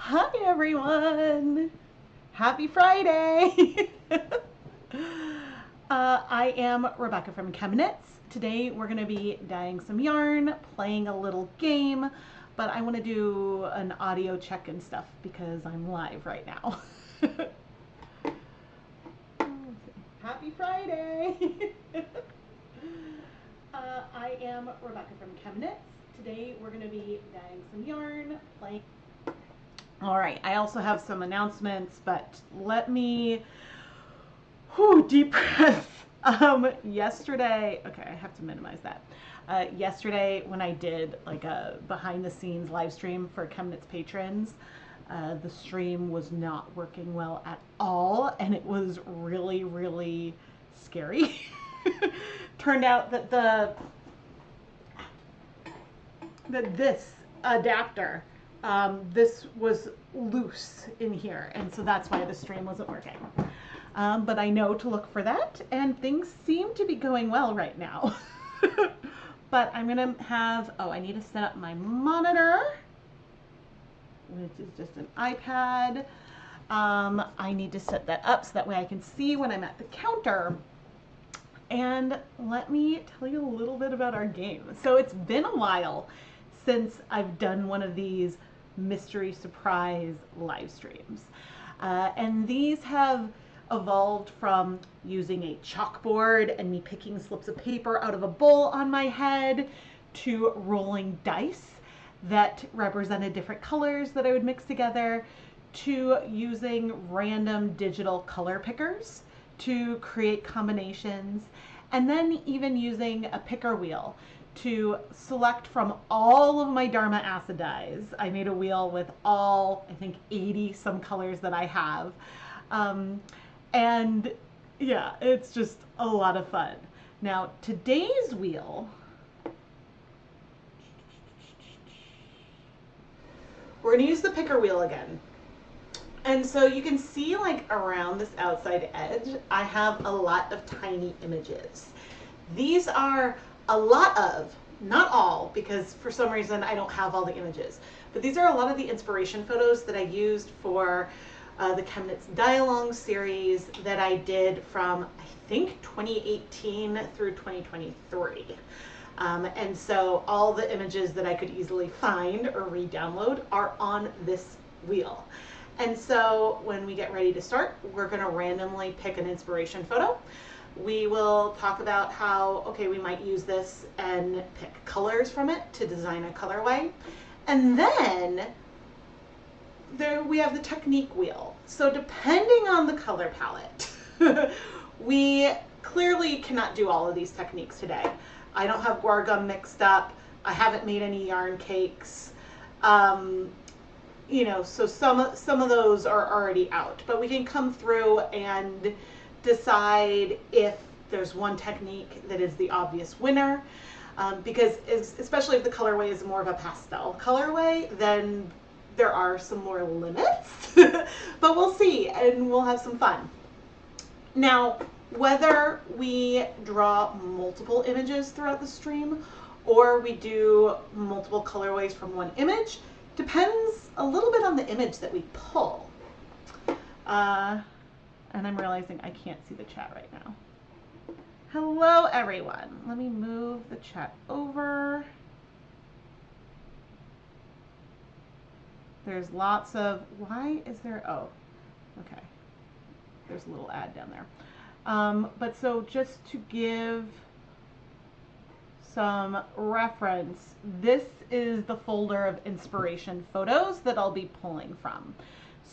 Hi everyone! Happy Friday! I am Rebecca from ChemKnits. Today we're going to be dyeing some yarn, playing a little game, but I want to do an audio check and stuff because I'm live right now. Happy Friday! I am Rebecca from ChemKnits. Today we're going to be dyeing some yarn, playing. All right, I also have some announcements, but let me, deep breath. Yesterday, okay, I have to minimize that. Yesterday when I did like a behind the scenes live stream for ChemKnits patrons, the stream was not working well at all, and it was really, really scary. Turned out that this adapter, this was loose in here, and so that's why the stream wasn't working. But I know to look for that, and things seem to be going well right now. But I'm gonna have, I need to set up my monitor, which is just an iPad. I need to set that up so that way I can see when I'm at the counter. And let me tell you a little bit about our game. So it's been a while since I've done one of these mystery surprise live streams. And these have evolved from using a chalkboard and me picking slips of paper out of a bowl on my head to rolling dice that represented different colors that I would mix together, to using random digital color pickers to create combinations, and then even using a picker wheel to select from all of my Dharma acid dyes. I made a wheel with all, I think, 80 some colors that I have. And yeah, it's just a lot of fun. Now, today's wheel, we're gonna use the picker wheel again. And so you can see, like, around this outside edge, I have a lot of tiny images. These are a lot of, not all, because for some reason I don't have all the images, but these are a lot of the inspiration photos that I used for the ChemKnitsDyeAlong series that I did from, I think, 2018 through 2023. And so all the images that I could easily find or re-download are on this wheel. And so when we get ready to start, we're going to randomly pick an inspiration photo. We will talk about how, okay, we might use this and pick colors from it to design a colorway. And then there we have the technique wheel. So depending on the color palette, we clearly cannot do all of these techniques today. I don't have guar gum mixed up. I haven't made any yarn cakes. You know, so some of those are already out, but we can come through and decide if there's one technique that is the obvious winner, because especially if the colorway is more of a pastel colorway, then there are some more limits. But we'll see, and we'll have some fun. Now, whether we draw multiple images throughout the stream or we do multiple colorways from one image depends a little bit on the image that we pull. And I'm realizing I can't see the chat right now. Hello, everyone. Let me move the chat over. There's lots of, why is there, oh, okay. There's a little ad down there. But so just to give some reference, this is the folder of inspiration photos that I'll be pulling from.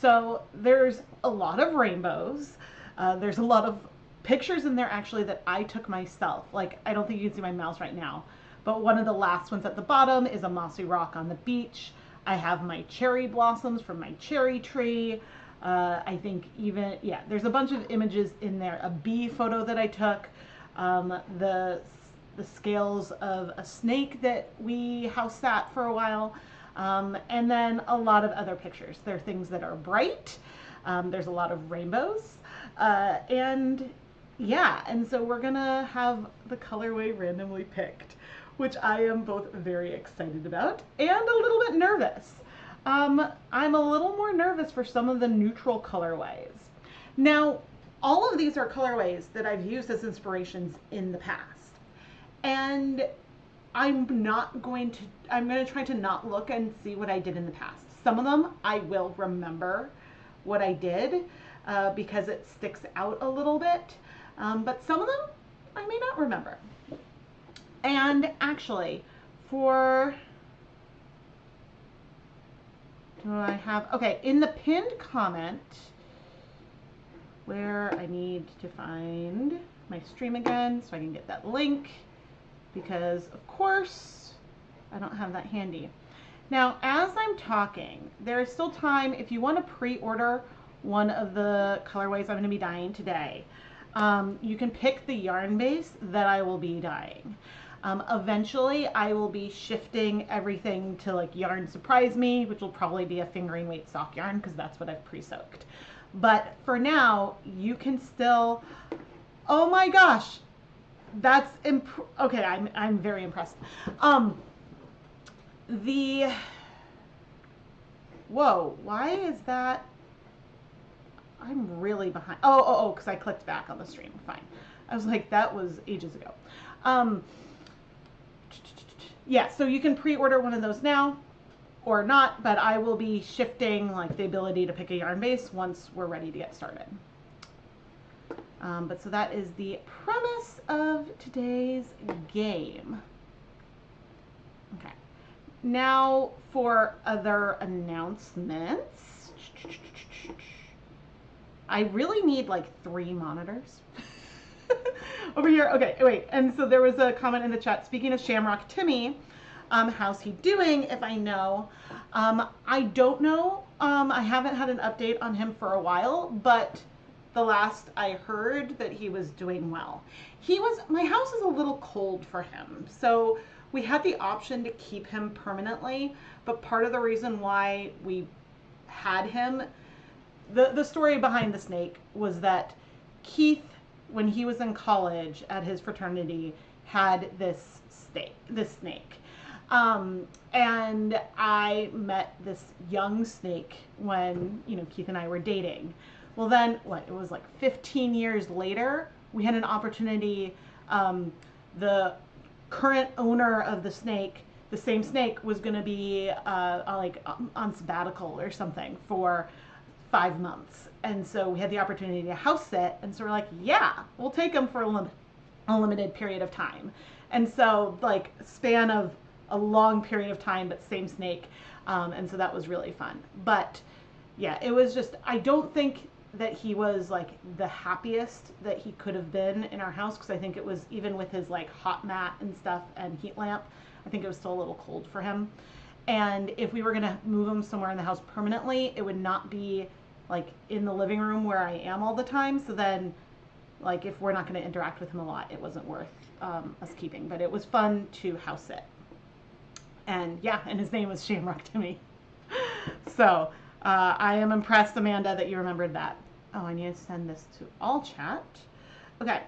So there's a lot of rainbows. There's a lot of pictures in there actually that I took myself. Like, I don't think you can see my mouse right now, but one of the last ones at the bottom is a mossy rock on the beach. I have my cherry blossoms from my cherry tree. I think even, yeah, there's a bunch of images in there. A bee photo that I took, the scales of a snake that we house sat for a while, and then a lot of other pictures. There are things that are bright. There's a lot of rainbows, and yeah, and so we're gonna have the colorway randomly picked, which I am both very excited about and a little bit nervous. I'm a little more nervous for some of the neutral colorways. Now, all of these are colorways that I've used as inspirations in the past. And I'm going to try to not look and see what I did in the past. Some of them I will remember what I did because it sticks out a little bit. But some of them I may not remember. And actually, do I have, okay, in the pinned comment, where I need to find my stream again so I can get that link, because of course I don't have that handy. Now, as I'm talking, there is still time if you want to pre-order one of the colorways I'm going to be dyeing today. You can pick the yarn base that I will be dyeing. Eventually I will be shifting everything to like Yarn Surprise Me, which will probably be a fingering weight sock yarn because that's what I've pre-soaked. But for now, you can still, oh my gosh, that's okay, I'm very impressed. Whoa, why is that? I'm really behind. Oh, because I clicked back on the stream. Fine. I was like, that was ages ago. Yeah, so you can pre-order one of those now or not, but I will be shifting like the ability to pick a yarn base once we're ready to get started. But so that is the premise of today's game. Okay. Now for other announcements. I really need like 3 monitors over here. Okay, wait. And so there was a comment in the chat. Speaking of Shamrock Timmy, how's he doing? If I know, I don't know. I haven't had an update on him for a while, but the last I heard that he was doing well. My house is a little cold for him, so we had the option to keep him permanently, but part of the reason why we had him, the story behind the snake was that Keith, when he was in college at his fraternity, had this snake. And I met this young snake when, Keith and I were dating. Well, then, it was like 15 years later, we had an opportunity. The current owner of the snake, the same snake, was going to be on sabbatical or something for 5 months. And so we had the opportunity to house sit. And so we're like, yeah, we'll take him for a limited period of time. And so like span of a long period of time, but same snake. And so that was really fun. But yeah, it was just, I don't think that he was like the happiest that he could have been in our house, because I think it was, even with his like hot mat and stuff and heat lamp, I think it was still a little cold for him. And if we were going to move him somewhere in the house permanently, it would not be like in the living room where I am all the time. So then like if we're not going to interact with him a lot, it wasn't worth us keeping. But it was fun to house sit. And yeah, and his name was Shamrock Timmy. So I am impressed, Amanda, that you remembered that. Oh, I need to send this to all chat. Okay.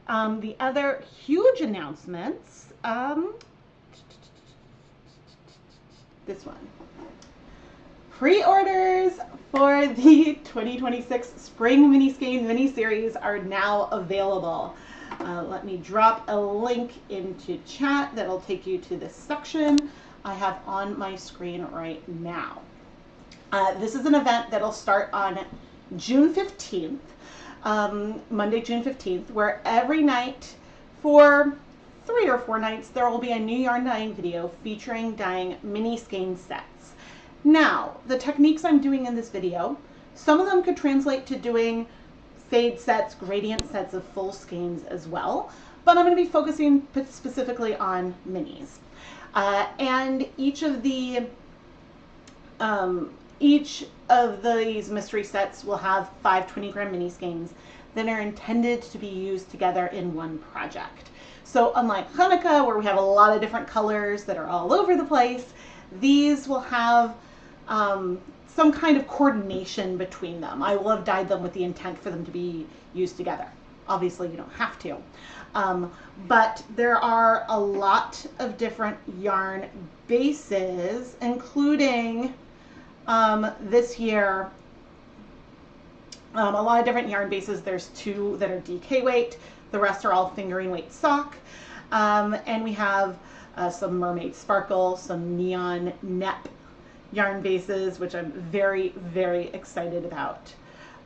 The other huge announcements, this one. Pre-orders for the 2026 Spring Mini Skein mini series are now available. Let me drop a link into chat that'll take you to this section I have on my screen right now. This is an event that'll start on June 15th, Monday, June 15th, where every night for 3 or 4 nights, there will be a new yarn dyeing video featuring dyeing mini skein sets. Now, the techniques I'm doing in this video, some of them could translate to doing fade sets, gradient sets of full skeins as well, but I'm going to be focusing specifically on minis. And each of these mystery sets will have 5 20-gram mini skeins that are intended to be used together in one project. So unlike Hanukkah, where we have a lot of different colors that are all over the place, these will have some kind of coordination between them. I will have dyed them with the intent for them to be used together. Obviously, you don't have to. But there are a lot of different yarn bases, including This year, a lot of different yarn bases. There's 2 that are DK weight. The rest are all fingering weight sock. And we have some mermaid sparkle, some neon nep yarn bases, which I'm very, very excited about.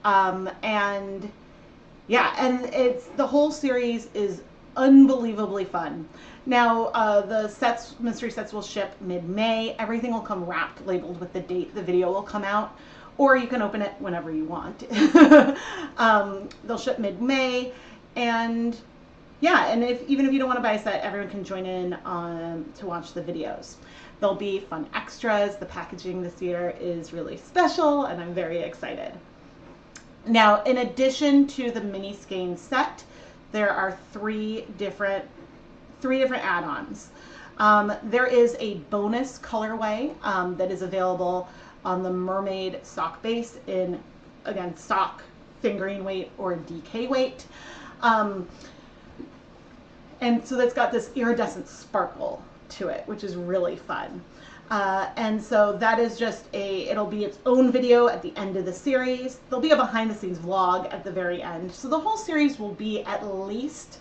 And yeah, and the whole series is unbelievably fun. Now, the mystery sets will ship mid-May. Everything will come wrapped, labeled with the date the video will come out, or you can open it whenever you want. They'll ship mid-May, and yeah, and even if you don't want to buy a set, everyone can join in to watch the videos. There'll be fun extras. The packaging this year is really special, and I'm very excited. Now, in addition to the mini skein set, there are 3 different add-ons. There is a bonus colorway that is available on the mermaid sock base in, again, sock, fingering weight, or DK weight. And so that's got this iridescent sparkle to it, which is really fun. And so that is just it'll be its own video at the end of the series. There'll be a behind the scenes vlog at the very end. So the whole series will be at least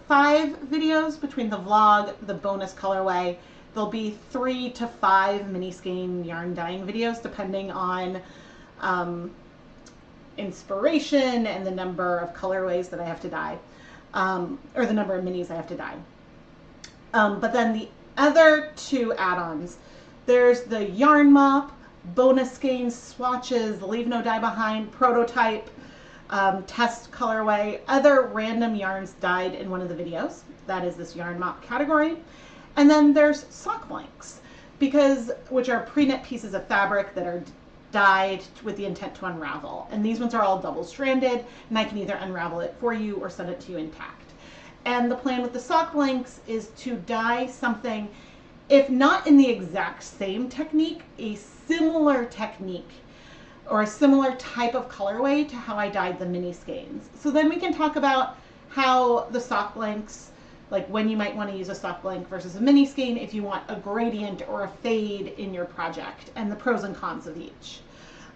5 videos between the vlog, the bonus colorway. There'll be 3 to 5 mini skein yarn dyeing videos, depending on inspiration and the number of colorways that I have to dye, or the number of minis I have to dye. But then the other 2 add-ons, there's the yarn mop, bonus skein swatches, leave no dye behind, prototype, test colorway, other random yarns dyed in one of the videos. That is this yarn mop category. And then there's sock blanks, which are pre-knit pieces of fabric that are dyed with the intent to unravel. And these ones are all double-stranded, and I can either unravel it for you or send it to you intact. And the plan with the sock blanks is to dye something, if not in the exact same technique, a similar technique or a similar type of colorway to how I dyed the mini skeins. So then we can talk about how the sock blanks, like when you might want to use a sock blank versus a mini skein, if you want a gradient or a fade in your project, and the pros and cons of each.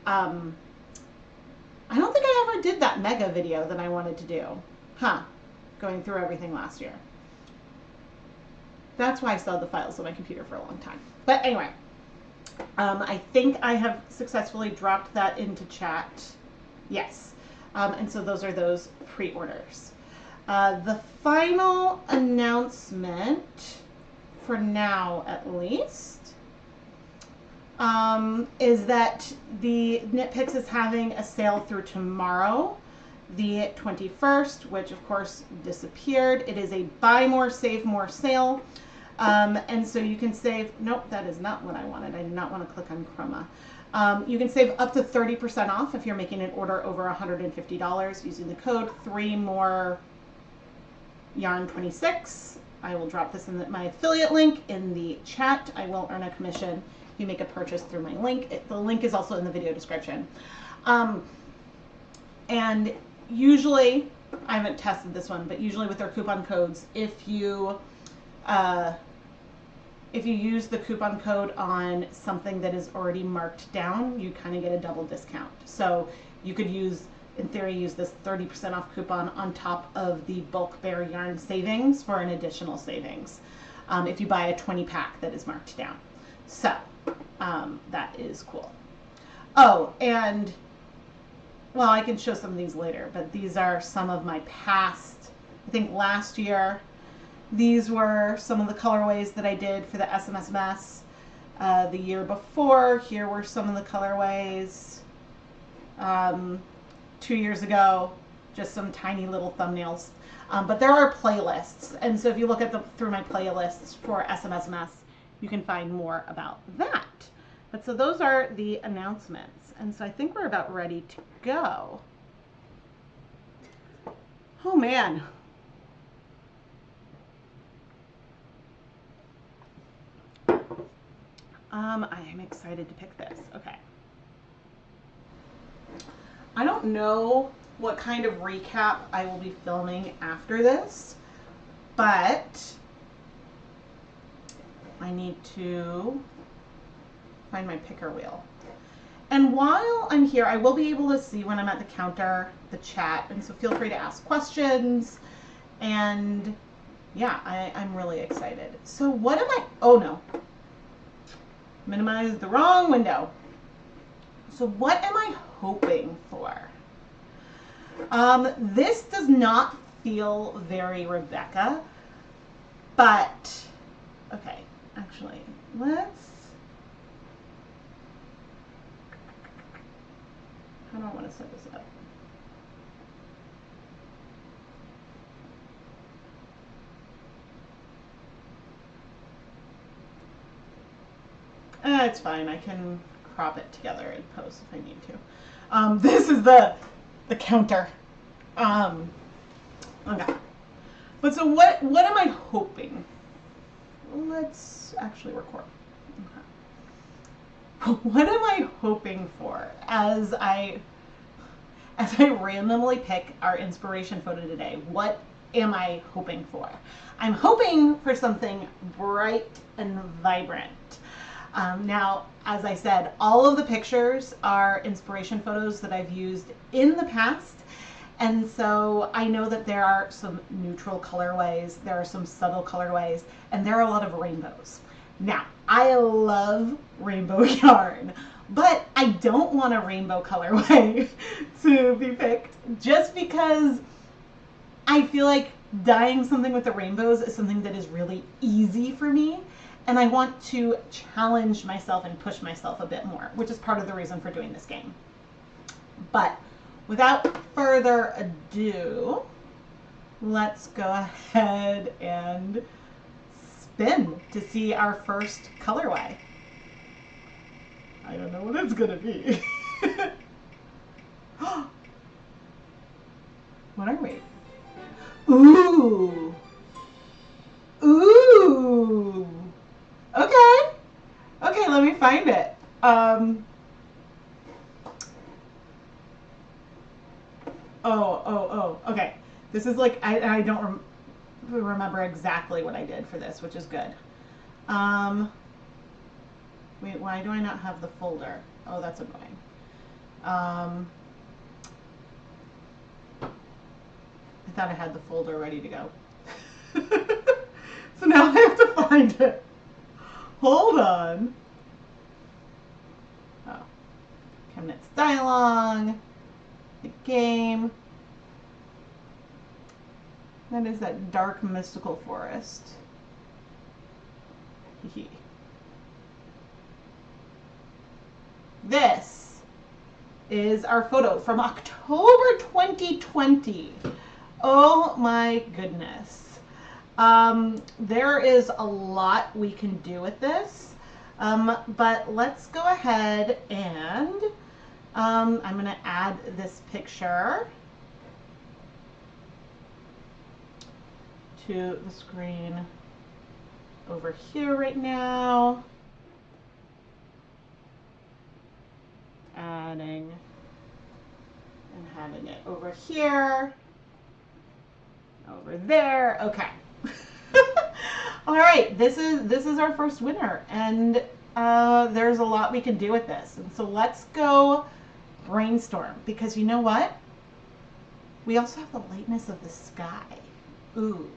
I don't think I ever did that mega video that I wanted to do. Going through everything last year. That's why I still had the files on my computer for a long time. But anyway, I think I have successfully dropped that into chat. Yes. And so those are those pre-orders. The final announcement, for now at least, is that the KnitPicks is having a sale through tomorrow, the 21st, which of course disappeared. It is a buy more, save more sale. And so you can save, nope, that is not what I wanted. I did not want to click on Chroma. You can save up to 30% off if you're making an order over $150 using the code 3MORE yarn 26. I will drop this in my affiliate link in the chat. I will earn a commission if you make a purchase through my link. The link is also in the video description. And usually, I haven't tested this one, but usually with their coupon codes, if you use the coupon code on something that is already marked down, you kind of get a double discount. So you could use, in theory, use this 30% off coupon on top of the bulk bare yarn savings for an additional savings if you buy a 20 pack that is marked down. So that is cool. Oh, and well, I can show some of these later, but these are some of my past, I think last year, these were some of the colorways that I did for the SMS mess. The year before, here were some of the colorways. 2 years ago, just some tiny little thumbnails. But there are playlists, and so if you look at through my playlists for SMS mess, you can find more about that. But so those are the announcements, and so I think we're about ready to go. Oh man. I am excited to pick this. Okay. I don't know what kind of recap I will be filming after this, but I need to find my picker wheel. And while I'm here, I will be able to see when I'm at the counter, the chat, and so feel free to ask questions. And yeah, I'm really excited. So what am I, oh no, minimize the wrong window. So what am I hoping for? This does not feel very Rebecca, but okay, actually, how do I want to set this up? It's fine. I can crop it together in post if I need to. This is the counter. Okay. But so what am I hoping? Let's actually record. Okay. What am I hoping for as I randomly pick our inspiration photo today? What am I hoping for? I'm hoping for something bright and vibrant. Now, as I said, all of the pictures are inspiration photos that I've used in the past. And so I know that there are some neutral colorways, there are some subtle colorways, and there are a lot of rainbows. Now, I love rainbow yarn, but I don't want a rainbow colorway to be picked just because I feel like dyeing something with the rainbows is something that is really easy for me. And I want to challenge myself and push myself a bit more, which is part of the reason for doing this game. But without further ado, let's go ahead and spin to see our first colorway. I don't know what it's gonna be. What are we? Ooh. Ooh. Okay. Okay, let me find it. Okay. This is like, I don't remember exactly what I did for this, which is good. Wait, why do I not have the folder? Oh, that's annoying. I thought I had the folder ready to go. So now I have to find it. Hold on. Oh. ChemKnitsDyeAlong. The game. That is that dark mystical forest. This is our photo from October 2020. Oh my goodness. There is a lot we can do with this, but let's go ahead and I'm going to add this picture to the screen over here right now. Adding and having it over here, over there. Okay. All right, this is our first winner, and there's a lot we can do with this. And so let's go brainstorm, because you know what? We also have the lightness of the sky. Ooh.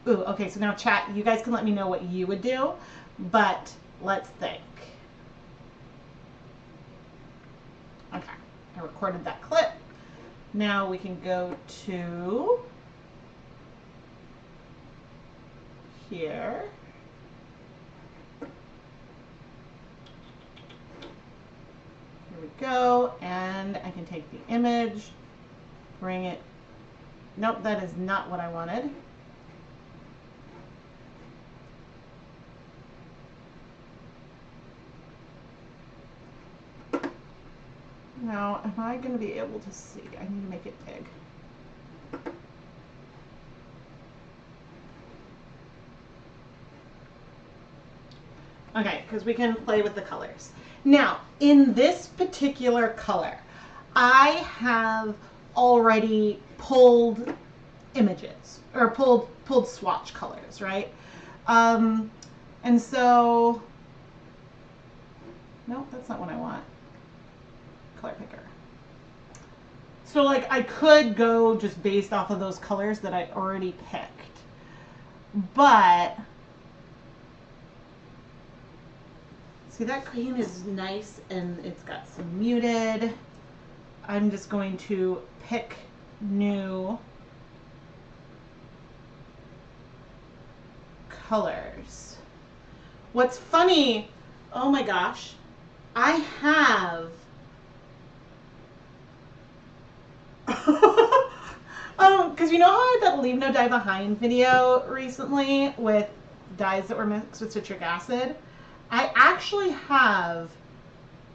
Ooh, okay, so now chat, you guys can let me know what you would do, but let's think. Okay, I recorded that clip. Now we can go to here. Here we go, and I can take the image, bring it. Nope, that is not what I wanted. Now, am I going to be able to see? I need to make it big. Okay, because we can play with the colors. Now, in this particular color, I have already pulled images, or pulled swatch colors, right? And so, no, that's not what I want. color picker. So like I could go just based off of those colors that I already picked, but see, that green is nice and it's got some muted. I'm just going to pick new colors. What's funny, oh my gosh, I have because you know how I had that Leave No Dye Behind video recently with dyes that were mixed with citric acid? I actually have,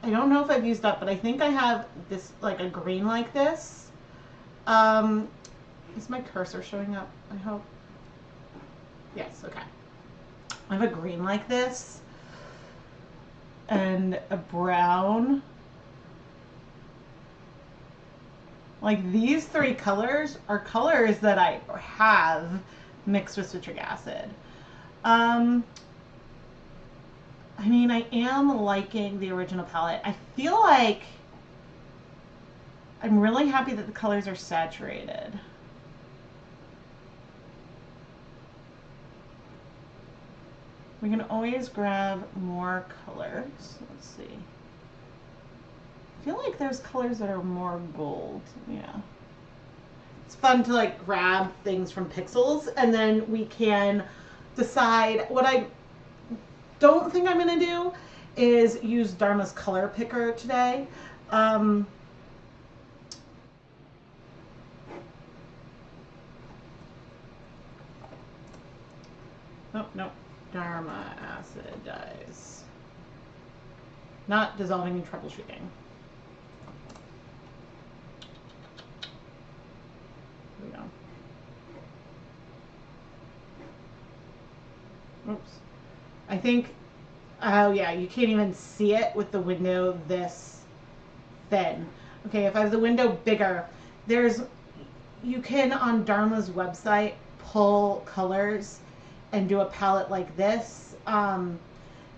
I don't know if I've used up, but I think I have this, like a green like this. Is my cursor showing up? I hope. Yes, okay. I have a green like this and a brown. Like these three colors are colors that I have mixed with citric acid. I mean, I am liking the original palette. I feel like I'm really happy that the colors are saturated. We can always grab more colors. Let's see. I feel like there's colors that are more gold. Yeah. It's fun to like grab things from Pixels and then we can decide. What I don't think I'm going to do is use Dharma's color picker today. Oh, no. Dharma acid dyes. Not dissolving and troubleshooting. There we go. Oops. I think, oh yeah, you can't even see it with the window this thin. Okay, if I have the window bigger, you can on Dharma's website pull colors and do a palette like this. And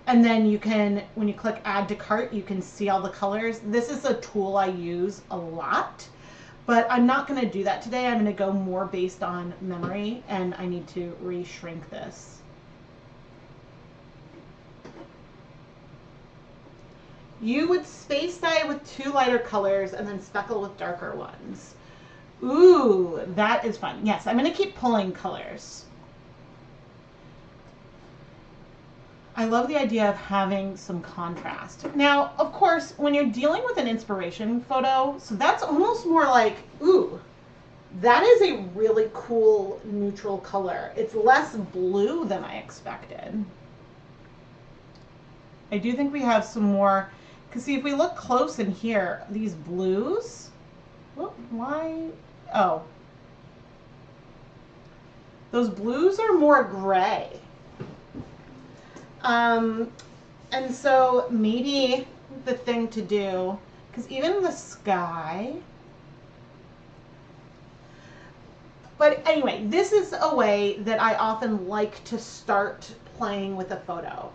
then you can, when you click add to cart, you can see all the colors. This is a tool I use a lot, but I'm not going to do that today. I'm going to go more based on memory and I need to re-shrink this. You would space dye with 2 lighter colors and then speckle with darker ones. Ooh, that is fun. Yes, I'm going to keep pulling colors. I love the idea of having some contrast. Now, of course, when you're dealing with an inspiration photo, so that's almost more like, ooh, that is a really cool neutral color. It's less blue than I expected. I do think we have some more, because see, if we look close in here, these blues, why? Oh. Those blues are more gray. And so maybe the thing to do, because even the sky, but anyway, this is a way that I often like to start playing with a photo.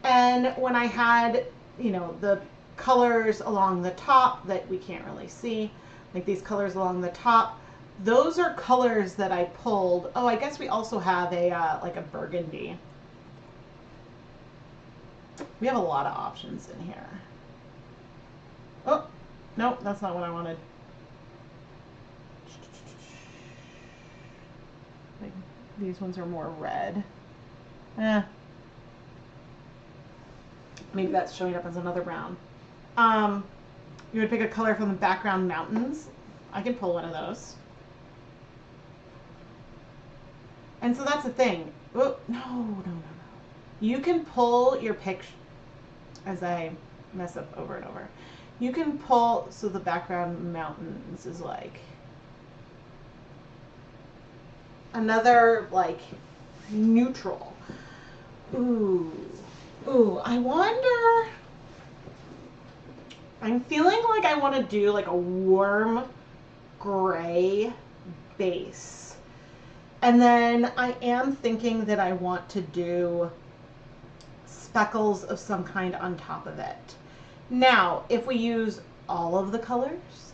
And when I had, you know, the colors along the top that we can't really see, like these colors along the top, those are colors that I pulled. Oh, I guess we also have a, like a burgundy. We have a lot of options in here. Oh, no, that's not what I wanted. Like, these ones are more red. Maybe that's showing up as another brown. You would pick a color from the background mountains. I can pull one of those. And so that's the thing. Oh, no. You can pull your picture, as I mess up over and over. You can pull, so the background mountains is like another like neutral. Ooh, I wonder, I'm feeling like I want to do like a warm gray base. And then I am thinking that I want to do speckles of some kind on top of it. Now, if we use all of the colors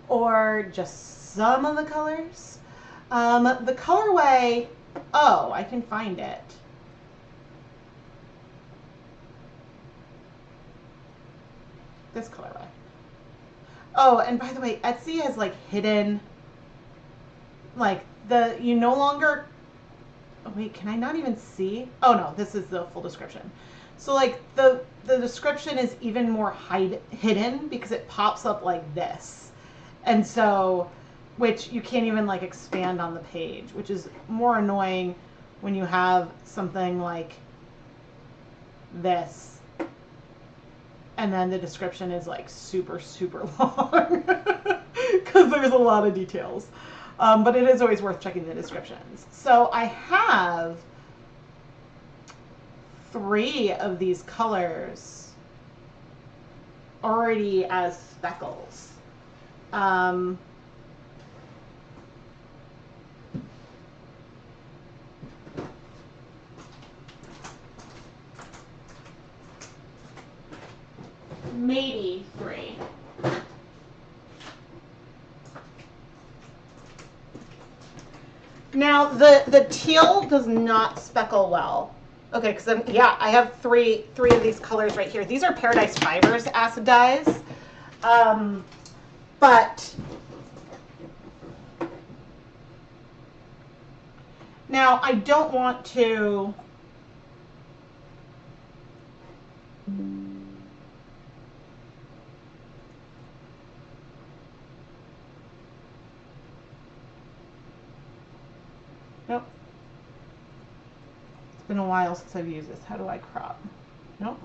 or just some of the colors. The colorway, oh, I can find it. This colorway. Oh, and by the way, Etsy has like hidden, like you no longer, oh wait, can I not even see? Oh no, this is the full description. So like the description is even more hidden because it pops up like this. And so, which you can't even like expand on the page, which is more annoying when you have something like this. And then the description is like super, super long because there's a lot of details. But it is always worth checking the descriptions. So I have 3 of these colors already as speckles. Maybe 3. Now the teal does not speckle well. Okay, because yeah, I have three of these colors right here. These are Paradise Fibers acid dyes, but now I don't want to. Nope. It's been a while since I've used this. How do I crop? Nope.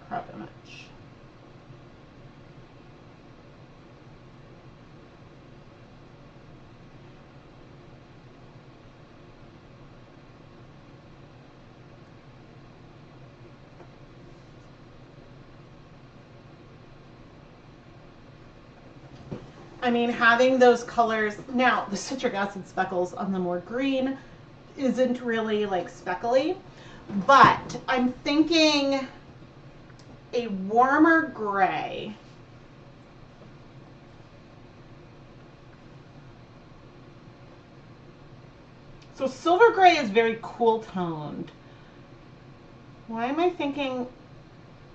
Crop image. I mean, having those colors, now the citric acid speckles on the more green isn't really like speckly, but I'm thinking a warmer gray. So silver gray is very cool toned. Why am I thinking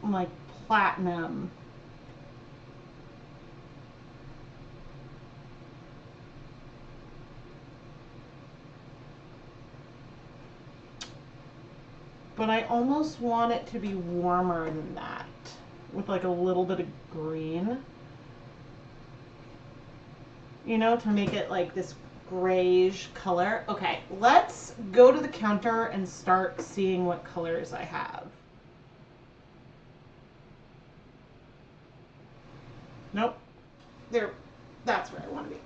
like platinum? But I almost want it to be warmer than that, with like a little bit of green, you know, to make it like this grayish color. Okay, let's go to the counter and start seeing what colors I have. Nope, there, that's where I want to be.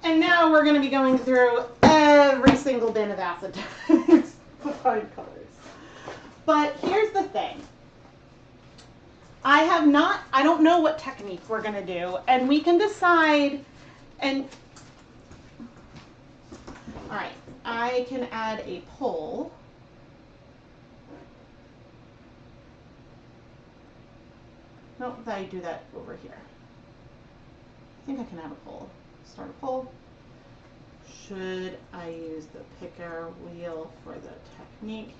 And now we're going to be going through every single bin of acid dyes to find colors. But here's the thing. I don't know what technique we're going to do, and we can decide, and, all right, I can add a pole. Nope, I do that over here. I think I can add a pole. Start a pole. Should I use the picker wheel for the technique?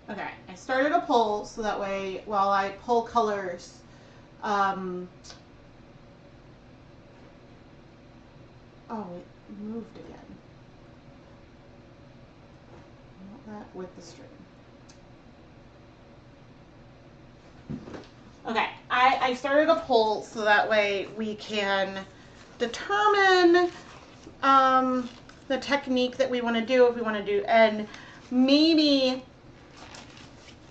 Okay, I started a poll so that way while I pull colors, oh, it moved again. That with the string. Okay, I started a poll so that way we can determine the technique that we want to do, if we want to do, and maybe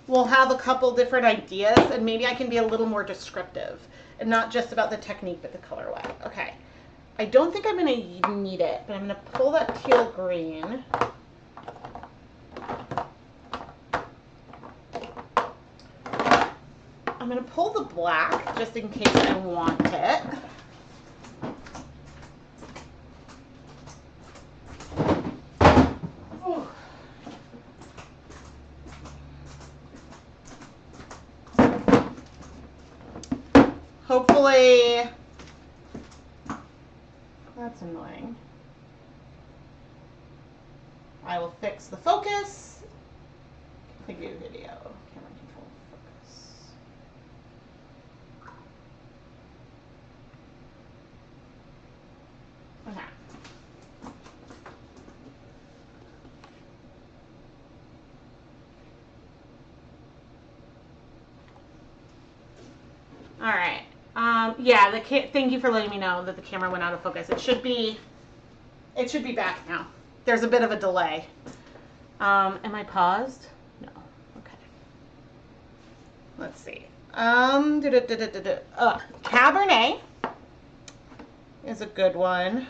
we'll have a couple different ideas, and maybe I can be a little more descriptive and not just about the technique but the colorway. Okay, I don't think I'm going to need it, but I'm going to pull that teal green. I'm going to pull the black just in case I want it. Ooh. Hopefully, that's annoying. I will fix the focus. Configure video. Camera control focus. Okay. All right. Yeah, thank you for letting me know that the camera went out of focus. It should be back now. There's a bit of a delay. Am I paused? No. Okay. Let's see. Cabernet is a good one.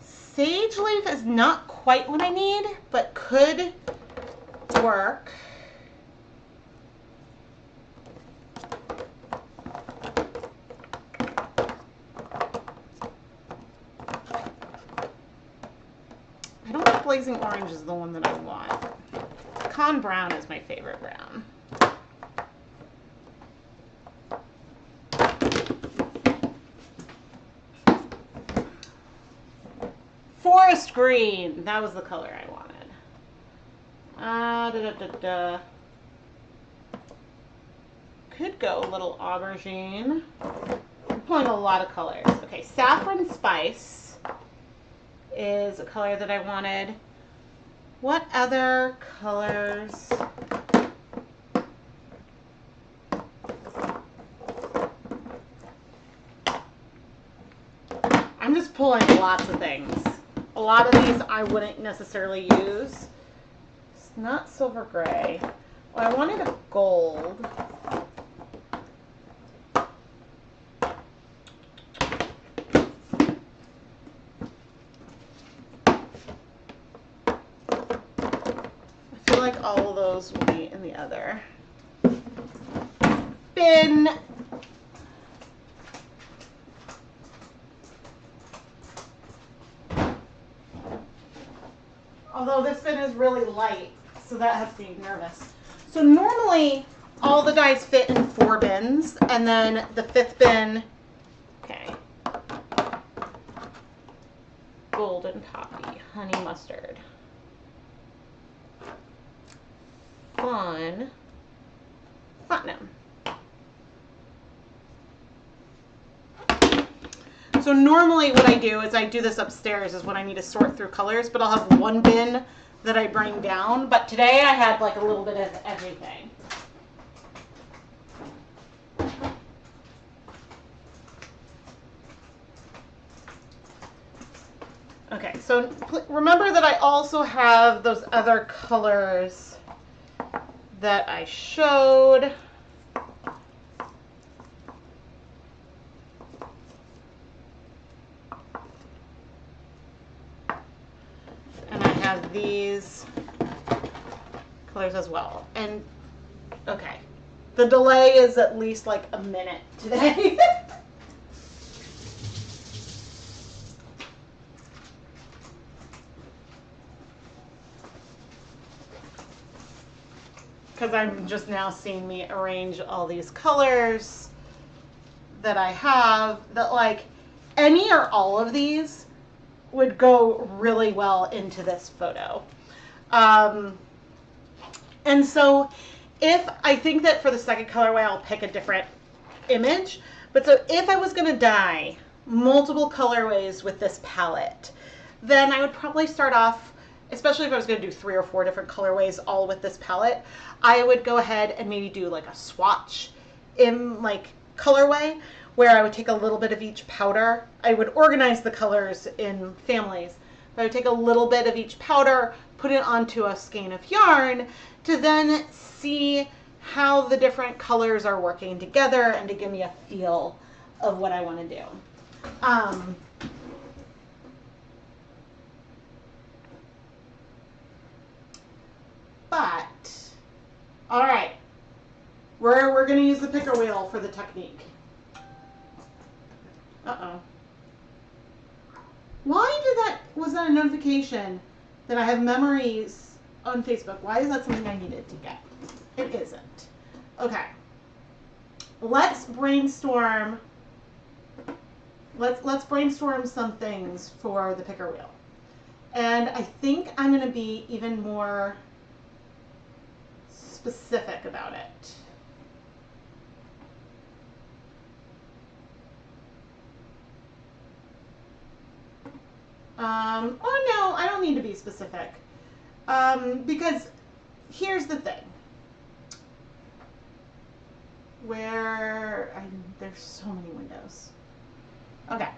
Sage leaf is not quite what I need, but could work. I don't think blazing orange is the one that I want. Con brown is my favorite brown. Forest green. That was the color I wanted. Could go a little aubergine. I'm pulling a lot of colors. Okay, saffron spice is a color that I wanted. What other colors? I'm just pulling lots of things. A lot of these I wouldn't necessarily use. It's not silver gray. Well, I wanted a gold. I feel like all of those will be in the other bin. Although this bin is really light, so that has me nervous. So normally all the dyes fit in 4 bins, and then the 5th bin, okay, golden poppy, honey mustard, fawn, platinum. So normally what I do is I do this upstairs is when I need to sort through colors, but I'll have 1 bin that I bring down. But today I had like a little bit of everything. Okay, so remember that I also have those other colors that I showed. Have these colors as well. And okay, the delay is at least like a minute today. Because I'm just now seeing me arrange all these colors that I have, that like any or all of these would go really well into this photo. And so if I think that for the second colorway, I'll pick a different image. But so if I was going to dye multiple colorways with this palette, then I would probably start off, especially if I was going to do 3 or 4 different colorways all with this palette, I would go ahead and maybe do like a swatch in like colorway, where I would take a little bit of each powder. I would organize the colors in families. I would take a little bit of each powder, put it onto a skein of yarn to then see how the different colors are working together and to give me a feel of what I want to do. But, all right. We're going to use the picker wheel for the technique. Uh-oh. Why did that, was that a notification that I have memories on Facebook? Why is that something I needed to get? It isn't. Okay. Let's brainstorm. Let's brainstorm some things for the picker wheel. And I think I'm going to be even more specific about it. Oh no, I don't need to be specific. Because here's the thing. There's so many windows. Okay.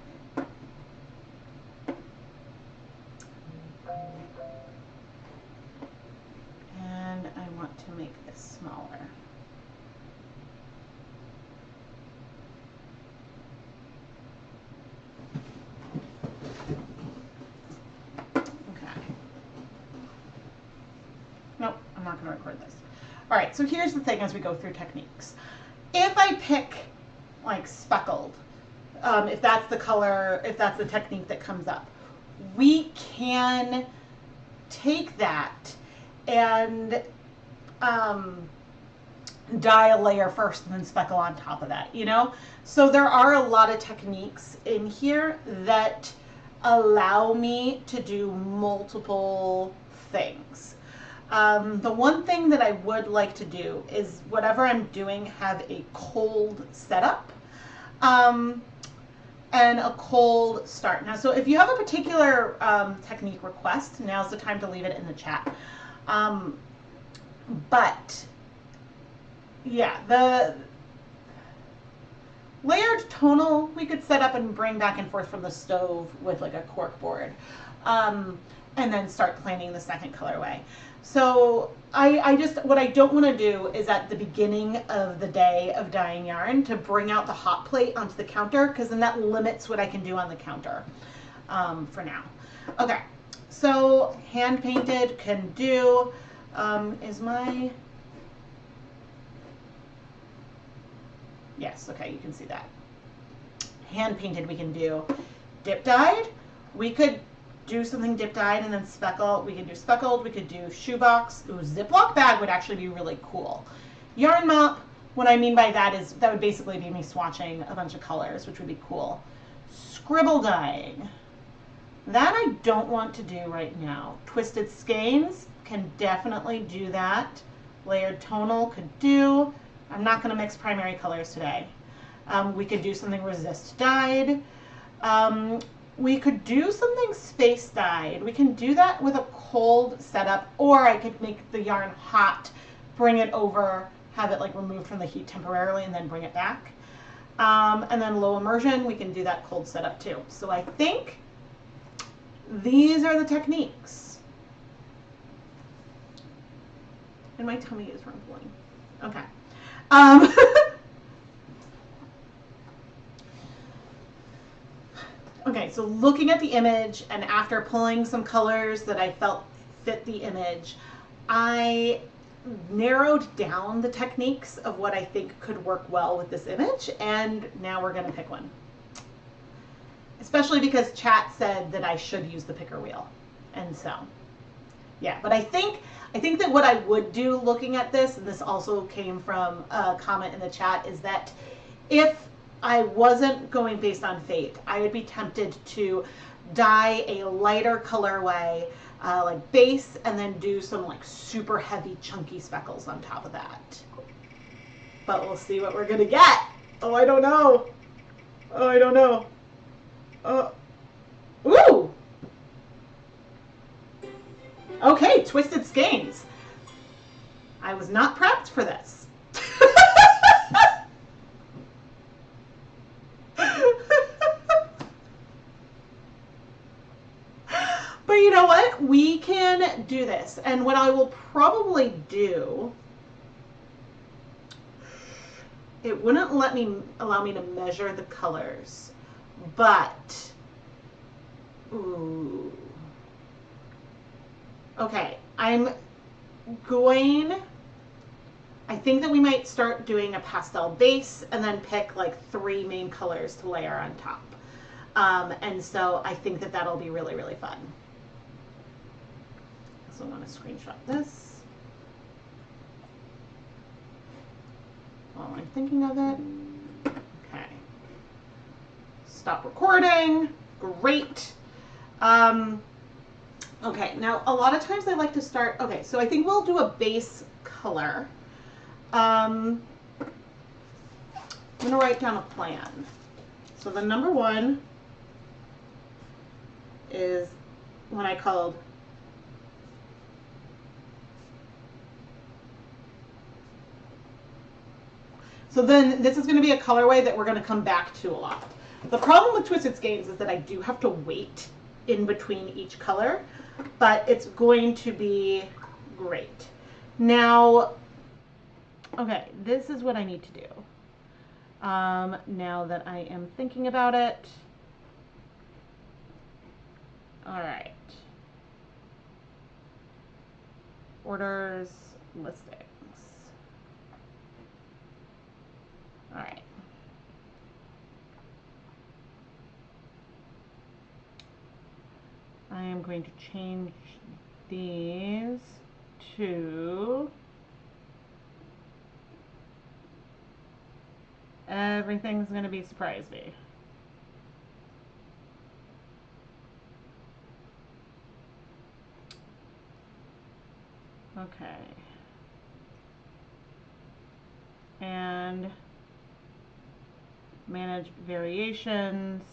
And I want to make this smaller. Nope, I'm not going to record this. All right, so here's the thing as we go through techniques. If I pick like speckled, if that's the color, if that's the technique that comes up, we can take that and dye a layer first and then speckle on top of that, you know? So there are a lot of techniques in here that allow me to do multiple things. The one thing that I would like to do is whatever I'm doing have a cold setup and a cold start. Now, so if you have a particular technique request, now's the time to leave it in the chat. But yeah, the layered tonal we could set up and bring back and forth from the stove with like a cork board, and then start planning the second colorway. So what I don't want to do is at the beginning of the day of dyeing yarn to bring out the hot plate onto the counter, because then that limits what I can do on the counter for now. Okay, so hand painted can do, yes, okay, you can see that. Hand painted we can do. Dip dyed, we could do something dip dyed and then speckle. We could do speckled, we could do shoebox. Ooh, Ziploc bag would actually be really cool. Yarn mop, what I mean by that is that would basically be me swatching a bunch of colors, which would be cool. Scribble dyeing, that I don't want to do right now. Twisted skeins can definitely do that. Layered tonal could do. I'm not going to mix primary colors today. We could do something resist dyed. We could do something space dyed. We can do that with a cold setup, or I could make the yarn hot, bring it over, have it like removed from the heat temporarily, and then bring it back. And then low immersion, we can do that cold setup too. So I think these are the techniques. And my tummy is rumbling. Okay. Okay, so looking at the image and after pulling some colors that I felt fit the image, I narrowed down the techniques of what I think could work well with this image, and now we're going to pick one. Especially because chat said that I should use the picker wheel. And so, yeah, but I think that what I would do looking at this, and this also came from a comment in the chat, is that if I wasn't going based on fate, I would be tempted to dye a lighter colorway, like base, and then do some like super heavy chunky speckles on top of that. But we'll see what we're gonna get. Oh, I don't know. Oh, I don't know. Ooh! Okay, twisted skeins. I was not prepped for this. But you know what? We can do this. And what I will probably do, it wouldn't allow me to measure the colors, but, ooh. Okay, I'm going I think that we might start doing a pastel base and then pick like 3 main colors to layer on top. And so I think that that'll be really, really fun. So I want to screenshot this while I'm thinking of it. Okay. Stop recording. Great. Okay, now a lot of times I like to start, okay, so I think we'll do a base color. I'm going to write down a plan. So the number 1 is what I called so then this is going to be a colorway that we're going to come back to a lot. The problem with Twisted Skeins is that I do have to wait in between each color, but it's going to be great. Now, okay, this is what I need to do. Now that I am thinking about it. All right. Orders, listings. All right. I am going to change these to everything's going to be surprise me. Okay. And manage variations.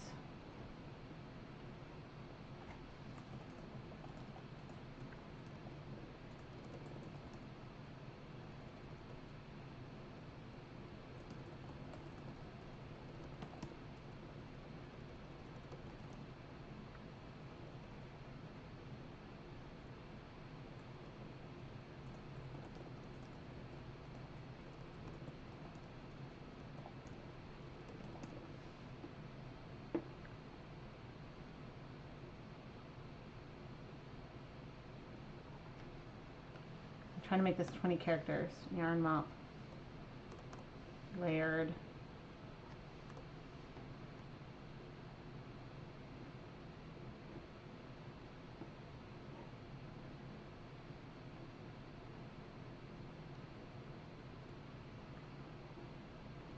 Trying to make this 20 characters. Yarn mop. Layered.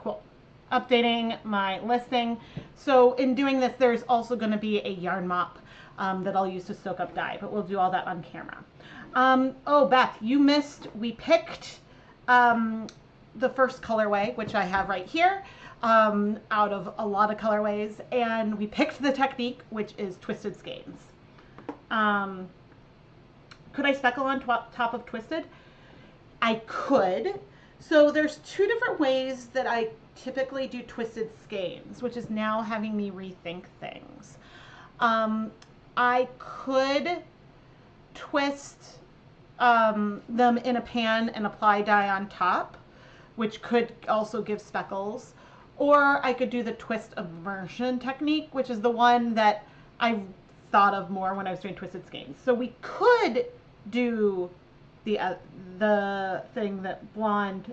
Cool. Updating my listing. So in doing this, there's also going to be a yarn mop that I'll use to soak up dye, but we'll do all that on camera. Oh, Beth, you missed, we picked the first colorway, which I have right here, out of a lot of colorways, and we picked the technique, which is Twisted Skeins. Could I speckle on top of Twisted? I could. So there's 2 different ways that I typically do Twisted Skeins, which is now having me rethink things. I could twist them in a pan and apply dye on top, which could also give speckles. Or I could do the twist immersion technique, which is the one that I thought of more when I was doing Twisted Skeins. So we could do the thing that Blonde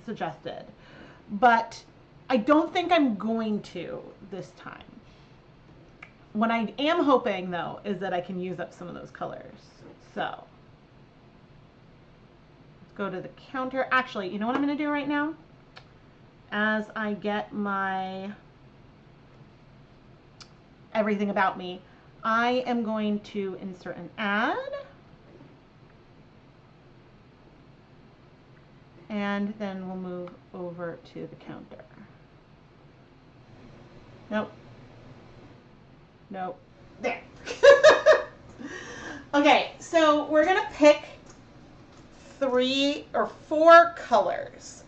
suggested, but I don't think I'm going to this time. What I am hoping, though, is that I can use up some of those colors. So let's go to the counter. Actually, you know what I'm going to do right now? As I get my everything about me, I am going to insert an ad. And then we'll move over to the counter. Nope. Nope. There. Okay, so we're going to pick 3 or 4 colors,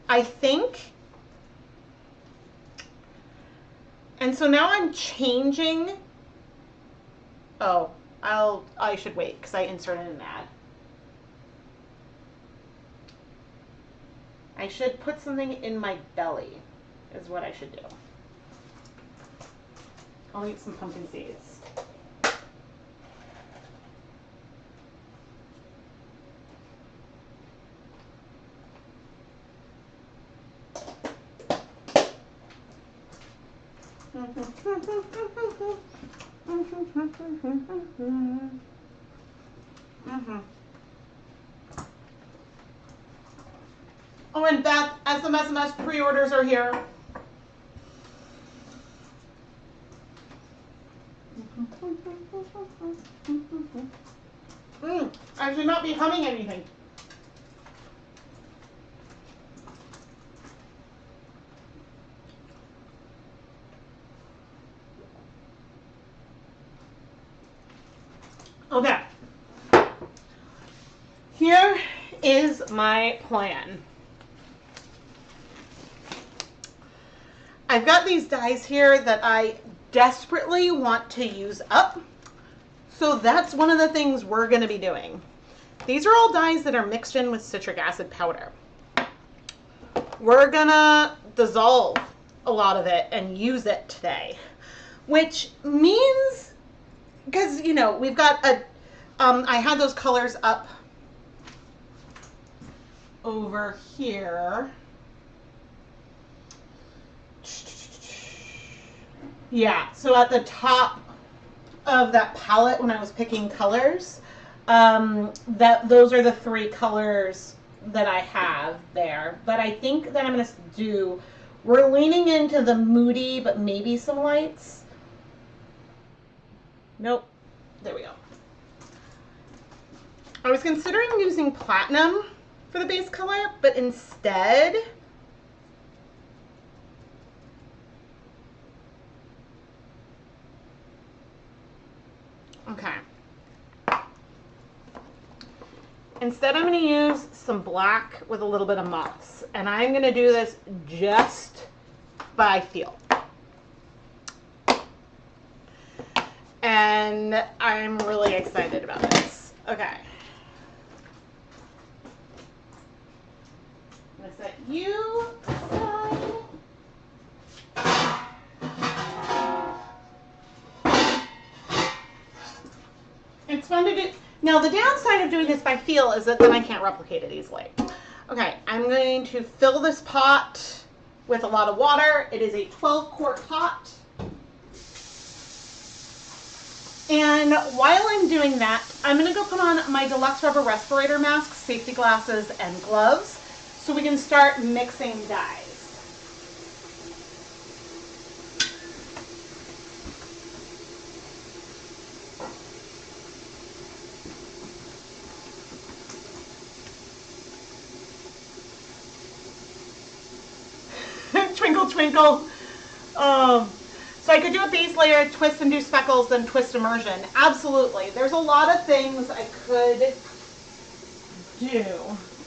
I think. And so now I'm changing. Oh, I should wait because I inserted an ad. I should put something in my belly, is what I should do. I'll eat some pumpkin seeds. Oh, and Beth, SMS pre-orders are here. I should not be humming anything. Okay. Here is my plan. I've got these dyes here that I desperately want to use up. So that's one of the things we're going to be doing. These are all dyes that are mixed in with citric acid powder. We're going to dissolve a lot of it and use it today, which means, because, you know, we've got a, I had those colors up over here. Yeah, so at the top of that palette when I was picking colors, those are the 3 colors that I have there. But I think that I'm going to do, we're leaning into the moody, but maybe some lights. Nope. There we go. I was considering using platinum for the base color, but instead, okay. Instead, I'm going to use some black with a little bit of moss. And I'm going to do this just by feel. And I'm really excited about this. Okay. I'm going to set you aside. It's fun to do. Now, the downside of doing this by feel is that then I can't replicate it easily. Okay, I'm going to fill this pot with a lot of water. It is a 12-quart pot. And while I'm doing that, I'm going to go put on my deluxe rubber respirator mask, safety glasses, and gloves so we can start mixing dyes. Twinkle, twinkle. So I could do a base layer, twist and do speckles, then twist immersion. Absolutely. There's a lot of things I could do.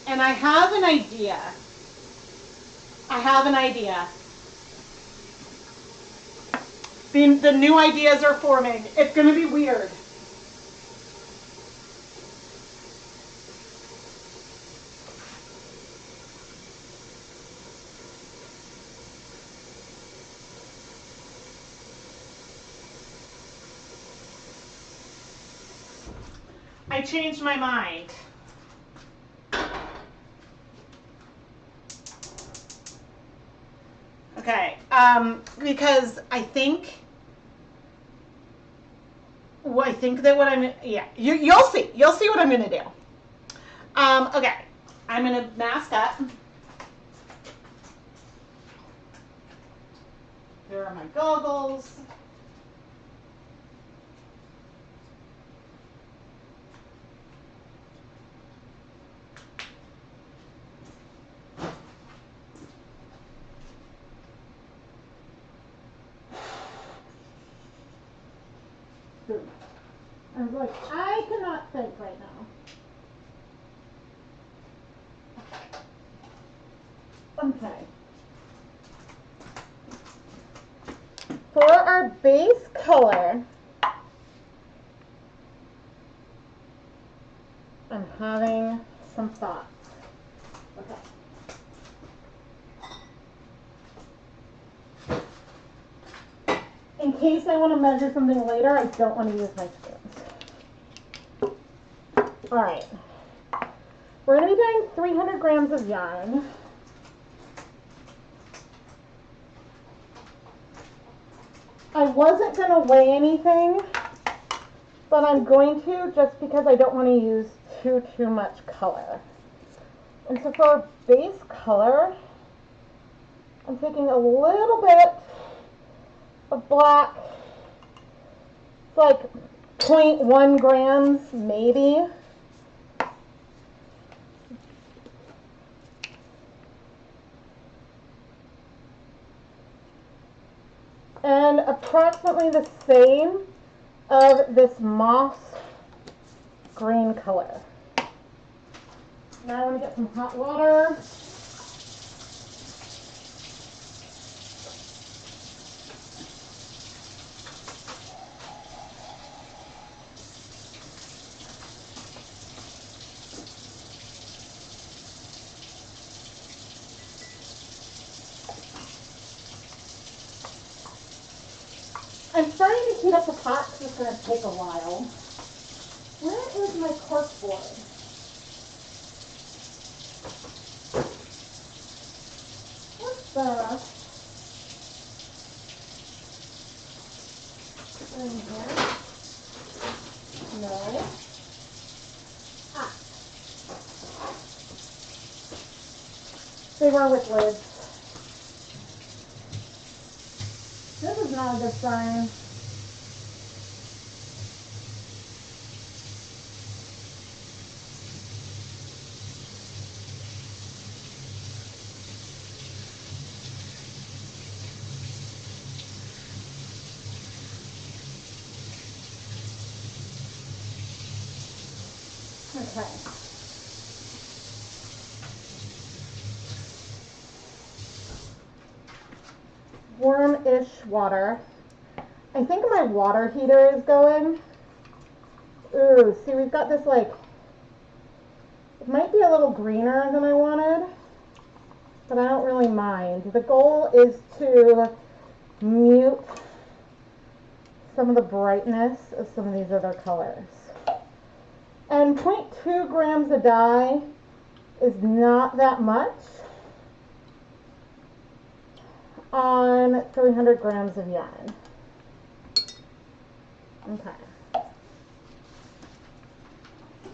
And I have an idea. The new ideas are forming. It's going to be weird. I changed my mind. Okay, because I think that what I'm, yeah, you'll see what I'm gonna do. Okay, I'm gonna mask up. Here are my goggles. I was like, I cannot think right now. Okay. For our base color, I'm having some thoughts. Okay. In case I want to measure something later, I don't want to use my spoons. All right. We're going to be doing 300 grams of yarn. I wasn't going to weigh anything, but I'm going to just because I don't want to use too much color. And so for base color, I'm taking a little bit of black. It's like 0.1 grams maybe. And approximately the same of this moss green color. Now I'm going to get some hot water. I'm starting to heat up the pot because it's going to take a while. Where is my cork board? What's the... in here? No. Ah. They were with lids. This is not a good sign. Okay. Warm-ish water. I think my water heater is going. Ooh, see, we've got this like, it might be a little greener than I wanted, but I don't really mind. The goal is to mute some of the brightness of some of these other colors. And 0.2 grams of dye is not that much on 300 grams of yarn. Okay.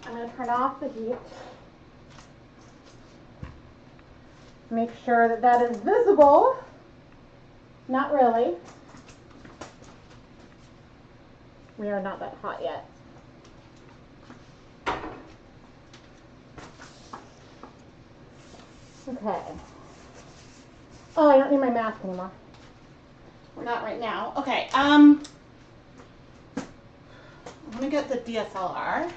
I'm going to turn off the heat. Make sure that that is visible. Not really. We are not that hot yet. Okay. Oh, I don't need my mask anymore. Not right now. Okay. I'm gonna get the DSLR.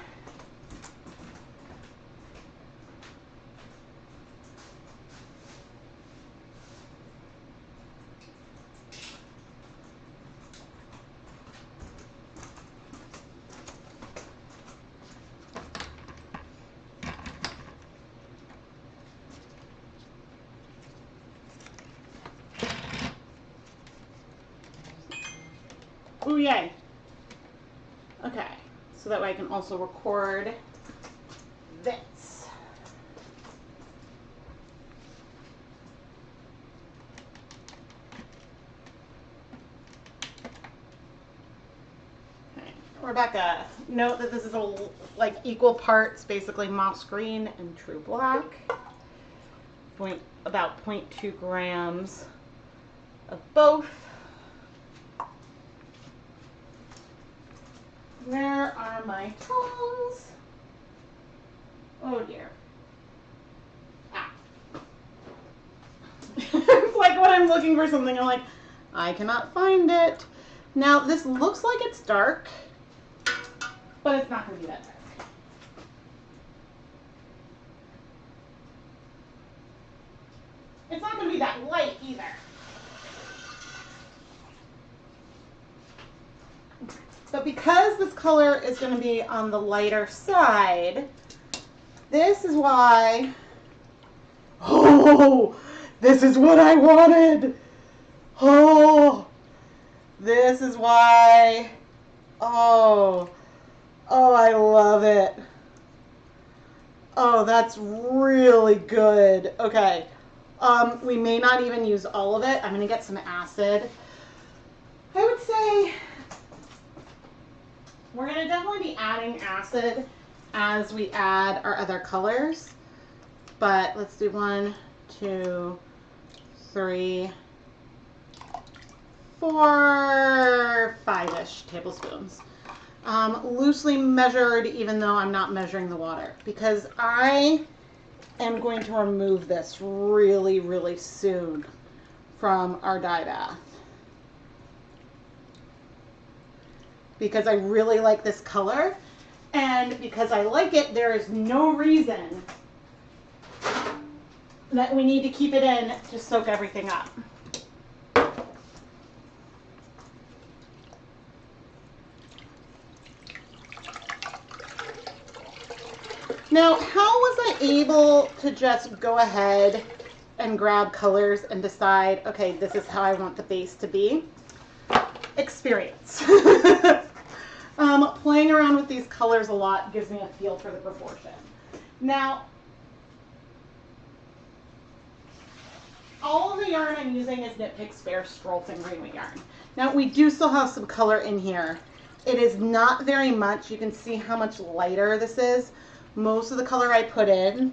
Ooh, yay. Okay, so that way I can also record this. Okay, Rebecca, note that this is like equal parts, basically moss green and true black. About 0.2 grams of both. Where are my tongs? Oh dear. Ah. It's like when I'm looking for something, I'm like, I cannot find it. Now this looks like it's dark, but it's not going to be that dark. It's not going to be that light either. But because this color is going to be on the lighter side, this is why, oh, this is what I wanted. Oh, this is why, oh, I love it. Oh, that's really good. Okay, we may not even use all of it. I'm going to get some acid. I would say we're going to definitely be adding acid as we add our other colors. But let's do 1, 2, 3, 4, 5-ish tablespoons. Loosely measured, even though I'm not measuring the water, because I am going to remove this really, really soon from our dye bath. Because I really like this color, and because I like it, there is no reason that we need to keep it in to soak everything up. Now, how was I able to just go ahead and grab colors and decide, okay, this is how I want the base to be? Experience. Playing around with these colors a lot gives me a feel for the proportion. Now, all of the yarn I'm using is KnitPicks Fair Stroll Fingering Weight yarn. Now, we do still have some color in here. It is not very much. You can see how much lighter this is. Most of the color I put in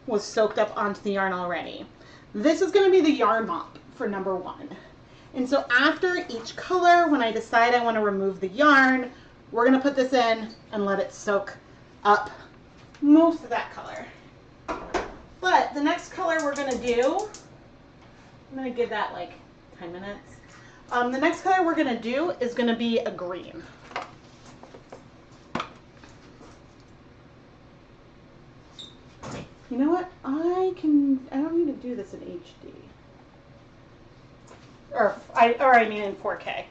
was soaked up onto the yarn already. This is going to be the yarn mop for number 1. And so after each color, when I decide I want to remove the yarn, we're going to put this in and let it soak up most of that color. But the next color we're going to do, I'm going to give that like 10 minutes. The next color we're going to do is going to be a green. You know what? I don't need to do this in HD. Or I mean in 4K.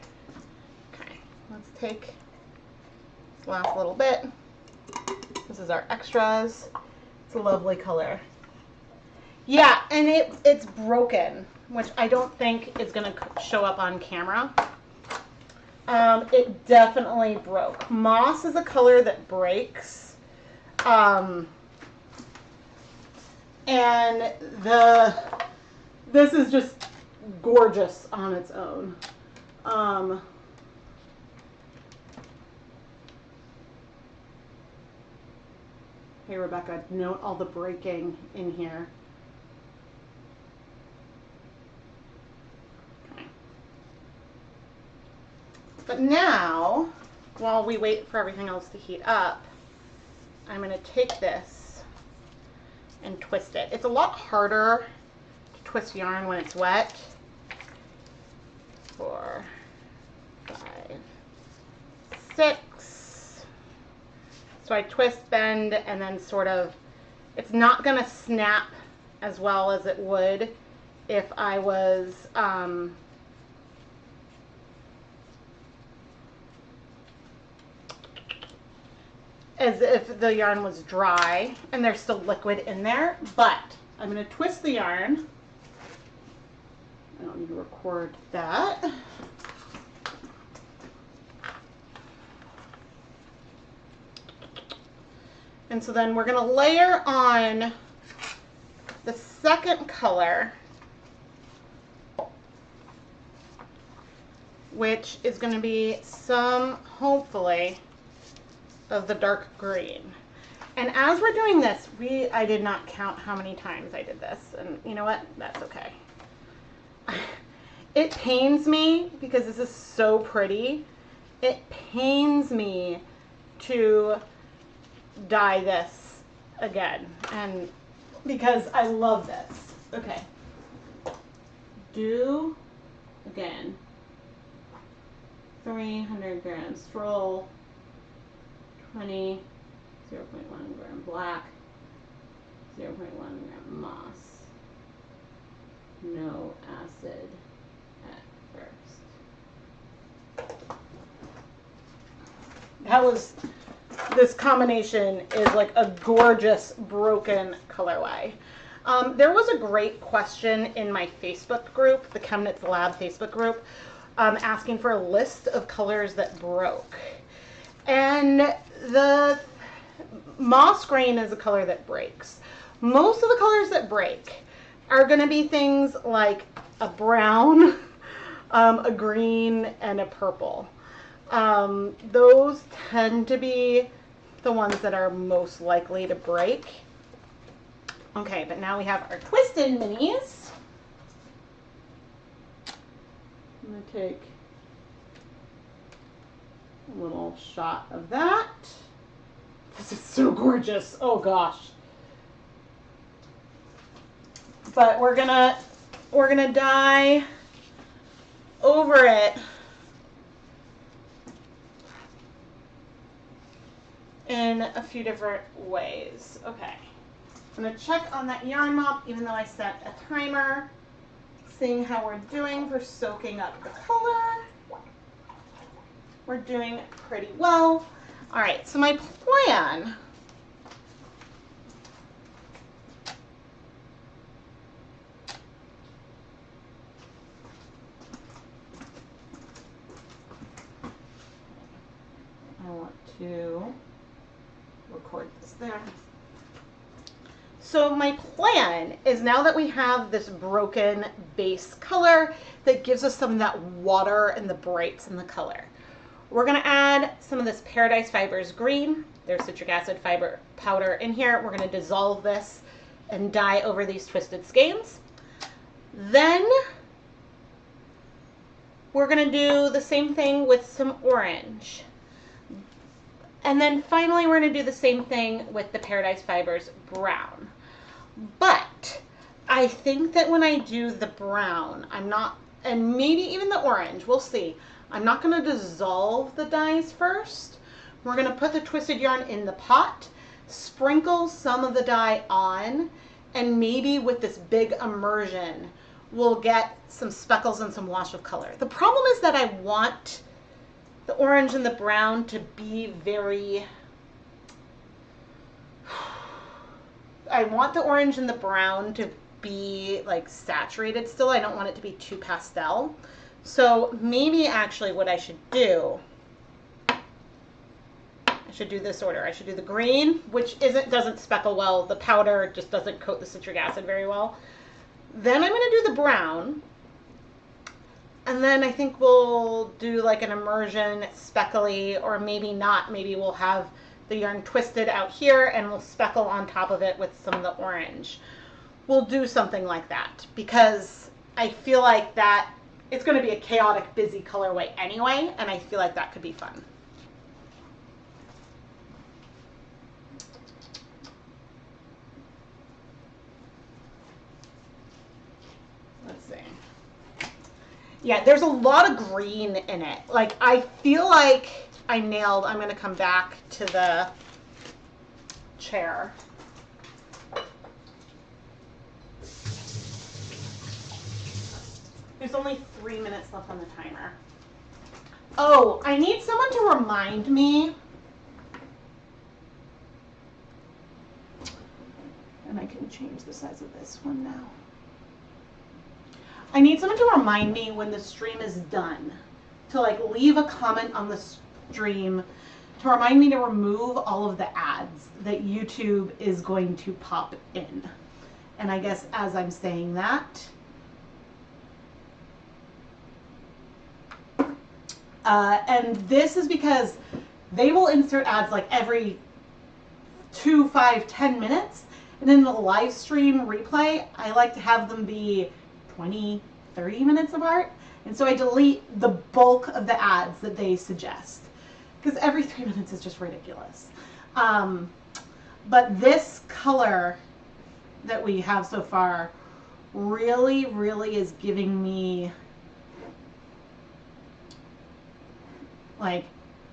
Okay, let's take this last little bit. This is our extras. It's a lovely color. Yeah, and it's broken, which I don't think is going to show up on camera. It definitely broke. Moss is a color that breaks. And this is just gorgeous on its own. Hey Rebecca, note all the breaking in here. Okay. But now, while we wait for everything else to heat up, I'm going to take this and twist it. It's a lot harder to twist yarn when it's wet. 4, 5, 6. So I twist, bend, and then sort of, it's not going to snap as well as it would if I was as if the yarn was dry and there's still liquid in there. But I'm going to twist the yarn. I don't need to record that. And so then we're going to layer on the second color, which is going to be some, hopefully, of the dark green. And as we're doing this, I did not count how many times I did this. And you know what? That's okay. It pains me because this is so pretty. It pains me to dye this again, and because I love this. Okay, do again 300 grams stroll, 0.1 gram black, 0.1 gram moss, no acid at first. This combination is like a gorgeous broken colorway. There was a great question in my Facebook group, the ChemKnits Lab Facebook group, asking for a list of colors that broke. And the moss green is a color that breaks. Most of the colors that break are going to be things like a brown, a green, and a purple. Those tend to be the ones that are most likely to break. Okay, but now we have our twisted minis. I'm going to take a little shot of that. This is so gorgeous. Oh gosh. But we're gonna dye over it in a few different ways. Okay. I'm gonna check on that yarn mop, even though I set a timer, seeing how we're doing for soaking up the color. We're doing pretty well. All right, so my plan I want to record this there. So my plan is, now that we have this broken base color that gives us some of that water and the brights in the color, we're gonna add some of this Paradise Fibers green. There's citric acid fiber powder in here. We're gonna dissolve this and dye over these twisted skeins. Then we're gonna do the same thing with some orange. And then finally, we're gonna do the same thing with the Paradise Fibers brown. But I think that when I do the brown, and maybe even the orange, we'll see, I'm not gonna dissolve the dyes first. We're gonna put the twisted yarn in the pot, sprinkle some of the dye on, and maybe with this big immersion, we'll get some speckles and some wash of color. The problem is that I want the orange and the brown to be very, I want the orange and the brown to be like saturated still. I don't want it to be too pastel. So maybe actually what I should do, I should do this order. I should do the green, which doesn't speckle well. The powder just doesn't coat the citric acid very well. Then I'm going to do the brown. And then I think we'll do like an immersion speckly, or maybe not. Maybe we'll have the yarn twisted out here and we'll speckle on top of it with some of the orange. We'll do something like that, because I feel like that it's going to be a chaotic, busy colorway anyway, and I feel like that could be fun. Let's see. Yeah, there's a lot of green in it. Like, I feel like I'm going to come back to the chair. There's only 3 minutes left on the timer. Oh, I need someone to remind me. And I can change the size of this one now. I need someone to remind me when the stream is done to like leave a comment on the stream to remind me to remove all of the ads that YouTube is going to pop in. And I guess as I'm saying that, and this is because they will insert ads like every 2, 5, 10 minutes. And in the live stream replay, I like to have them be 20, 30 minutes apart. And so I delete the bulk of the ads that they suggest, because every 3 minutes is just ridiculous. But this color that we have so far really, really is giving me like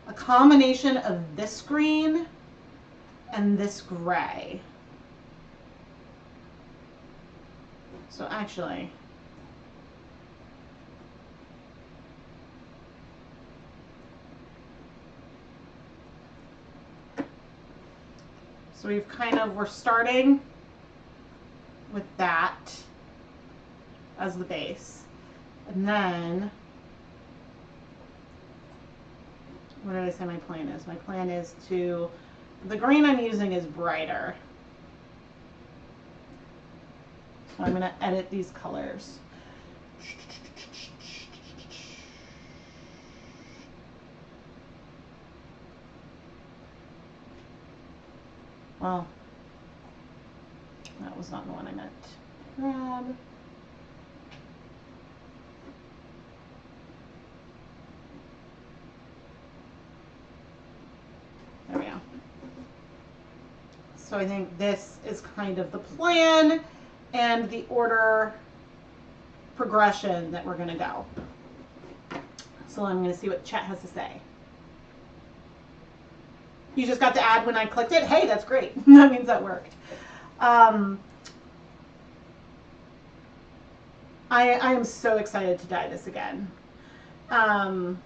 a combination of this green and this gray. So actually, so we're starting with that as the base. And then, what did I say my plan is? My plan is to, the green I'm using is brighter. So I'm going to edit these colors. Well, that was not the one I meant to grab. There we go. So I think this is kind of the plan and the order progression that we're going to go. So I'm going to see what chat has to say. You just got to add when I clicked it. Hey, that's great. That means that worked. I am so excited to dye this again. But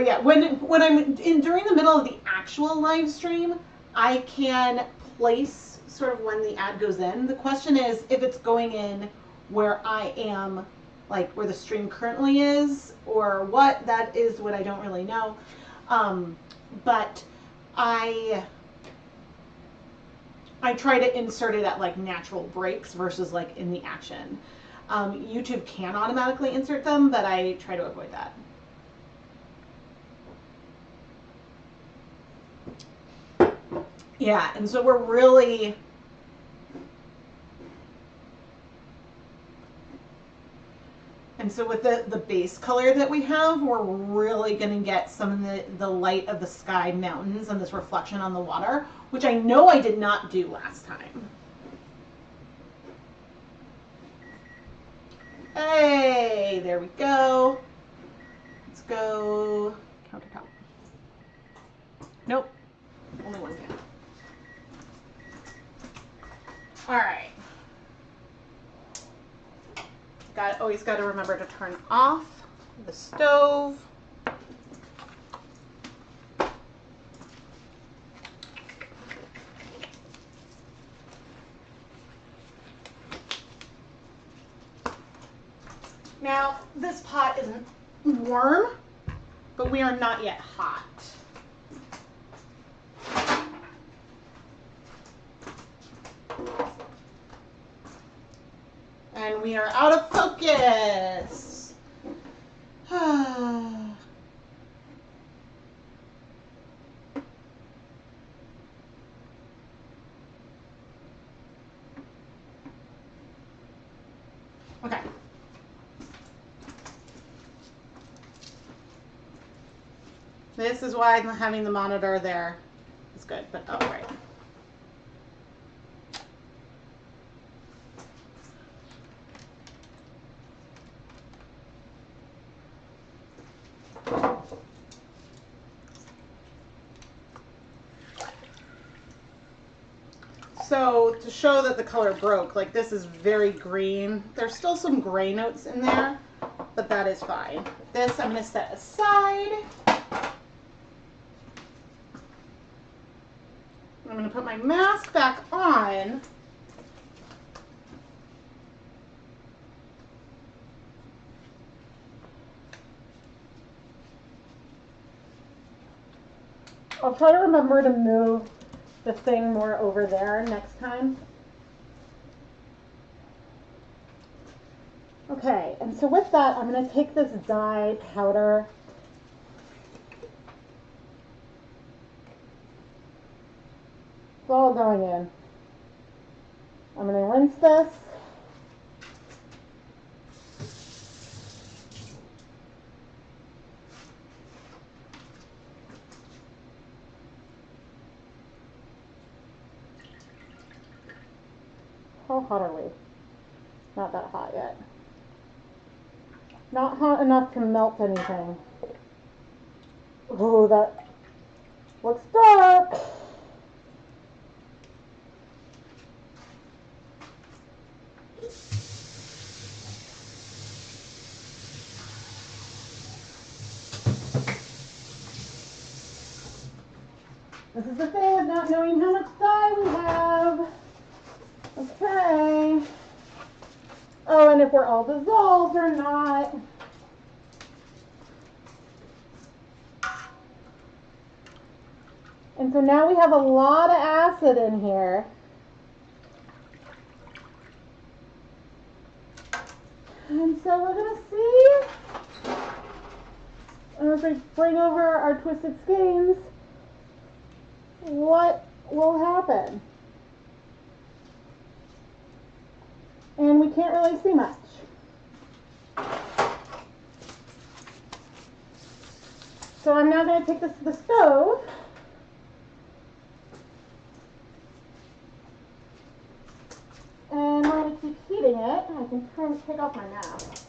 yeah, when I'm during the middle of the actual live stream, I can place sort of when the ad goes in. The question is if it's going in where I am, like where the stream currently is, or what. That is what I don't really know. But I try to insert it at like natural breaks versus like in the action. YouTube can automatically insert them, but I try to avoid that. Yeah, and so we're really with the base color that we have, we're really going to get some of the light of the sky mountains and this reflection on the water, which I know I did not do last time. Hey, there we go. Let's go countertop. Nope, only one pan. All right. Always got to remember to turn off the stove. Now, this pot isn't warm, but we are not yet hot. And we are out of focus. Okay. This is why having the monitor there is good, but oh, right. So to show that the color broke, like this is very green. There's still some gray notes in there, but that is fine. This I'm going to set aside. I'm going to put my mask back on. I'll try to remember to move the thing more over there next time. Okay, and so with that, I'm going to take this dye powder. It's all going in. I'm going to rinse this. How hot are we? Not that hot yet. Not hot enough to melt anything. Oh, that looks dark. This is the thing with not knowing how much dye we have. Okay. Oh, and if we're all dissolved or not. And so now we have a lot of acid in here. And so we're going to see And as I bring over our twisted skeins, what will happen? And we can't really see much. So I'm now going to take this to the stove. And while we keep heating it, I can take off my mask.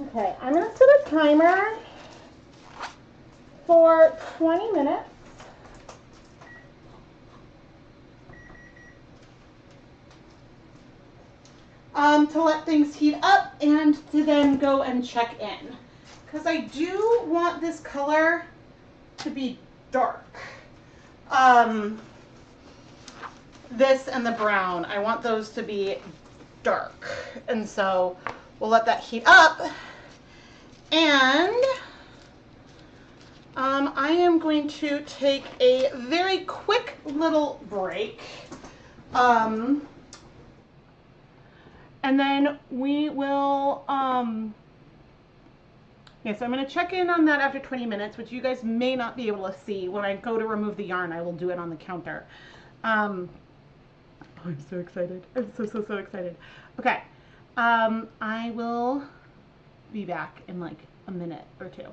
Okay, I'm going to set a timer for 20 minutes. To let things heat up and to then go and check in. Because I do want this color to be dark. This and the brown, I want those to be dark. And so we'll let that heat up. And I am going to take a very quick little break. And then we will, yeah, so I'm going to check in on that after 20 minutes, which you guys may not be able to see. When I go to remove the yarn, I will do it on the counter. I'm so excited. I'm so excited. Okay. I will be back in like a minute or two.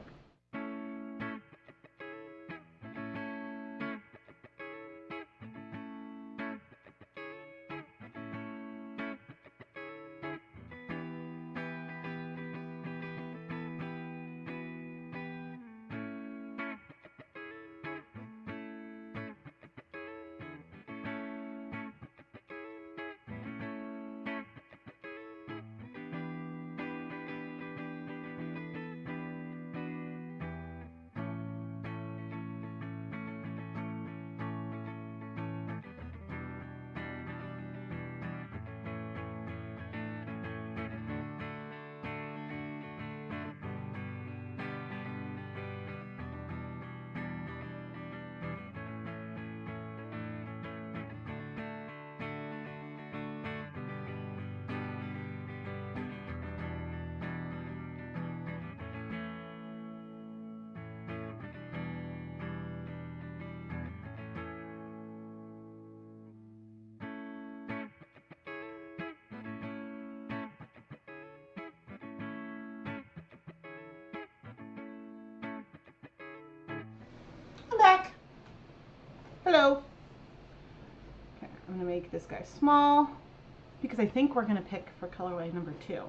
I'm back. Hello. Okay, I'm going to make this guy small because I think we're going to pick for colorway number 2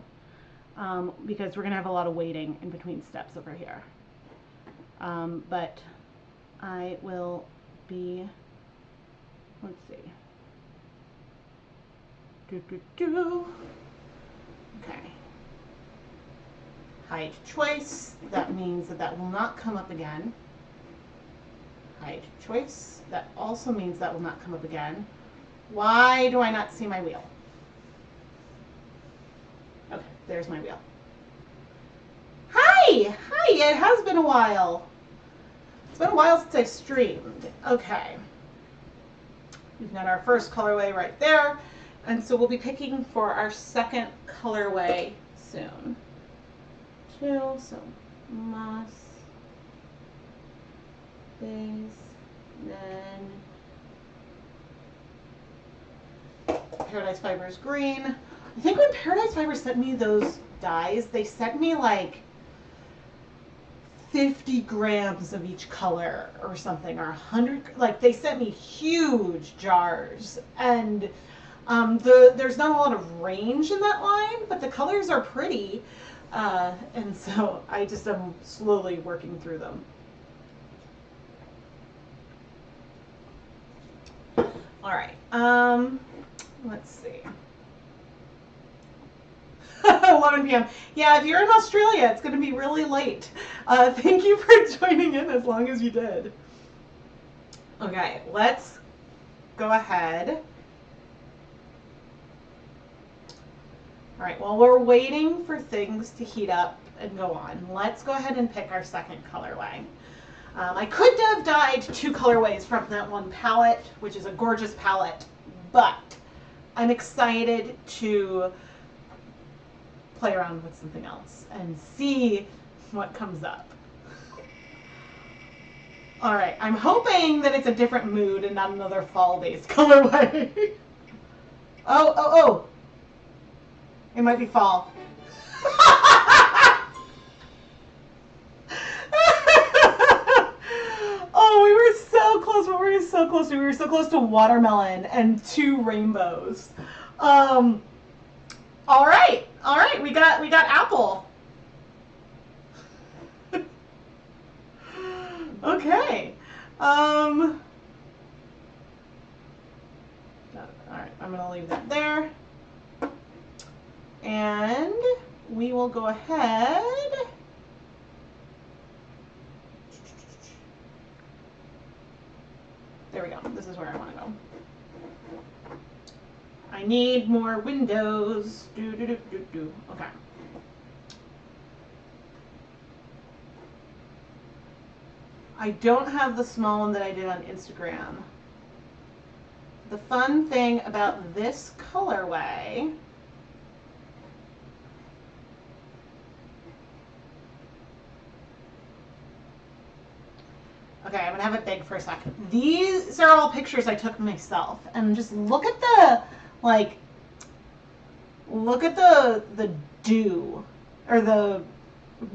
because we're going to have a lot of waiting in between steps over here. But I will be, let's see. Okay. Hide choice. That means that that will not come up again. Hide choice. That also means that will not come up again. Why do I not see my wheel? Okay, there's my wheel. Hi! Hi, it has been a while. It's been a while since I streamed. Okay. We've got our first colorway right there. And so we'll be picking for our second colorway soon. 2, so moss, base, then Paradise Fibers green. I think when Paradise Fibers sent me those dyes, they sent me like 50 grams of each color or something, or 100, like they sent me huge jars. And there's not a lot of range in that line, but the colors are pretty. And so I just am slowly working through them. All right, let's see. 11 p.m. Yeah, if you're in Australia, it's going to be really late. Thank you for joining in as long as you did. Okay, let's go ahead. All right, while we're waiting for things to heat up and go on, let's go ahead and pick our second colorway. I could have dyed 2 colorways from that one palette, which is a gorgeous palette, but I'm excited to play around with something else and see what comes up. All right, I'm hoping that it's a different mood and not another fall-based colorway. Oh. It might be fall. Oh, we were so close. We were so close. We were so close to watermelon and 2 rainbows. All right. We got apple. Okay. All right. I'm gonna leave that there, and we will go ahead. There we go. This is where I want to go. I need more windows. Okay. I don't have the small one that I did on Instagram. The fun thing about this colorway okay, I'm gonna have it big for a second. These are all pictures I took myself, and just look at the the dew or the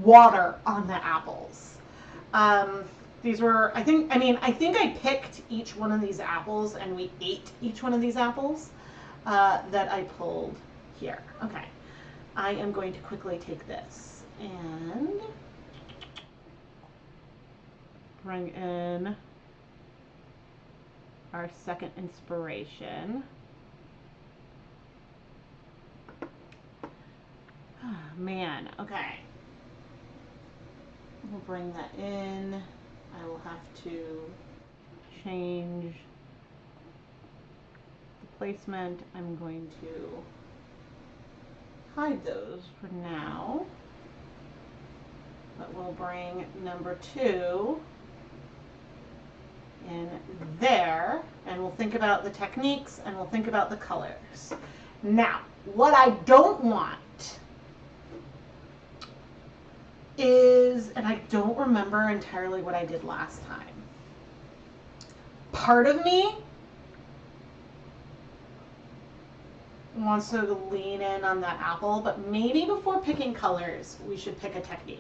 water on the apples. These were, I think I picked each one of these apples and we ate each one of these apples that I pulled here. Okay, I am going to quickly take this and bring in our second inspiration. Oh, man, okay. We'll bring that in. I will have to change the placement. I'm going to hide those for now, but we'll bring number 2 in there, and we'll think about the techniques and we'll think about the colors. Now, what I don't want is, and I don't remember entirely what I did last time. Part of me wants to lean in on that apple, but maybe before picking colors, we should pick a technique.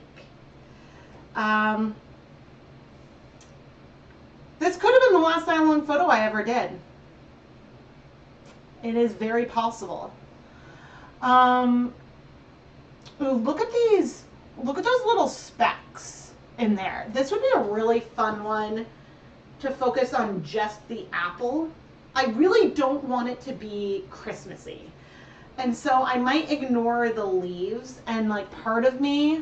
This could have been the last DyeAlong photo I ever did. It is very possible. Ooh, look at these. Look at those little specks in there. This would be a really fun one to focus on just the apple. I really don't want it to be Christmassy. And so I might ignore the leaves, and like part of me,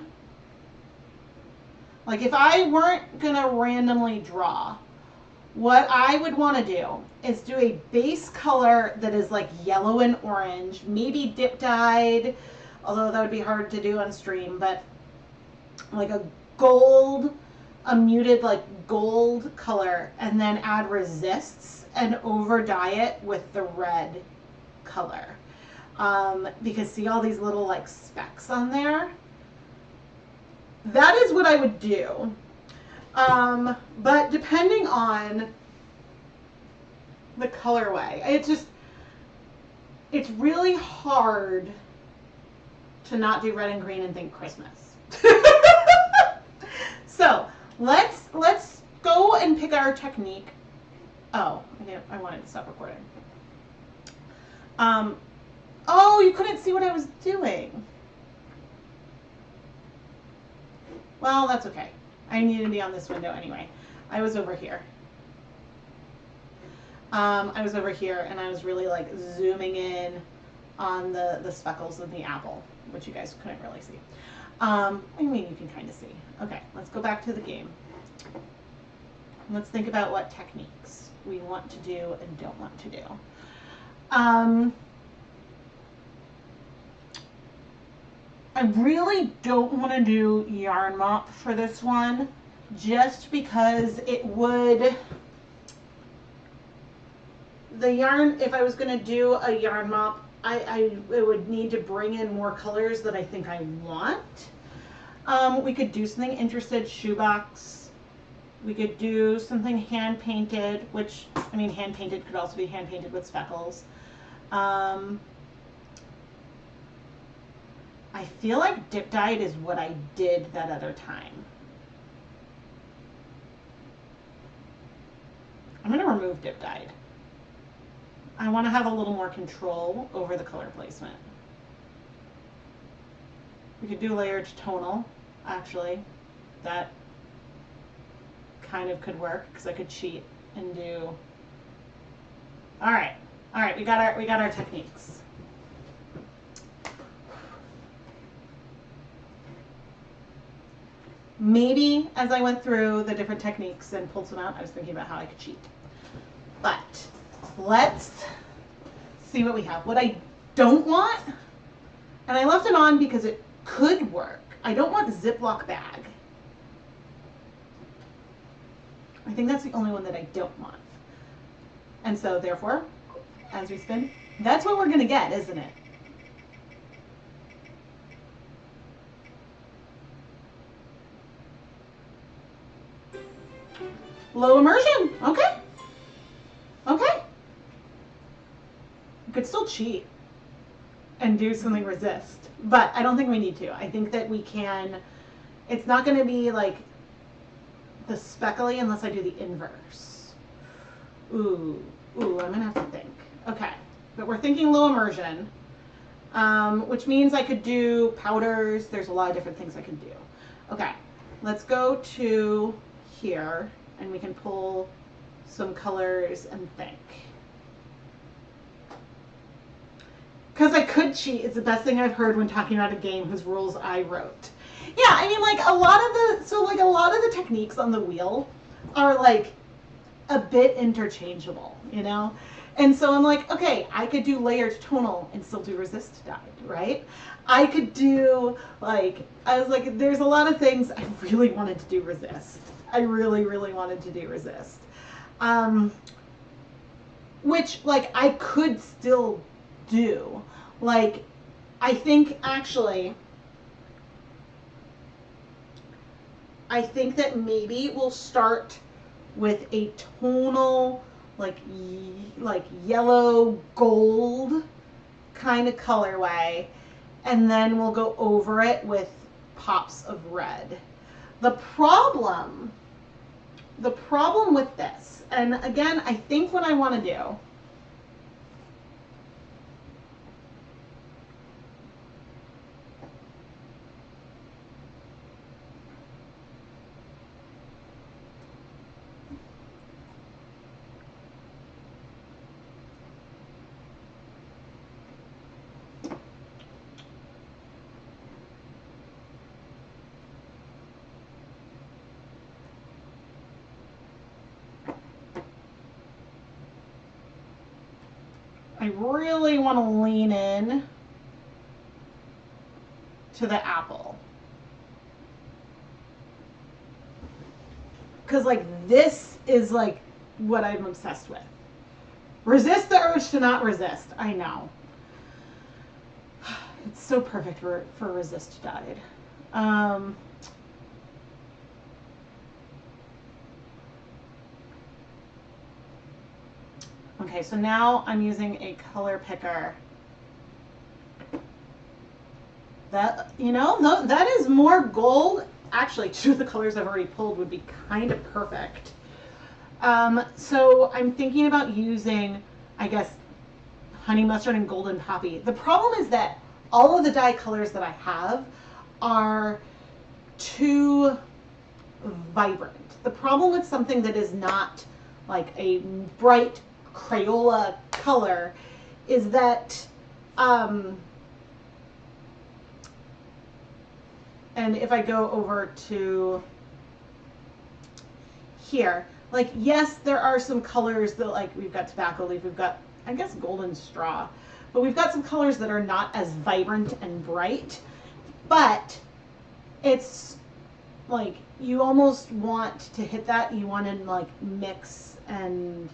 like if I weren't gonna randomly draw, what I would want to do is do a base color that is like yellow and orange, maybe dip dyed, although that would be hard to do on stream, but like a gold, a muted like gold color, and then add resists and over dye it with the red color. Because see all these little like specks on there? That is what I would do. But depending on the colorway, it's really hard to not do red and green and think Christmas. So let's go and pick our technique. Oh, I wanted to stop recording. Oh, you couldn't see what I was doing. Well, that's okay. I needed to be on this window anyway. I was over here. I was over here and I was really like zooming in on the speckles of the apple, which you guys couldn't really see. I mean, you can kind of see. Okay, let's go back to the game. Let's think about what techniques we want to do and don't want to do. I really don't want to do yarn mop for this one, just because it would, the yarn, if I was going to do a yarn mop I would need to bring in more colors that I think I want. We could do something interested, shoebox. We could do something hand painted, which, I mean, hand painted could also be hand painted with speckles. I feel like dip dyed is what I did that other time. I'm going to remove dip dyed. I want to have a little more control over the color placement. We could do layered tonal, actually. That kind of could work because I could cheat and do. All right, we got our techniques. Maybe as I went through the different techniques and pulled some out, I was thinking about how I could cheat. But let's see what we have. What I don't want, and I left it on because it could work. I don't want Ziploc bag. I think that's the only one that I don't want. And so therefore, as we spin, that's what we're going to get, isn't it? Low immersion. Okay. Okay. You could still cheat and do something resist, but I don't think we need to. I think that we can, it's not going to be like the speckly unless I do the inverse. Ooh, I'm going to have to think. Okay, but we're thinking low immersion, which means I could do powders. There's a lot of different things I can do. Okay, let's go to here and we can pull some colors and think. Because I could cheat. It's the best thing I've heard when talking about a game whose rules I wrote. Yeah, I mean, like a lot of the techniques on the wheel are like a bit interchangeable, you know? And so I'm like, okay, I could do layered tonal and still do resist dyed, right? I could do like, I was like, there's a lot of things I really wanted to do resist. I really, really wanted to do resist. Which like I could still do. Like, I think actually, I think that maybe we'll start with a tonal, like yellow gold kind of colorway, and then we'll go over it with pops of red. The problem with this, and again, I think what I want to do I really want to lean in to the apple. Because like this is like what I'm obsessed with. Resist the urge to not resist. I know. It's so perfect for resist dyed. Okay, so now I'm using a color picker. That, you know, that is more gold. Actually, two of the colors I've already pulled would be kind of perfect. So I'm thinking about using, I guess, honey mustard and golden poppy. The problem is that all of the dye colors that I have are too vibrant. The problem with something that is not like a bright Crayola color is that, and if I go over to here, like, yes, there are some colors that, like, we've got tobacco leaf, we've got, I guess, golden straw, but we've got some colors that are not as vibrant and bright, but it's like, you almost want to hit that, you want to, like, mix and,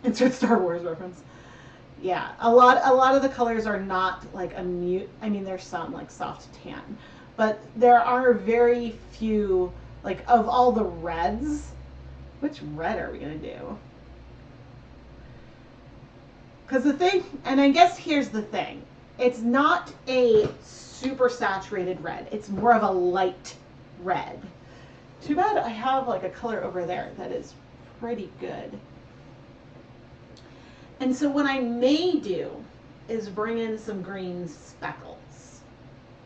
insert Star Wars reference. Yeah, a lot of the colors are not like a mute. I mean, there's some like soft tan, but there are very few, like of all the reds, which red are we gonna do? Because the thing, and I guess here's the thing, it's not a super saturated red. It's more of a light red. Too bad I have like a color over there that is pretty good. And so what I may do is bring in some green speckles.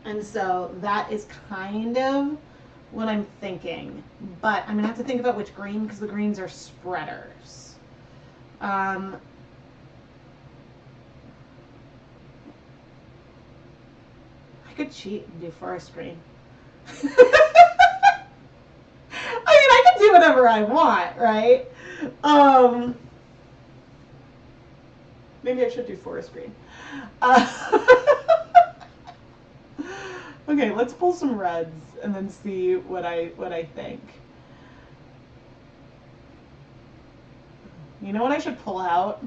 And so that is kind of what I'm thinking. But I'm gonna have to think about which green, because the greens are spreaders. I could cheat and do forest green. I mean, I can do whatever I want, right? Maybe I should do forest green. Okay, let's pull some reds and then see what I think. You know what I should pull out?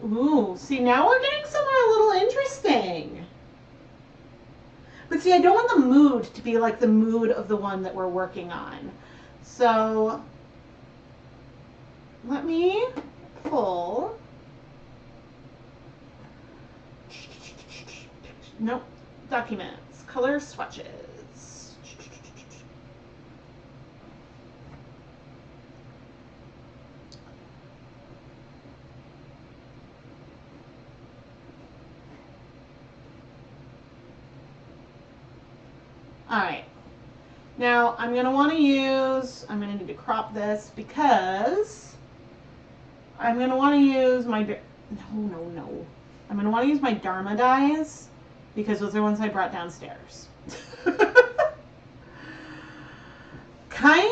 Ooh, see, now we're getting somewhere a little interesting. But see, I don't want the mood to be like the mood of the one that we're working on. So let me pull. Nope, documents, color swatches. All right. Now I'm going to want to use, I'm going to need to crop this because I'm going to want to use my, no. I'm going to want to use my Dharma dyes because those are the ones I brought downstairs. Cayenne,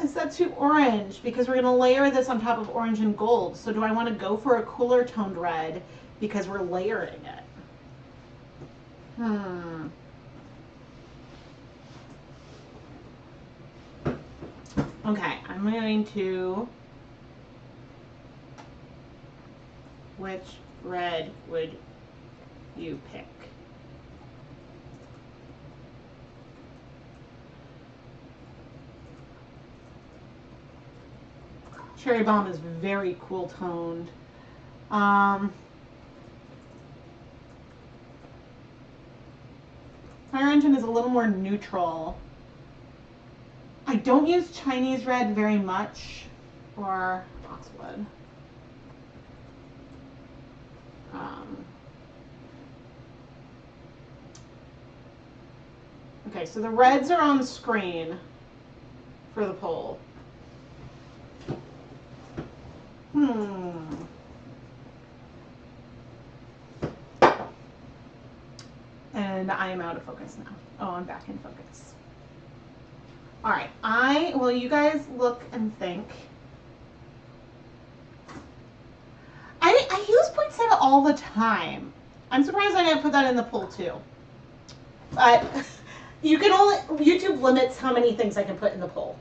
is that too orange? Because we're going to layer this on top of orange and gold. So do I want to go for a cooler toned red because we're layering it? Okay, I'm going to, which red would you pick? Cherry Bomb is very cool toned. Fire Engine is a little more neutral. I don't use Chinese red very much, or Boxwood. Okay, so the reds are on the screen for the poll. And I am out of focus now. Oh, I'm back in focus. All right, well, you guys look and think. I use poinsettia all the time. I'm surprised I didn't put that in the poll too. But you can only, YouTube limits how many things I can put in the poll.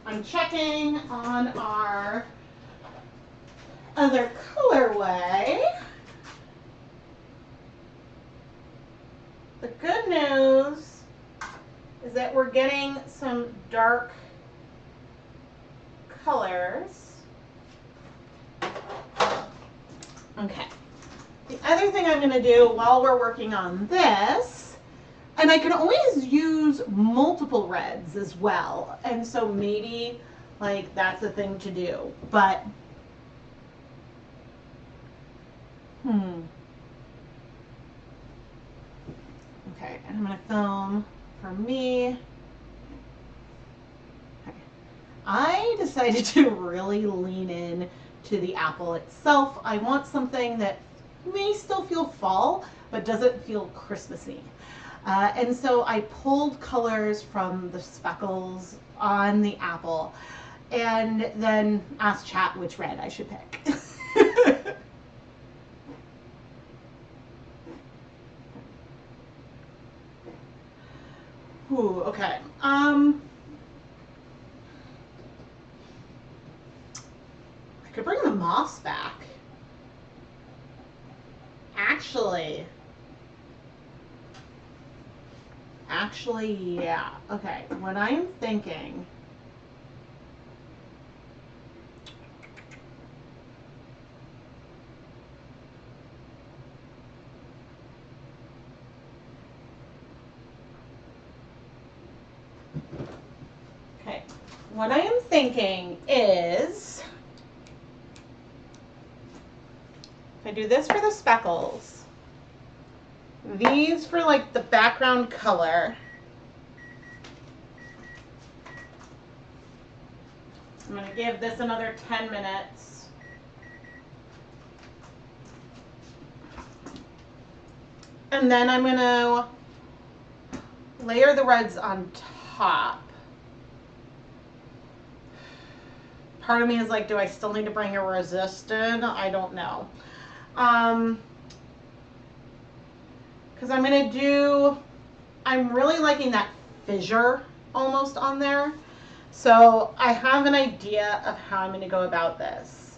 I'm checking on our other colorway. The good news is that we're getting some dark colors. Okay. The other thing I'm going to do while we're working on this, and I can always use multiple reds as well, and so maybe like that's a thing to do, but okay, and I'm going to film for me. Okay. I decided to really lean in to the apple itself. I want something that may still feel fall, but doesn't feel Christmassy. And so I pulled colors from the speckles on the apple and then asked chat which red I should pick. Ooh, okay. I could bring the moss back. Actually, yeah. Okay, what I am thinking. Okay, what I am thinking is, if I do this for the speckles, these for like the background color. I'm going to give this another 10 minutes. And then I'm going to layer the reds on top. Part of me is like, do I still need to bring a resist in? I don't know. Because I'm going to do, I'm really liking that fissure almost on there. So I have an idea of how I'm going to go about this.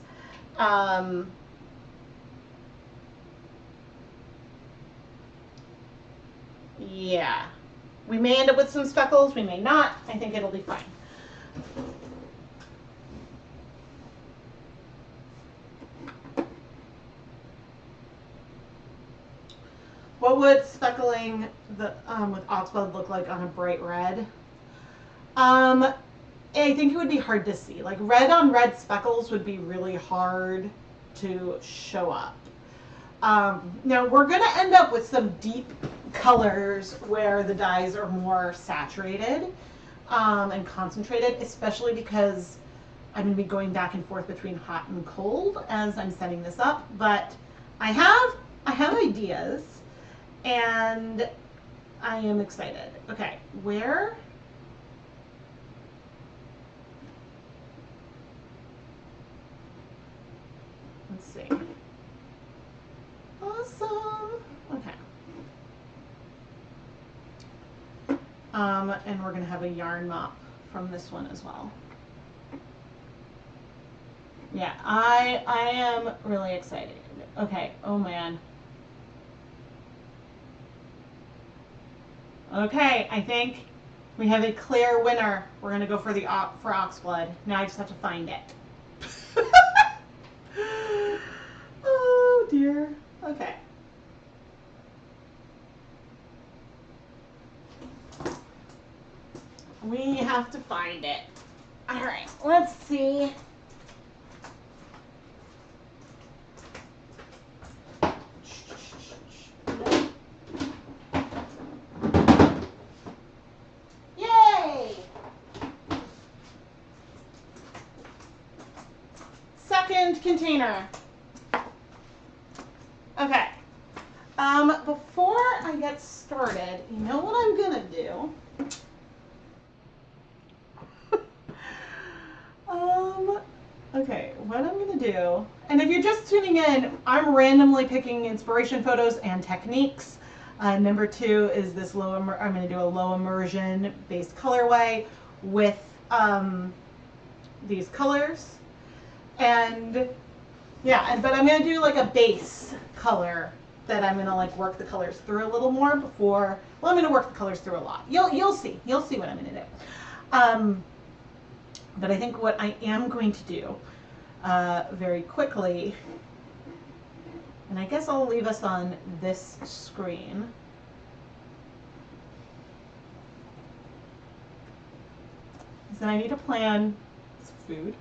Yeah. We may end up with some speckles, we may not. I think it'll be fine. What would speckling the with oxblood look like on a bright red? I think it would be hard to see. Like red on red speckles would be really hard to show up. Now we're going to end up with some deep colors where the dyes are more saturated and concentrated, especially because I'm going to be going back and forth between hot and cold as I'm setting this up. But I have ideas, and I am excited. Okay, where? Let's see. Awesome. Okay. And we're going to have a yarn mop from this one as well. Yeah, I am really excited. Okay, oh man. Okay, I think we have a clear winner. We're going to go for the oxblood. Now I just have to find it. Oh dear. Okay. We have to find it. All right, let's see. Yay! Second container. Okay. Before I get started, you know what I'm gonna do? Okay, what I'm gonna do, and if you're just tuning in, I'm randomly picking inspiration photos and techniques. Number 2 is this I'm gonna do a low immersion based colorway with these colors. And yeah, but I'm gonna do like a base color that I'm gonna like work the colors through a little more before. Well, I'm gonna work the colors through a lot. You'll see what I'm gonna do. But I think what I am going to do very quickly, and I guess I'll leave us on this screen. Is that I need to plan food.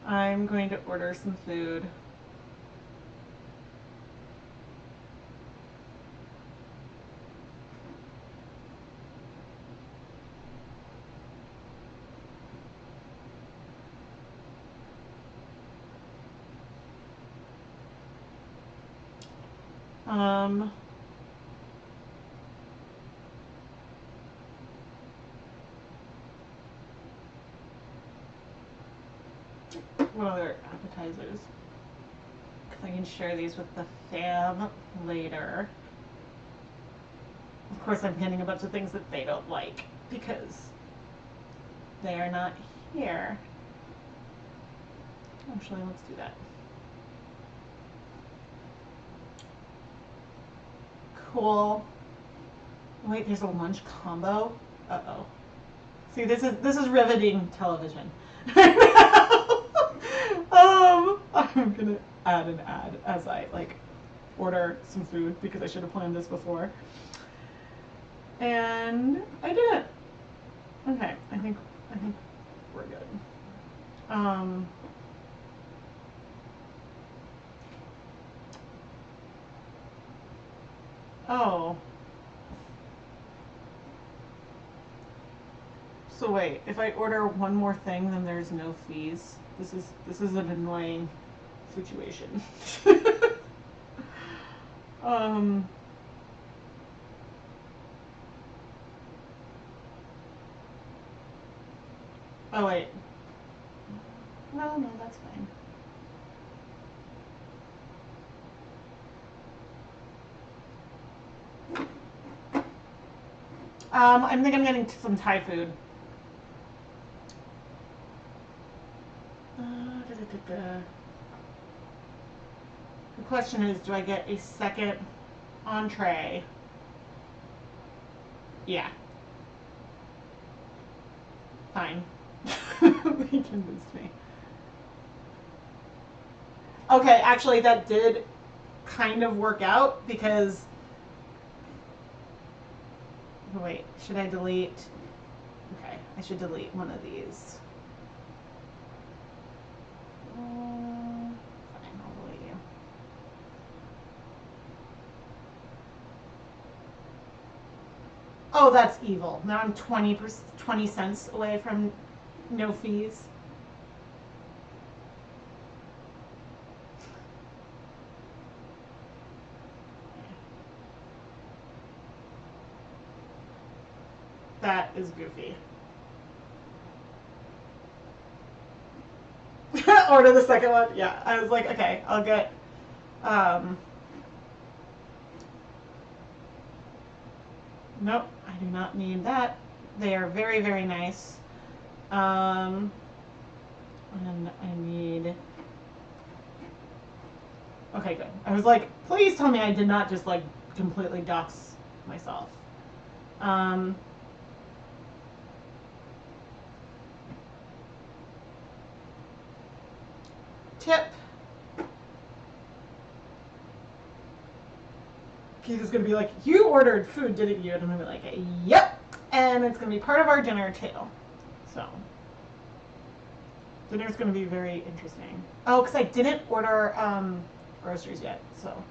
I'm going to order some food. one of their appetizers. Because I can share these with the fam later. Of course, I'm getting a bunch of things that they don't like because they are not here. Actually, let's do that. Cool. Wait, there's a lunch combo? Uh-oh. See, this is riveting television. I'm gonna add an ad as I like order some food because I should have planned this before. And I didn't. Okay, I think we're good. Oh. So wait, if I order one more thing, then there's no fees. This is an annoying situation. Oh wait. No, that's fine. I think I'm getting some Thai food. The question is, do I get a second entree? Yeah. Fine. They convinced me. Okay, actually that did kind of work out because... Wait, should I delete? Okay, I should delete one of these. Fine, I'll delete you. Oh, that's evil. Now I'm 20 cents away from no fees. That is goofy. Order the second one? Yeah, I was like, okay, I'll get, nope, I do not need that. They are very, very nice. And I need, okay, good. I was like, please tell me I did not just like completely dox myself. Tip. Keith is going to be like, you ordered food, didn't you? And I'm going to be like, yep. And it's going to be part of our dinner too. So, dinner's going to be very interesting. Oh, because I didn't order groceries yet, so.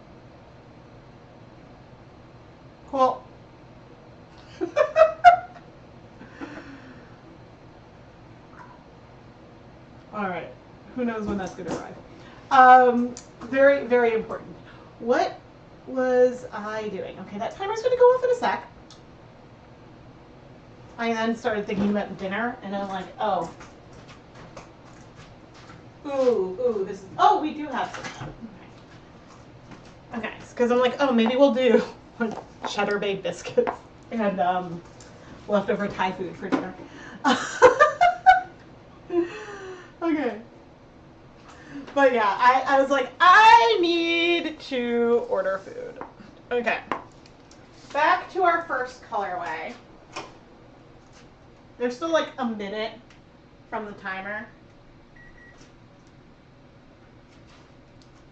Cool. All right. Who knows when that's going to arrive. Very, very important. What was I doing? Okay, that timer's going to go off in a sec. I then started thinking about dinner, and I'm like, oh. Ooh, this is, oh, we do have some. Okay, because I'm like, oh, maybe we'll do cheddar baked biscuits and leftover Thai food for dinner. Okay. But yeah, I was like, I need to order food. Okay. Back to our first colorway. There's still like a minute from the timer.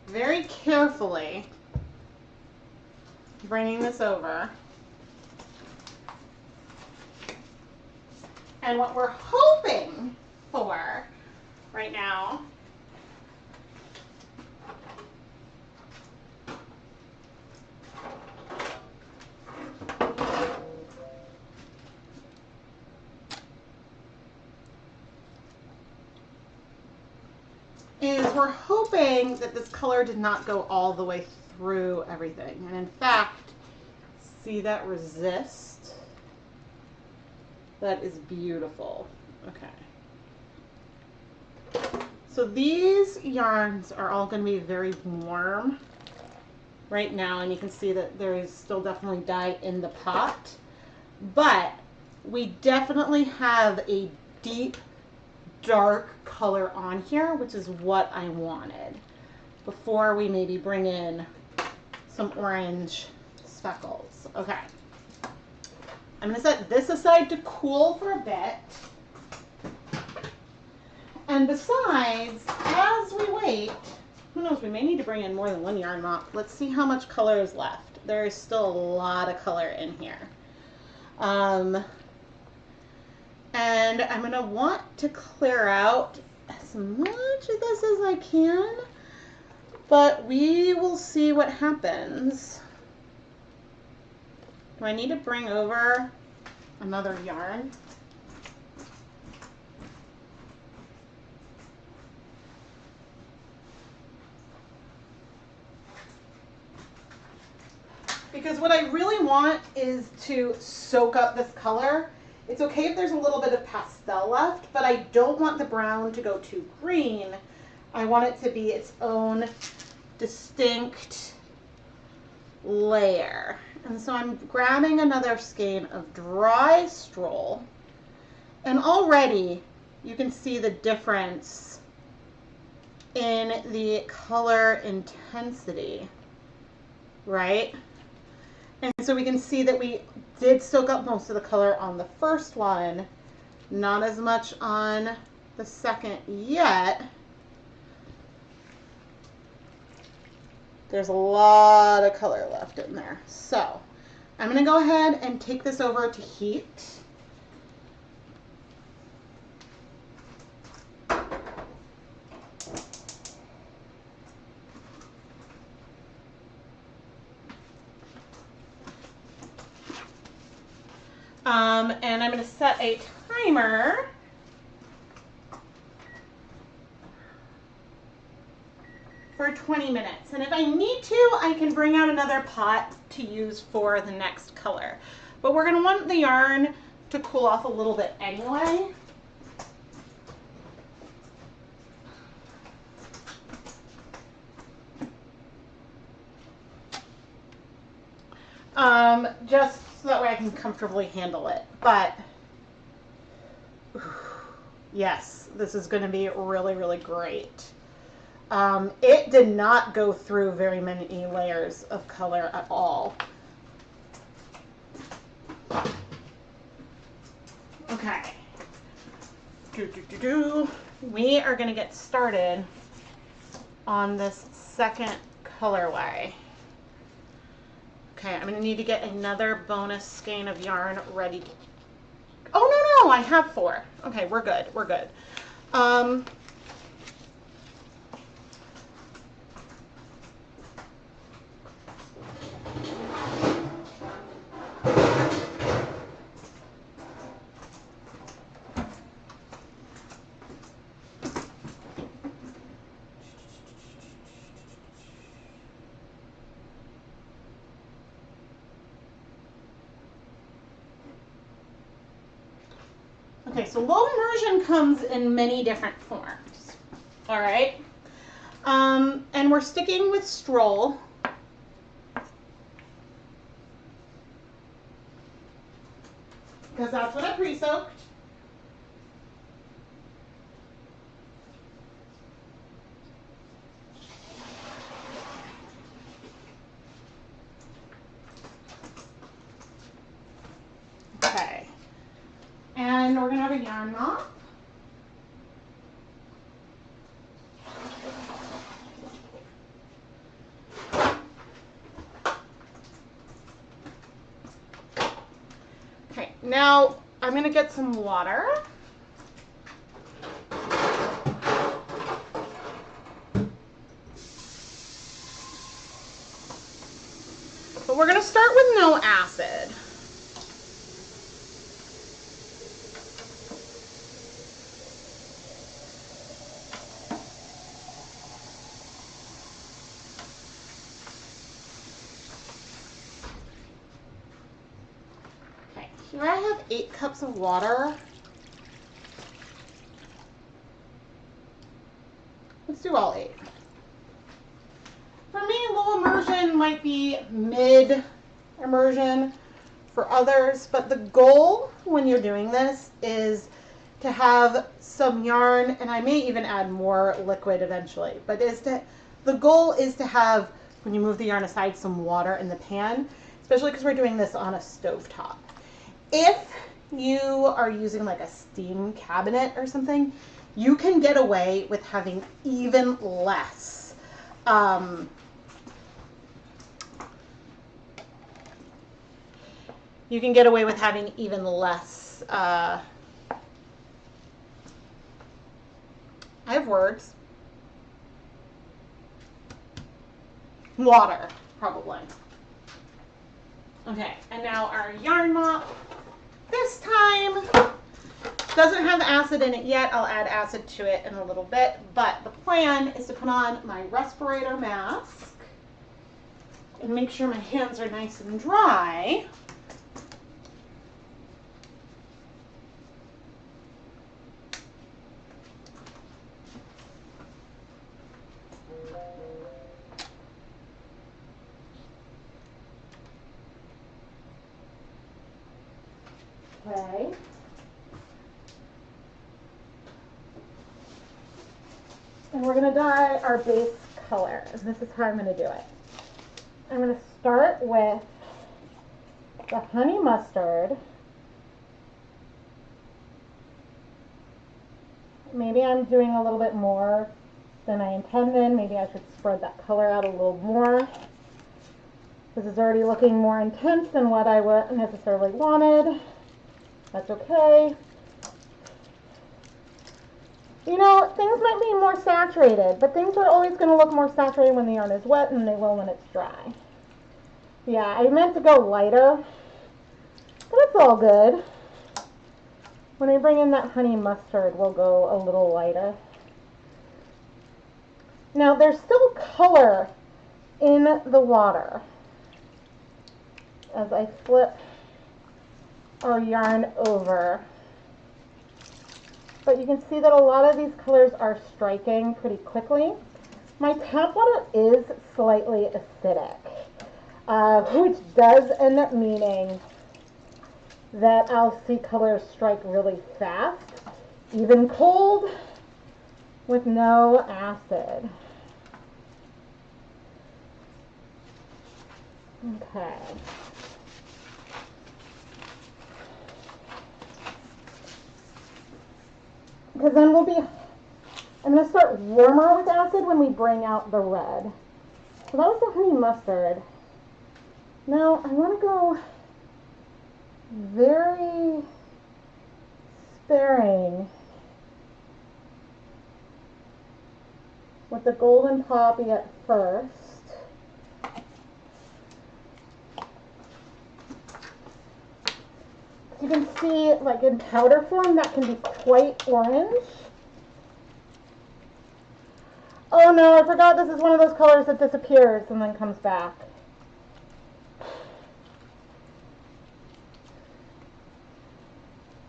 Very carefully bringing this over. And what we're hoping for right now is we're hoping that this color did not go all the way through everything. And in fact, see that resist? That is beautiful. Okay. So these yarns are all going to be very warm right now, and you can see that there is still definitely dye in the pot, but we definitely have a deep dark color on here, which is what I wanted before we maybe bring in some orange speckles. Okay, I'm going to set this aside to cool for a bit. And besides, as we wait, who knows, we may need to bring in more than one yarn mop. Let's see how much color is left. There is still a lot of color in here. And I'm going to want to clear out as much of this as I can, but we will see what happens. Do I need to bring over another yarn? Because what I really want is to soak up this color. It's okay if there's a little bit of pastel left, but I don't want the brown to go too green. I want it to be its own distinct layer. And so I'm grabbing another skein of dry stroll, and already you can see the difference in the color intensity, right? And so we can see that we did soak up most of the color on the first one, not as much on the second yet. There's a lot of color left in there. So I'm going to go ahead and take this over to heat. And I'm going to set a timer for 20 minutes. And if I need to, I can bring out another pot to use for the next color. But we're going to want the yarn to cool off a little bit anyway. Just so that way I can comfortably handle it. But yes, this is going to be really, really great. It did not go through very many layers of color at all. Okay. We are going to get started on this second colorway. Okay, I'm going to need to get another bonus skein of yarn ready. Oh, no, I have 4. Okay, we're good, we're good. Okay, so low immersion comes in many different forms, all right? And we're sticking with stroll. Because that's what I pre-soaked. Okay. And we're going to have a yarn mop. Okay, now I'm going to get some water. But we're going to start with no acid. Here I have 8 cups of water. Let's do all 8. For me, low immersion might be mid immersion for others, but the goal when you're doing this is to have some yarn, and I may even add more liquid eventually, but the goal is to have, when you move the yarn aside, some water in the pan, especially because we're doing this on a stovetop. If you are using like a steam cabinet or something, you can get away with having even less. You can get away with having even less. I have words. Water, probably. Okay, and now our yarn mop. This time doesn't have acid in it yet. I'll add acid to it in a little bit, but the plan is to put on my respirator mask and make sure my hands are nice and dry. Okay. And we're going to dye our base color. And this is how I'm going to do it. I'm going to start with the honey mustard. Maybe I'm doing a little bit more than I intended. Maybe I should spread that color out a little more. This is already looking more intense than what I necessarily wanted. That's okay. You know, things might be more saturated, but things are always going to look more saturated when the yarn is wet than they will when it's dry. Yeah, I meant to go lighter, but it's all good. When I bring in that honey mustard, we'll go a little lighter. Now, there's still color in the water as I flip our yarn over. But you can see that a lot of these colors are striking pretty quickly. My tap water is slightly acidic, which does end up meaning that I'll see colors strike really fast, even cold, with no acid. Okay. Because then I'm going to start warmer with acid when we bring out the red. So that was the honey mustard. Now I want to go very sparing with the golden poppy at first. You can see, like in powder form, that can be quite orange. Oh no, I forgot this is one of those colors that disappears and then comes back.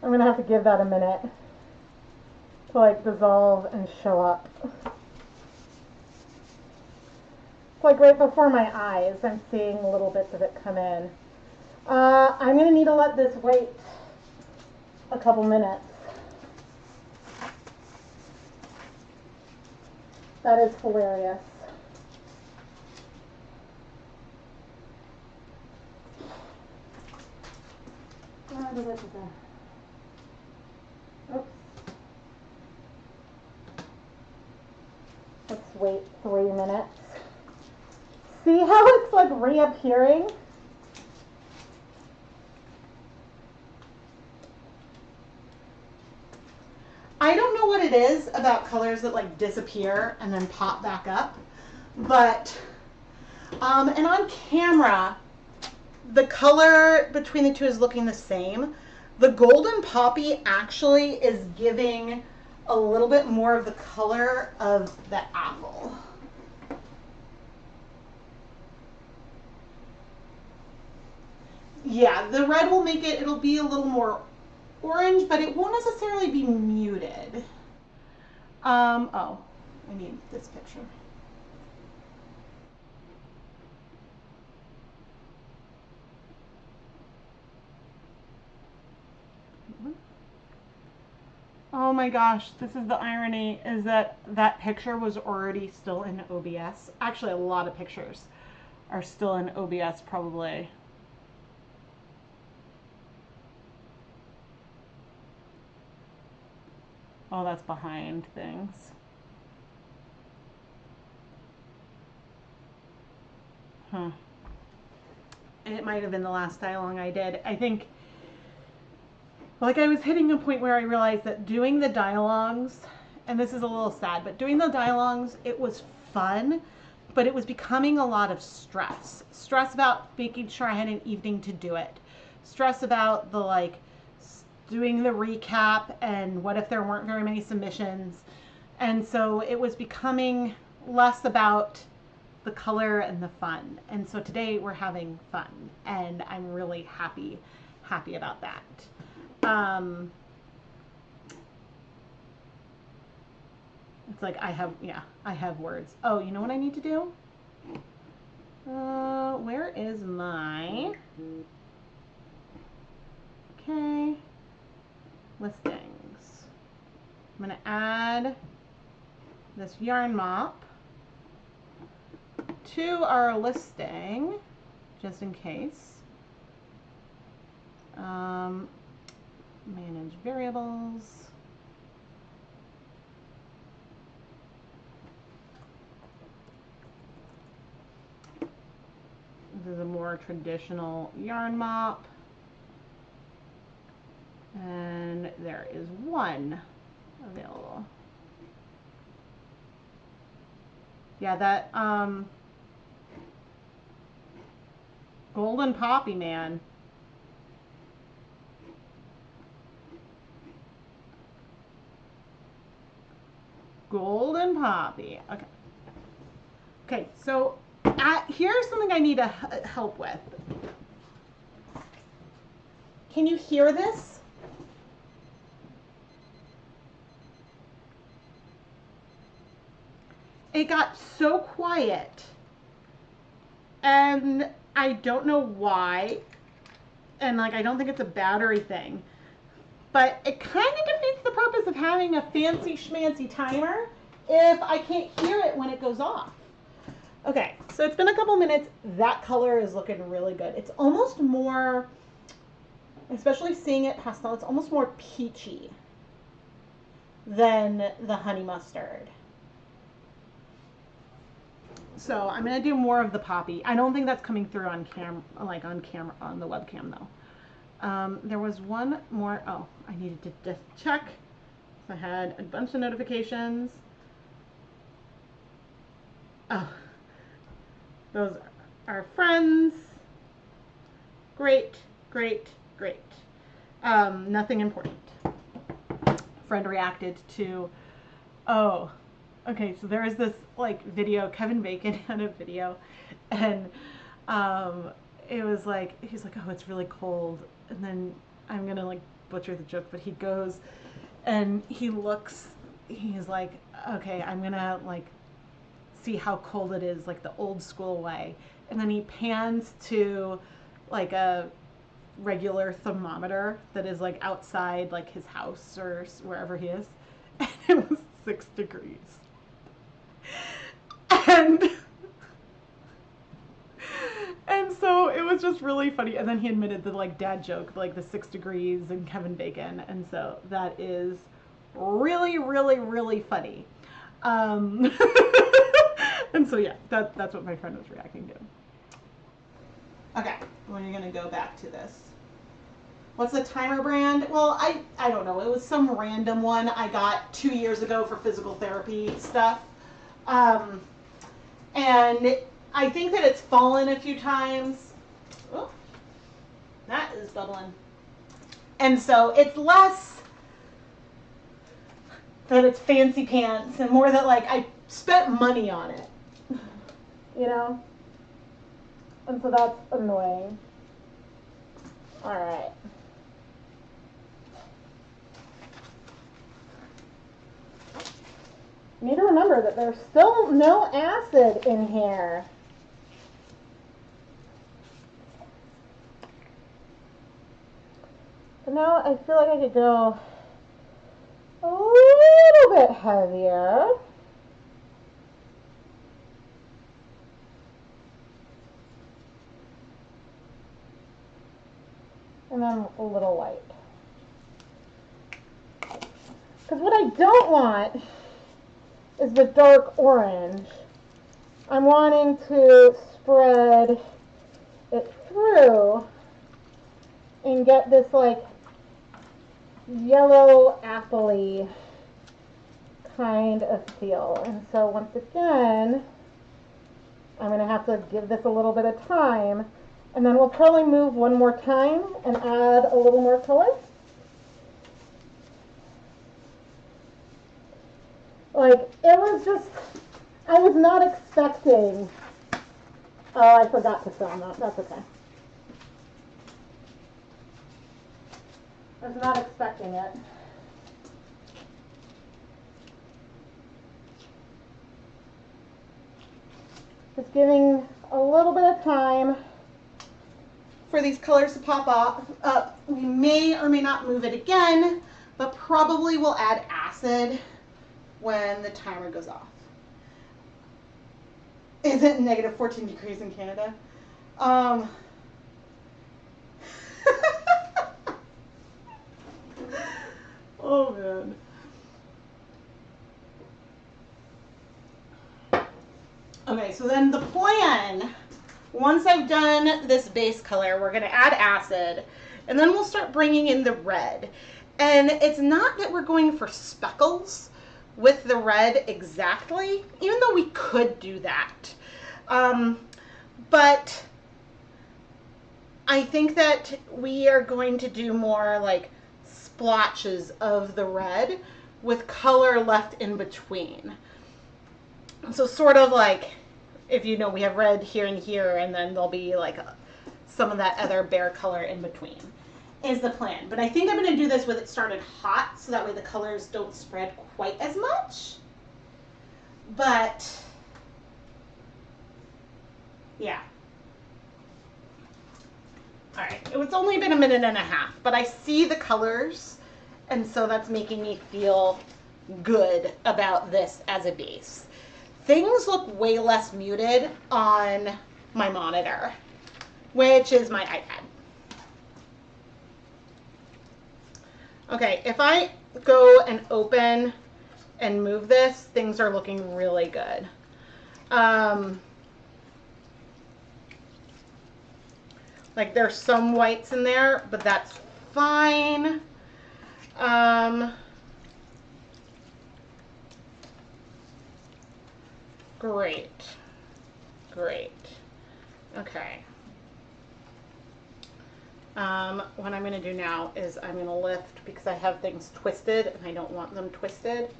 I'm going to have to give that a minute to like dissolve and show up. It's like right before my eyes, I'm seeing little bits of it come in. I'm going to need to let this wait a couple minutes. That is hilarious. Oops. Let's wait 3 minutes. See how it's like reappearing? I don't know what it is about colors that like disappear and then pop back up, but and on camera the color between the two is looking the same. The golden poppy actually is giving a little bit more of the color of the apple. Yeah, the red will make it, it'll be a little more orange, but it won't necessarily be muted. Oh, I need this picture. Oh my gosh, this is the irony, is that that picture was already still in OBS. Actually, a lot of pictures are still in OBS probably. Oh, that's behind things. Huh. It might have been the last dye-along I did. I think, like, I was hitting a point where I realized that doing the dye-alongs, and this is a little sad, but doing the dye-alongs, it was fun, but it was becoming a lot of stress. Stress about making sure I had an evening to do it. Stress about the, like, doing the recap, and what if there weren't very many submissions. And so it was becoming less about the color and the fun. And so today we're having fun, and I'm really happy about that. It's like I have words. Oh, you know what I need to do? Where is my, okay, listings. I'm going to add this yarn mop to our listing, just in case. Manage variables. This is a more traditional yarn mop. And there is one available. Yeah, that golden poppy, man. Golden poppy. Okay. Okay, so here's something I need to help with. Can you hear this? It got so quiet, and I don't know why, and like I don't think it's a battery thing, but it kind of defeats the purpose of having a fancy schmancy timer if I can't hear it when it goes off. Okay, so it's been a couple minutes. That color is looking really good. It's almost more, especially seeing it pastel, it's almost more peachy than the honey mustard. So I'm gonna do more of the poppy. I don't think that's coming through on camera, like on the webcam though. There was one more. Oh, I needed to just check. So I had a bunch of notifications. Oh, those are friends. Great, great, great. Nothing important. Friend reacted to, oh, okay, so there is this like video, Kevin Bacon had a video, and it was like, he's like, oh, it's really cold, and then I'm gonna like butcher the joke, but he goes and he looks, he's like, okay, I'm gonna like see how cold it is, like the old school way, and then he pans to like a regular thermometer that is like outside like his house or wherever he is, and it was 6 degrees. And so it was just really funny. And then he admitted the like dad joke, like the 6 degrees and Kevin Bacon. And so that is really, really, really funny. And so yeah, that's what my friend was reacting to. Okay, well, you're gonna go back to this. What's the timer brand? Well, I don't know. It was some random one I got 2 years ago for physical therapy stuff. And I think that it's fallen a few times. Oh, that is bubbling. And so it's less that it's fancy pants and more that like I spent money on it, you know? And so that's annoying. All right. need to remember that there's still no acid in here. So now I feel like I could go a little bit heavier. And then a little white. Because what I don't want is the dark orange. I'm wanting to spread it through and get this like yellow apple-y kind of feel. And so once again, I'm going to have to give this a little bit of time, and then we'll probably move one more time and add a little more color. Like, it was just, I was not expecting, oh, I forgot to film that, that's okay. I was not expecting it. Just giving a little bit of time for these colors to pop up. We may or may not move it again, but probably we'll add acid when the timer goes off. Is it negative 14 degrees in Canada? Oh man. Okay, so then the plan, once I've done this base color, we're gonna add acid, and then we'll start bringing in the red. And it's not that we're going for speckles with the red exactly, even though we could do that. But I think that we are going to do more like splotches of the red with color left in between. So sort of like, if you know, we have red here and here, and then there'll be like some of that other bare color in between is the plan. But I think I'm going to do this with it started hot, so that way the colors don't spread quite as much. But yeah. All right, it's only been a minute and a half, but I see the colors, and so that's making me feel good about this as a base. Things look way less muted on my monitor, which is my iPad. Okay, if I go and open and move this, things are looking really good. Like there's some whites in there, but that's fine. Great. Great. Okay. What I'm going to do now is I'm going to lift, because I have things twisted and I don't want them twisted.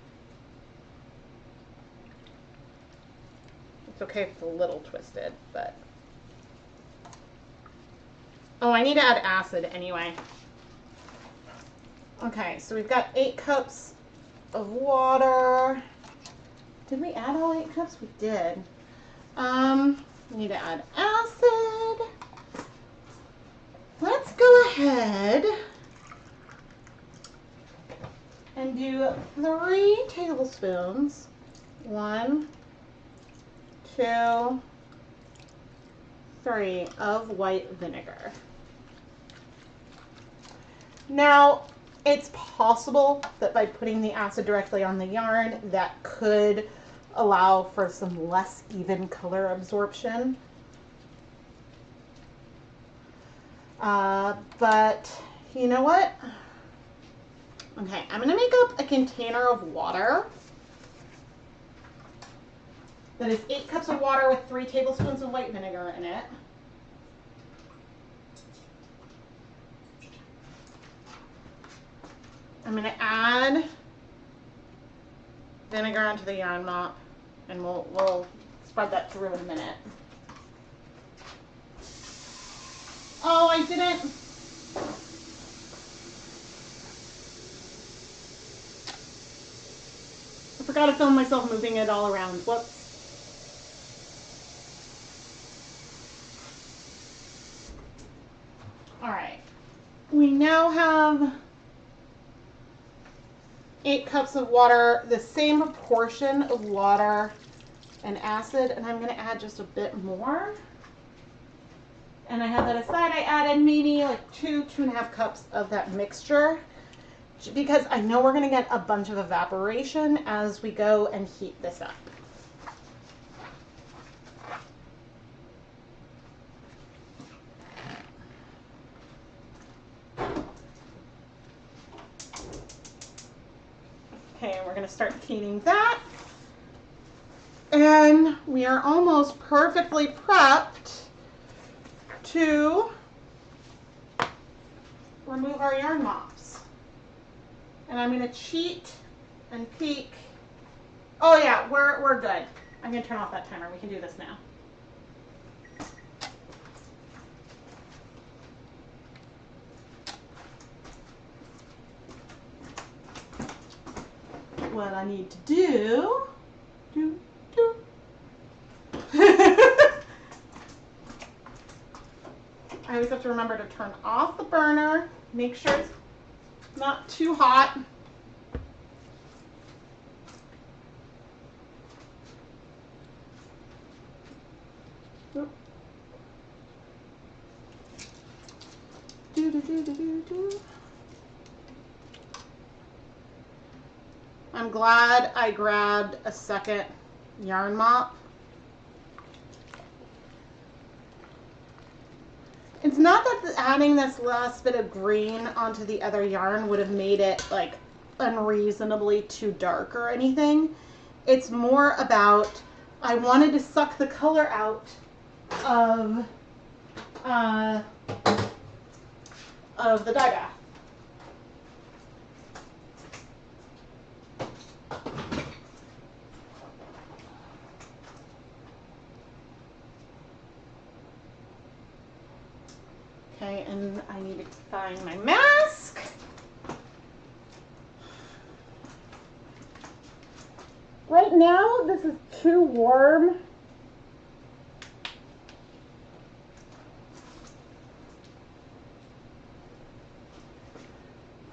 It's okay if it's a little twisted, but... Oh, I need to add acid anyway. Okay, so we've got 8 cups of water. Did we add all 8 cups? We did. We need to add acid. Let's go ahead and do 3 tablespoons. 1, 2, 3 of white vinegar. Now, it's possible that by putting the acid directly on the yarn, that could allow for some less even color absorption. But you know what? Okay, I'm going to make up a container of water that is 8 cups of water with 3 tablespoons of white vinegar in it. I'm going to add vinegar onto the yarn mop, and we'll spread that through in a minute. Oh, I didn't. I forgot gotta film myself moving it all around. Whoops. All right. We now have 8 cups of water, the same proportion of water and acid, and I'm going to add just a bit more. And I have that aside. I added maybe like 2.5 cups of that mixture because I know we're going to get a bunch of evaporation as we go and heat this up. Okay, we're going to start heating that. And we are almost perfectly prepped to remove our yarn mops. And I'm going to cheat and peek. Oh yeah, we're good. I'm going to turn off that timer. We can do this now. What I need to do. I always have to remember to turn off the burner, make sure it's not too hot. I'm glad I grabbed a second yarn mop. It's not that adding this last bit of green onto the other yarn would have made it like unreasonably too dark or anything. It's more about I wanted to suck the color out of the dye bath. Okay, and I need to find my mask. Right now, this is too warm.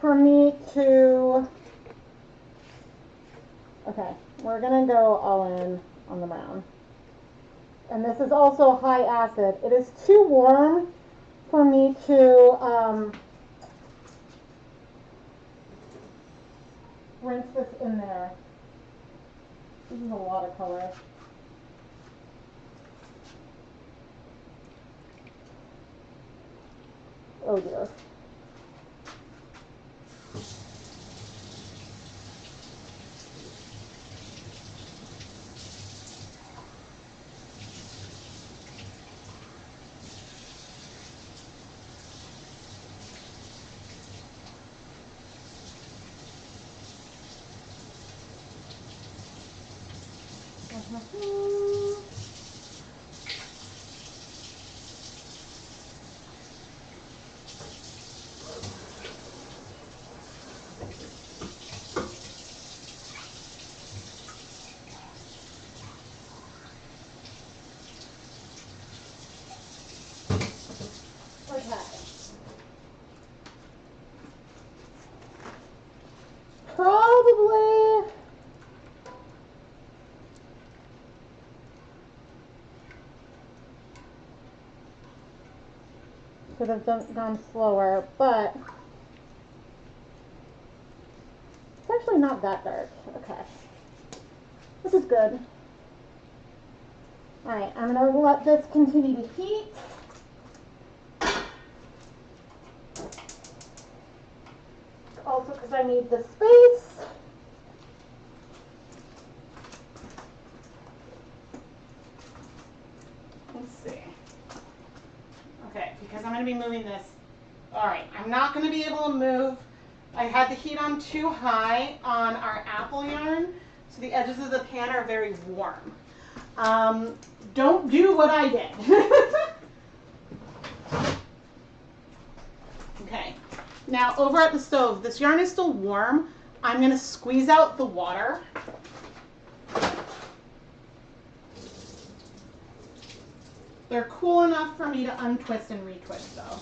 For me to, okay, we're gonna go all in on the brown. And this is also high acid. It is too warm for me to rinse this in there. This is a lot of color. Oh dear. Probably should have gone slower, but it's actually not that dark. Okay, this is good. All right, I'm going to let this continue to heat. Also because I need the space. Let's see. Okay, because I'm going to be moving this. All right, I'm not going to be able to move. I had the heat on too high on our apple yarn, so the edges of the pan are very warm. Don't do what I did. Okay. Now, over at the stove, this yarn is still warm. I'm going to squeeze out the water They're cool enough for me to untwist and retwist though.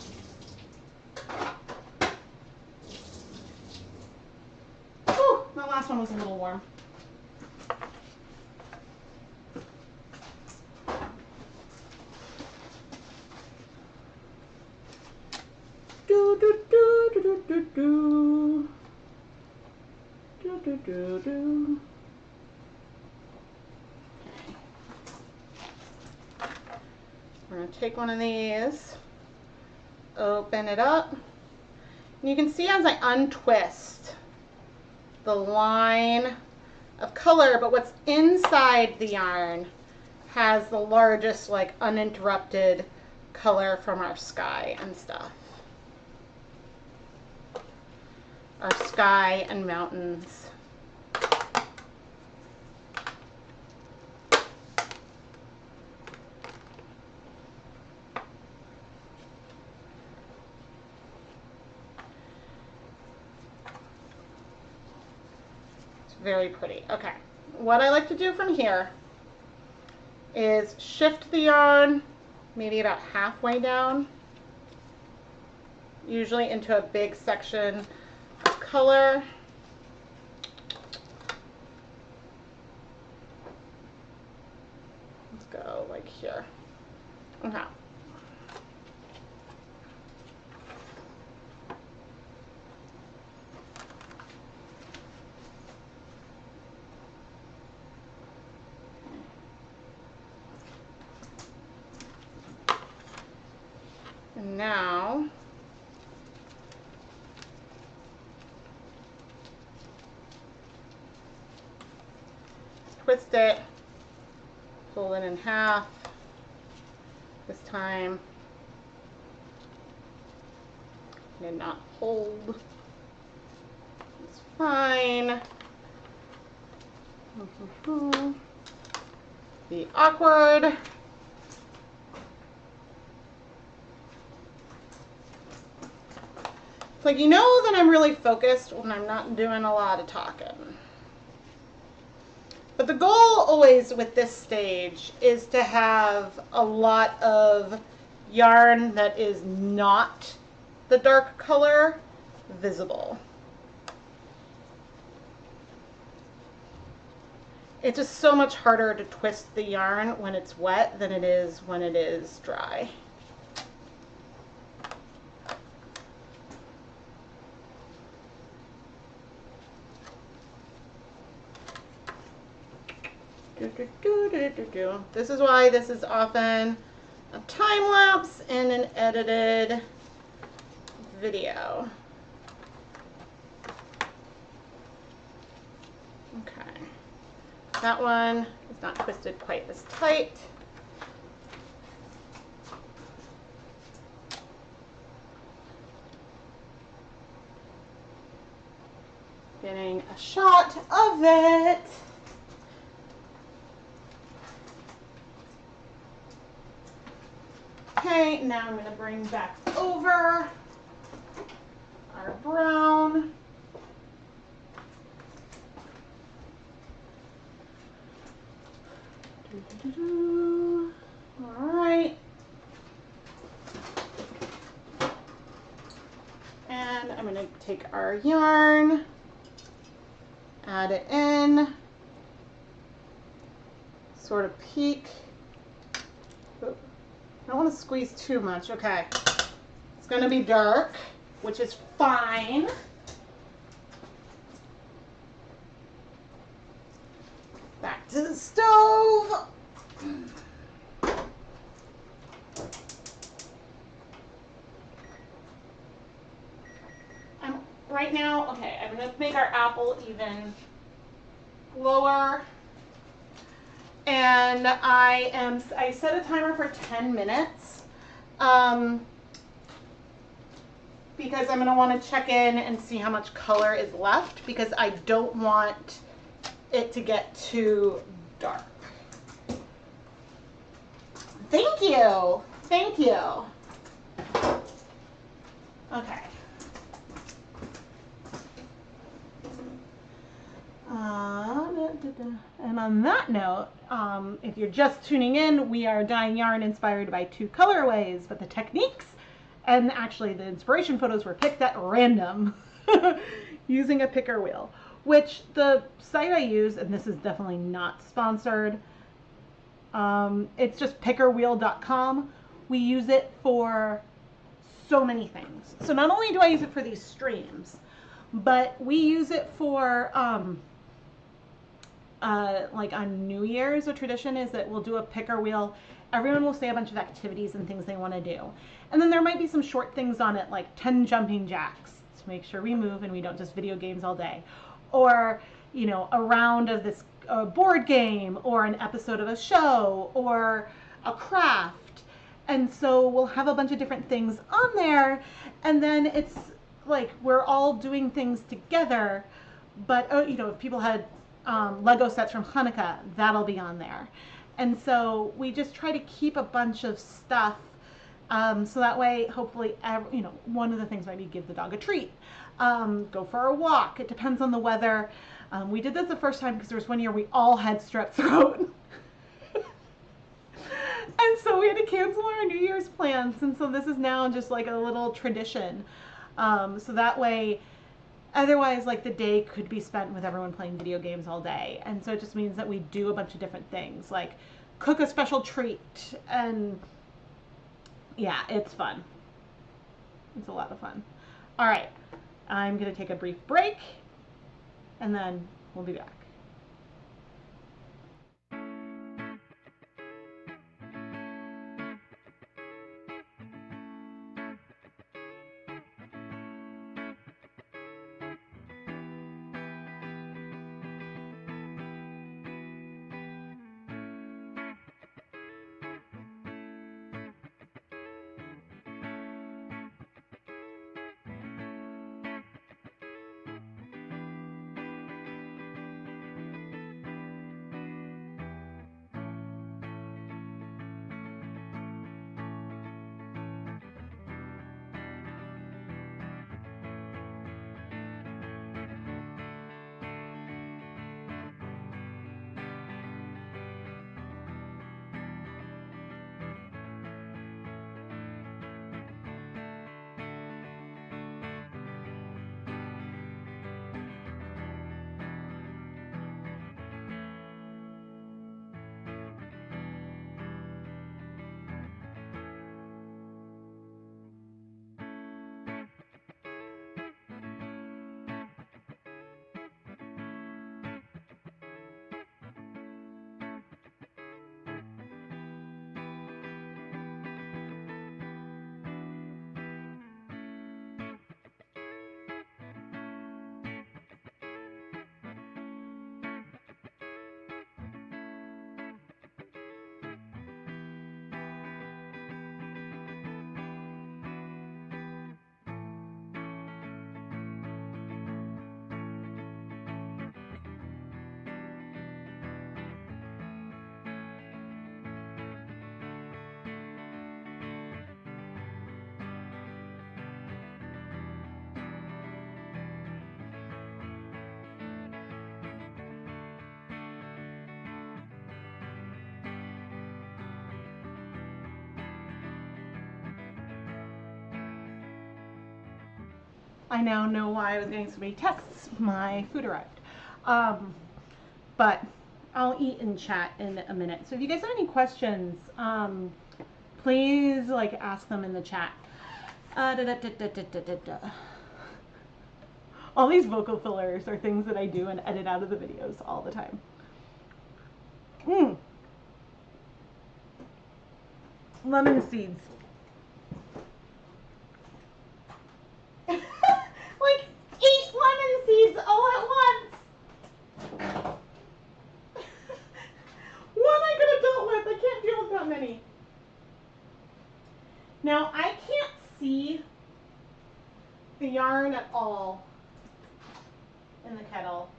Whew, that last one was a little warm. Do do do do do do do do do do do. Okay. We're gonna take one of these, open it up, and you can see as I untwist the line of color, but what's inside the yarn has the largest, like, uninterrupted color from our sky and stuff. Our sky and mountains. It's very pretty. Okay, what I like to do from here is shift the yarn maybe about halfway down, usually into a big section of color. Let's go like here. Okay. And now twist it, fold it in half. This time did not hold. It's fine. Be awkward. It's like, you know that I'm really focused when I'm not doing a lot of talking. But the goal always with this stage is to have a lot of yarn that is not the dark color visible. It's just so much harder to twist the yarn when it's wet than it is when it is dry. This is why this is often a time lapse in an edited video. Okay, that one is not twisted quite as tight. Getting a shot of it. Okay, now I'm going to bring back over our brown. All right. And I'm going to take our yarn, add it in, sort of peek. I don't want to squeeze too much. Okay. It's going to be dark, which is fine. Back to the stove. Right now, okay, I'm going to make our apple even lower. And I set a timer for 10 minutes because I'm going to want to check in and see how much color is left, because I don't want it to get too dark. Thank you. Thank you. Okay. And on that note, if you're just tuning in, we are dyeing yarn inspired by 2 colorways, but the techniques and actually the inspiration photos were picked at random using a picker wheel, which the site I use, and this is definitely not sponsored, it's just pickerwheel.com. We use it for so many things. So not only do I use it for these streams, but we use it for like on New Year's, a tradition is that we'll do a picker wheel. Everyone will say a bunch of activities and things they want to do. And then there might be some short things on it, like 10 jumping jacks to make sure we move and we don't just video games all day. Or, you know, a round of this board game, or an episode of a show, or a craft. And so we'll have a bunch of different things on there. And then it's like we're all doing things together. But, you know, if people had Lego sets from Hanukkah, that'll be on there. And so we just try to keep a bunch of stuff so that way, hopefully, you know, one of the things might be give the dog a treat, go for a walk. It depends on the weather. We did this the first time because there was one year we all had strep throat. And so we had to cancel our New Year's plans. And so this is now just like a little tradition. So that way, otherwise, like the day could be spent with everyone playing video games all day. And so it just means that we do a bunch of different things, like cook a special treat. And yeah, it's fun. It's a lot of fun. All right, I'm going to take a brief break and then we'll be back. I now know why I was getting so many texts. My food arrived. But I'll eat and chat in a minute. So if you guys have any questions, please like ask them in the chat. All these vocal fillers are things that I do and edit out of the videos all the time. Lemon seeds. Like 8 lemon seeds all at once. One I could have dealt with. I can't deal with that many. Now I can't see the yarn at all in the kettle.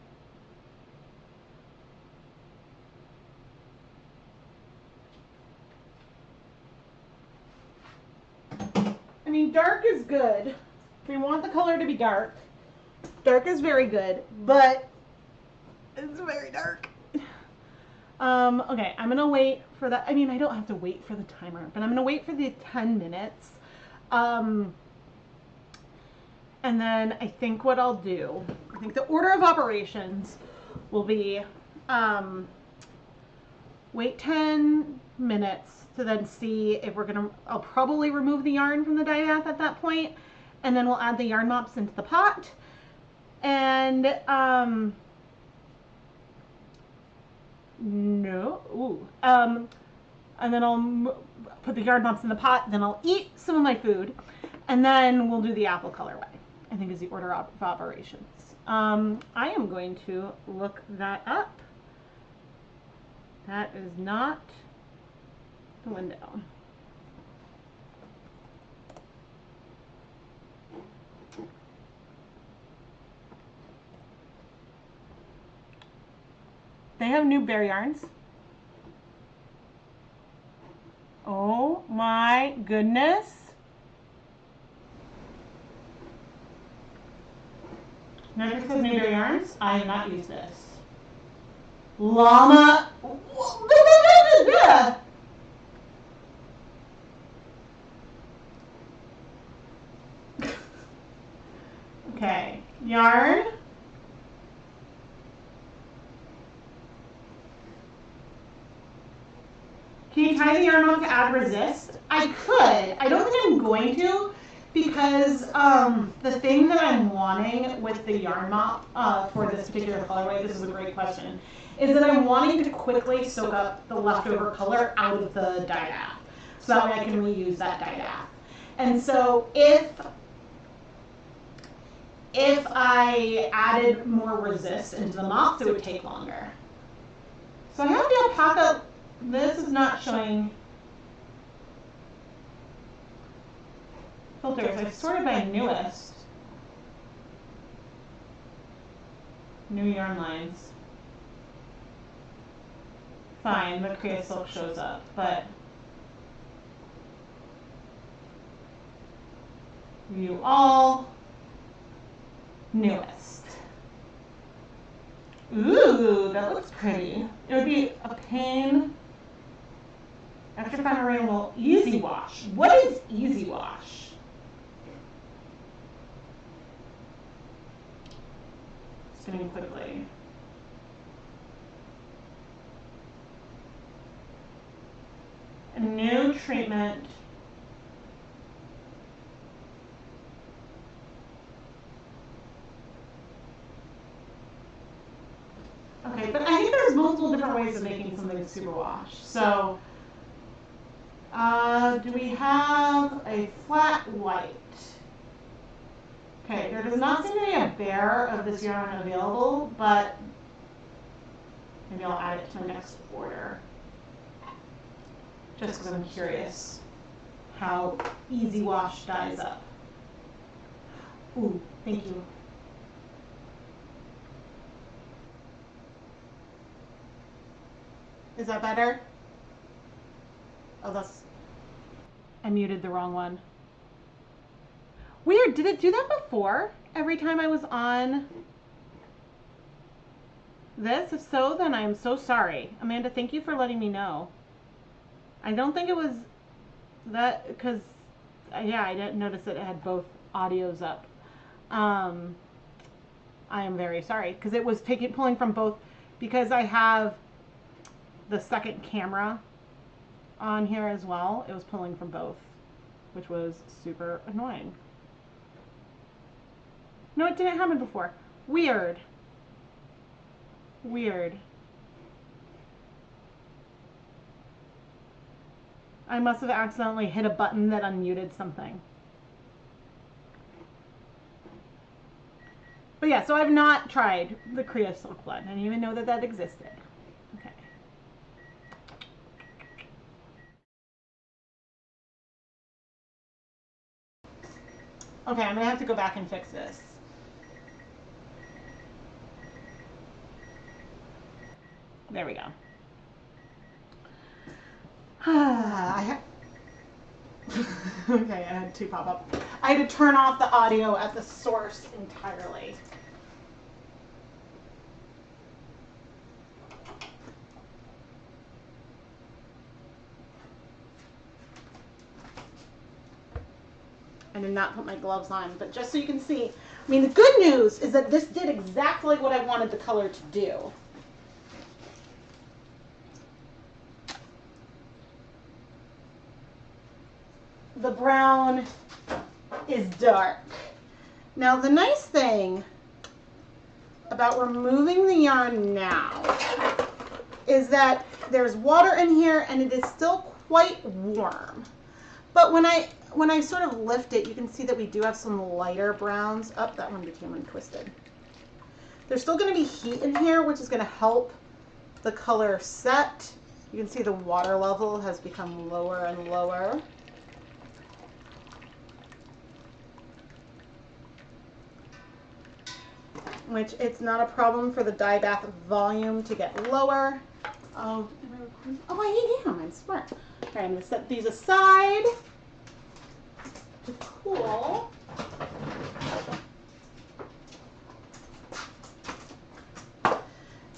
I mean, dark is good. We want the color to be dark. Dark is very good, but It's very dark. Okay, I'm gonna wait for that. I mean, I don't have to wait for the timer, but I'm gonna wait for the 10 minutes. And then I think what I'll do, I think the order of operations will be wait 10 minutes to then see if we're gonna, I'll probably remove the yarn from the dye bath at that point, and then we'll add the yarn mops into the pot. And and then I'll put the yarn mops in the pot, then I'll eat some of my food, and then we'll do the apple colorway, I think is the order of operations. I am going to look that up. That is not the window. They have new bare yarns. Oh my goodness. KnitPicks has new bare yarns. I have not used this. Llama. Okay, yarn. Can you tie the yarn on to add resist? I could. I don't think I'm going to, because the thing that I'm wanting with the yarn mop for this particular colorway, this is a great question, is that I'm wanting to quickly soak up the leftover color out of the dye bath, so that way I can reuse that dye bath. And so if I added more resist into the mops, it would take longer. So I have the alpaca. This is not showing filters. I've sorted by newest. New yarn lines. Fine, the Korea silk shows up, but view all, newest. Ooh, that looks pretty. It would be a pain. After final rain, will easy wash. What is easy wash? Spinning quickly. A new treatment. Okay, but I think there's multiple different ways of making something superwash. So, do we have a flat white? Okay, there does not seem to be a bare of this yarn available, but maybe I'll add it to my next order. Just because I'm curious how easy wash dyes up. Ooh, thank you. Is that better? Oh, that's... I muted the wrong one. Weird, did it do that before? Every time I was on this? If so, then I'm so sorry. Amanda, thank you for letting me know. I don't think it was that, because, yeah, I didn't notice that it had both audios up. I am very sorry, because it was pulling from both, because I have the second camera on here as well. It was pulling from both, which was super annoying. No, it didn't happen before. Weird. Weird. I must have accidentally hit a button that unmuted something. But yeah, so I've not tried the Korea Silk Blood. I didn't even know that that existed. Okay. Okay, I'm gonna have to go back and fix this. There we go. Okay, I had two pop up. I had to turn off the audio at the source entirely. I did not put my gloves on, but just so you can see, I mean, the good news is that this did exactly what I wanted the color to do. The brown is dark. Now, the nice thing about removing the yarn now is that there's water in here and it is still quite warm. But when I sort of lift it, you can see that we do have some lighter browns. Oh, that one became untwisted. There's still going to be heat in here, which is going to help the color set. You can see the water level has become lower and lower. Which it's not a problem for the dye bath volume to get lower. Oh, I am. I'm smart. All right, I'm going to set these aside to cool.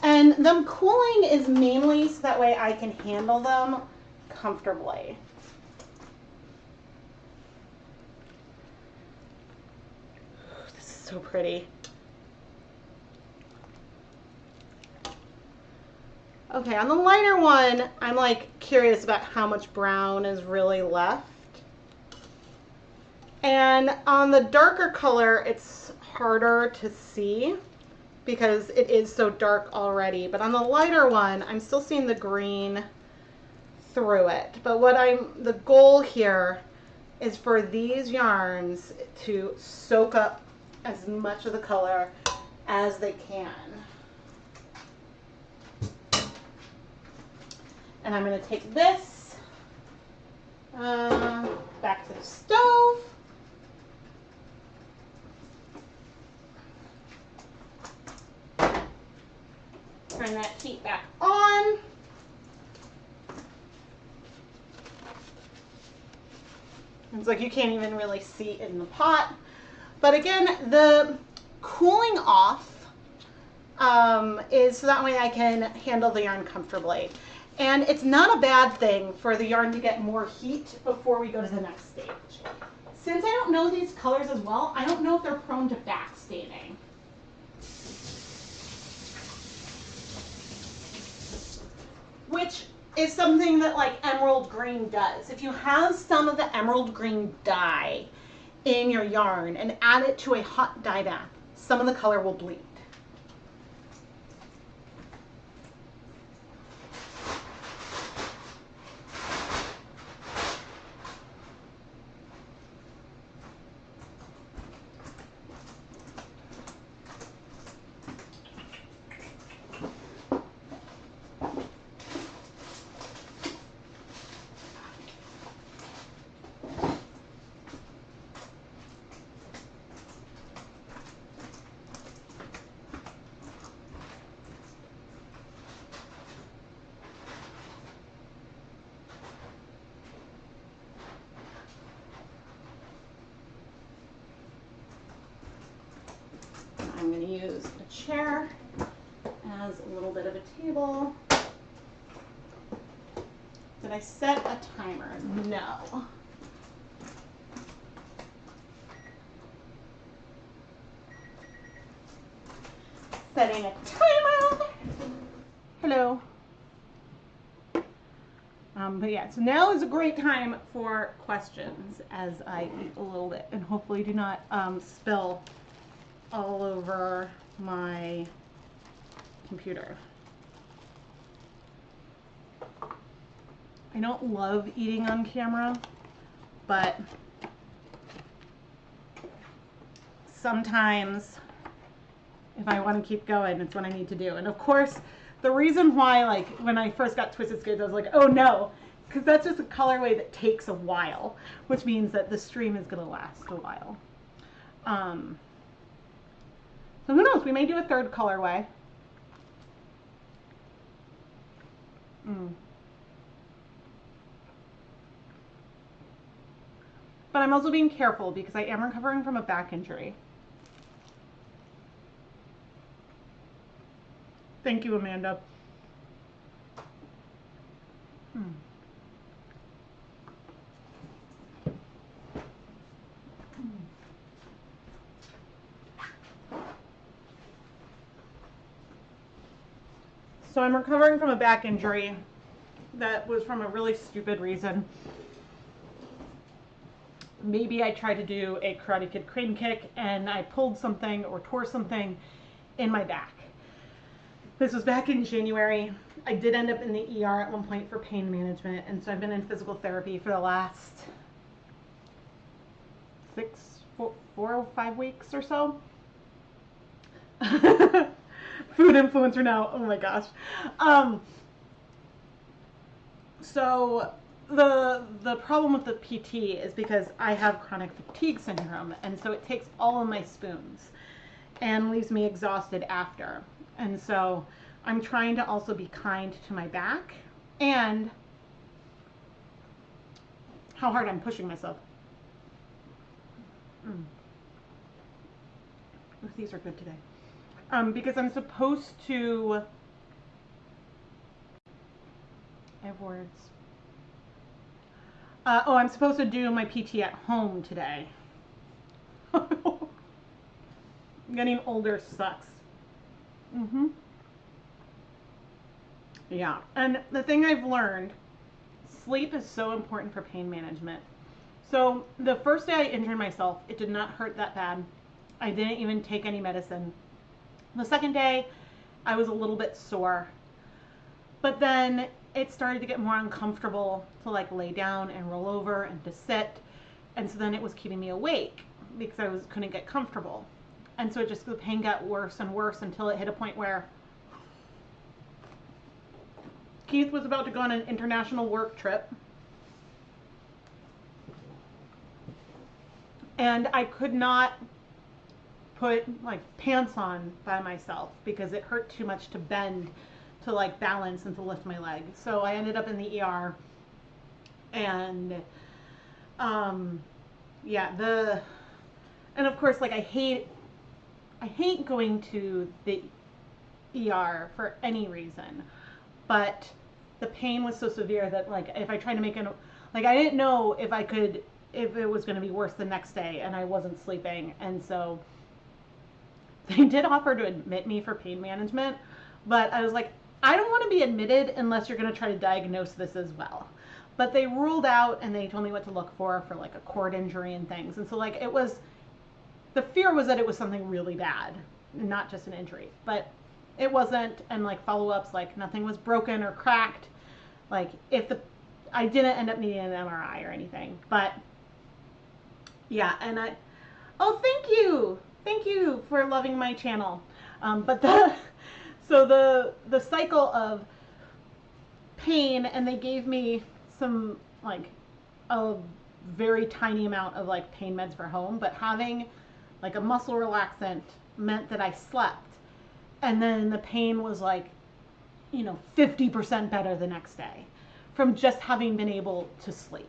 And them cooling is mainly so that way I can handle them comfortably. This is so pretty. Okay, on the lighter one, I'm like curious about how much brown is really left. And on the darker color, it's harder to see because it is so dark already. But on the lighter one, I'm still seeing the green through it. But the goal here is for these yarns to soak up as much of the color as they can. And I'm going to take this back to the stove. Turn that heat back on. It's like you can't even really see it in the pot. But again, the cooling off is so that way I can handle the yarn comfortably. And it's not a bad thing for the yarn to get more heat before we go to the next stage. Since I don't know these colors as well, I don't know if they're prone to back staining. Which is something that like emerald green does. If you have some of the emerald green dye in your yarn and add it to a hot dye bath, some of the color will bleed. I'm going to use a chair as a little bit of a table. Did I set a timer? No. Setting a timer. Hello. But yeah, so now is a great time for questions as I eat a little bit and hopefully do not spill all over my computer. I don't love eating on camera, but sometimes if I want to keep going, it's what I need to do. And of course, the reason why, like, when I first got Twisted Skids, I was like, oh no, because that's just a colorway that takes a while, which means that the stream is going to last a while. So who knows, we may do a third colorway. But I'm also being careful because I am recovering from a back injury. Thank you, Amanda. So I'm recovering from a back injury that was from a really stupid reason. Maybe I tried to do a Karate Kid crane kick and I pulled something or tore something in my back. This was back in January. I did end up in the ER at one point for pain management, and so I've been in physical therapy for the last 4 or 5 weeks or so. Food influencer now, oh my gosh. So the problem with the PT is because I have chronic fatigue syndrome, and so it takes all of my spoons and leaves me exhausted after. And so I'm trying to also be kind to my back and how hard I'm pushing myself. These are good today. Because I'm supposed to, I have words. I'm supposed to do my PT at home today. Getting older sucks. Yeah, and the thing I've learned, sleep is so important for pain management. So the first day I injured myself, it did not hurt that bad. I didn't even take any medicine. The second day, I was a little bit sore, but then it started to get more uncomfortable to like lay down and roll over and to sit, and so then it was keeping me awake because I couldn't get comfortable, and so the pain got worse and worse until it hit a point where Keith was about to go on an international work trip, and I could not put like pants on by myself because it hurt too much to bend to like balance and to lift my leg. So I ended up in the ER, and yeah, and of course, like I hate going to the ER for any reason, but the pain was so severe that like if I tried to make I didn't know if it was going to be worse the next day, and I wasn't sleeping, and so they did offer to admit me for pain management, but I was like, I don't want to be admitted unless you're going to try to diagnose this as well. But they ruled out, and they told me what to look for like a cord injury and things. And so like the fear was that it was something really bad, not just an injury, but it wasn't. And like follow-ups, like nothing was broken or cracked. Like I didn't end up needing an MRI or anything, but yeah. And thank you for loving my channel. But the cycle of pain, and they gave me some like a very tiny amount of like pain meds for home, but having like a muscle relaxant meant that I slept, and then the pain was like 50% better the next day from just having been able to sleep.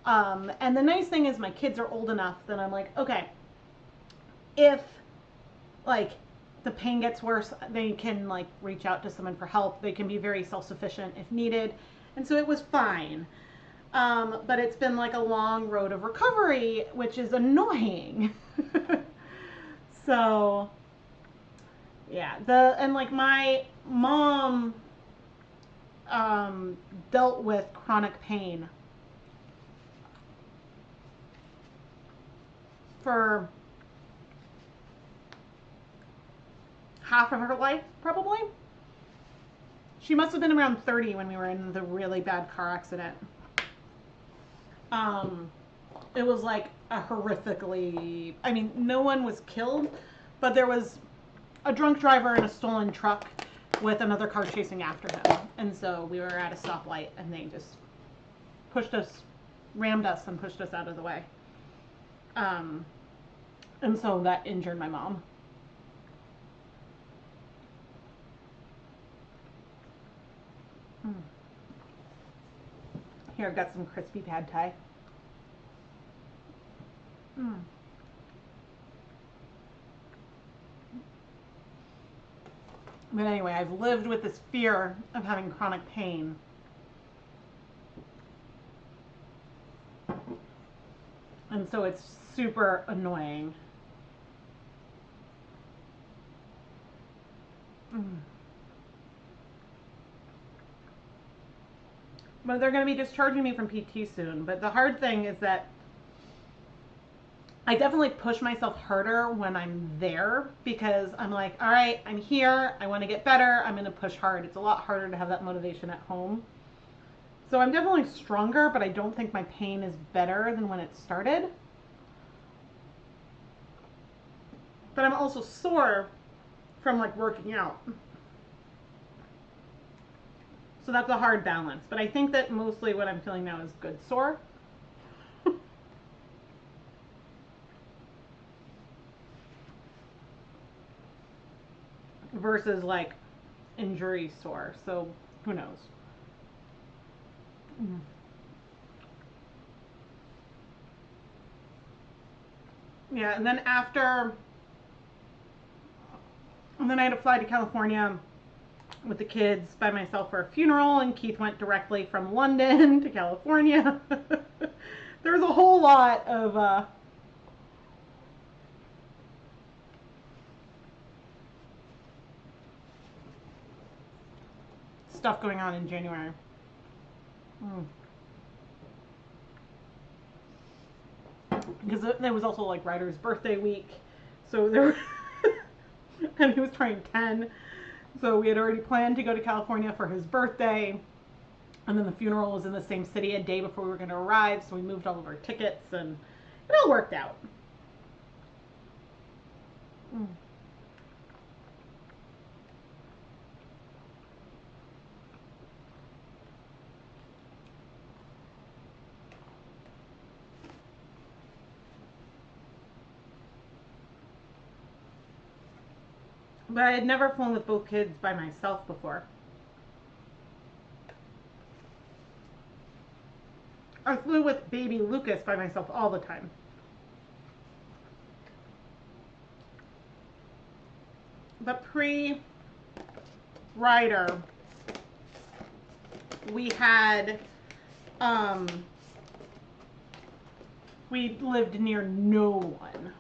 And the nice thing is my kids are old enough that I'm like, okay, if like the pain gets worse, they can like reach out to someone for help. They can be very self-sufficient if needed. And so it was fine. But it's been like a long road of recovery, which is annoying. So yeah, and like my mom dealt with chronic pain for half of her life, probably. She must have been around 30 when we were in the really bad car accident. It was like a horrifically, I mean, no one was killed, but there was a drunk driver in a stolen truck with another car chasing after him. And so we were at a stoplight, and they just rammed us and pushed us out of the way. And so that injured my mom. Here, I've got some crispy pad thai. But anyway, I've lived with this fear of having chronic pain. And so it's super annoying. But they're going to be discharging me from PT soon. But the hard thing is that I definitely push myself harder when I'm there because I'm like, all right, I'm here. I want to get better. I'm going to push hard. It's a lot harder to have that motivation at home. So I'm definitely stronger, but I don't think my pain is better than when it started. But I'm also sore from like working out. So that's a hard balance. But I think that mostly what I'm feeling now is good sore. Versus like injury sore. So who knows? Yeah, and then I had to fly to California with the kids by myself for a funeral, and Keith went directly from London to California. There's a whole lot of stuff going on in January. Because there was also like Ryder's birthday week, so there and he was turning 10, so we had already planned to go to California for his birthday, and then the funeral was in the same city a day before we were going to arrive, so we moved all of our tickets, and it all worked out. But I had never flown with both kids by myself before. I flew with baby Lucas by myself all the time. But pre-Ryder, we had, we lived near no one.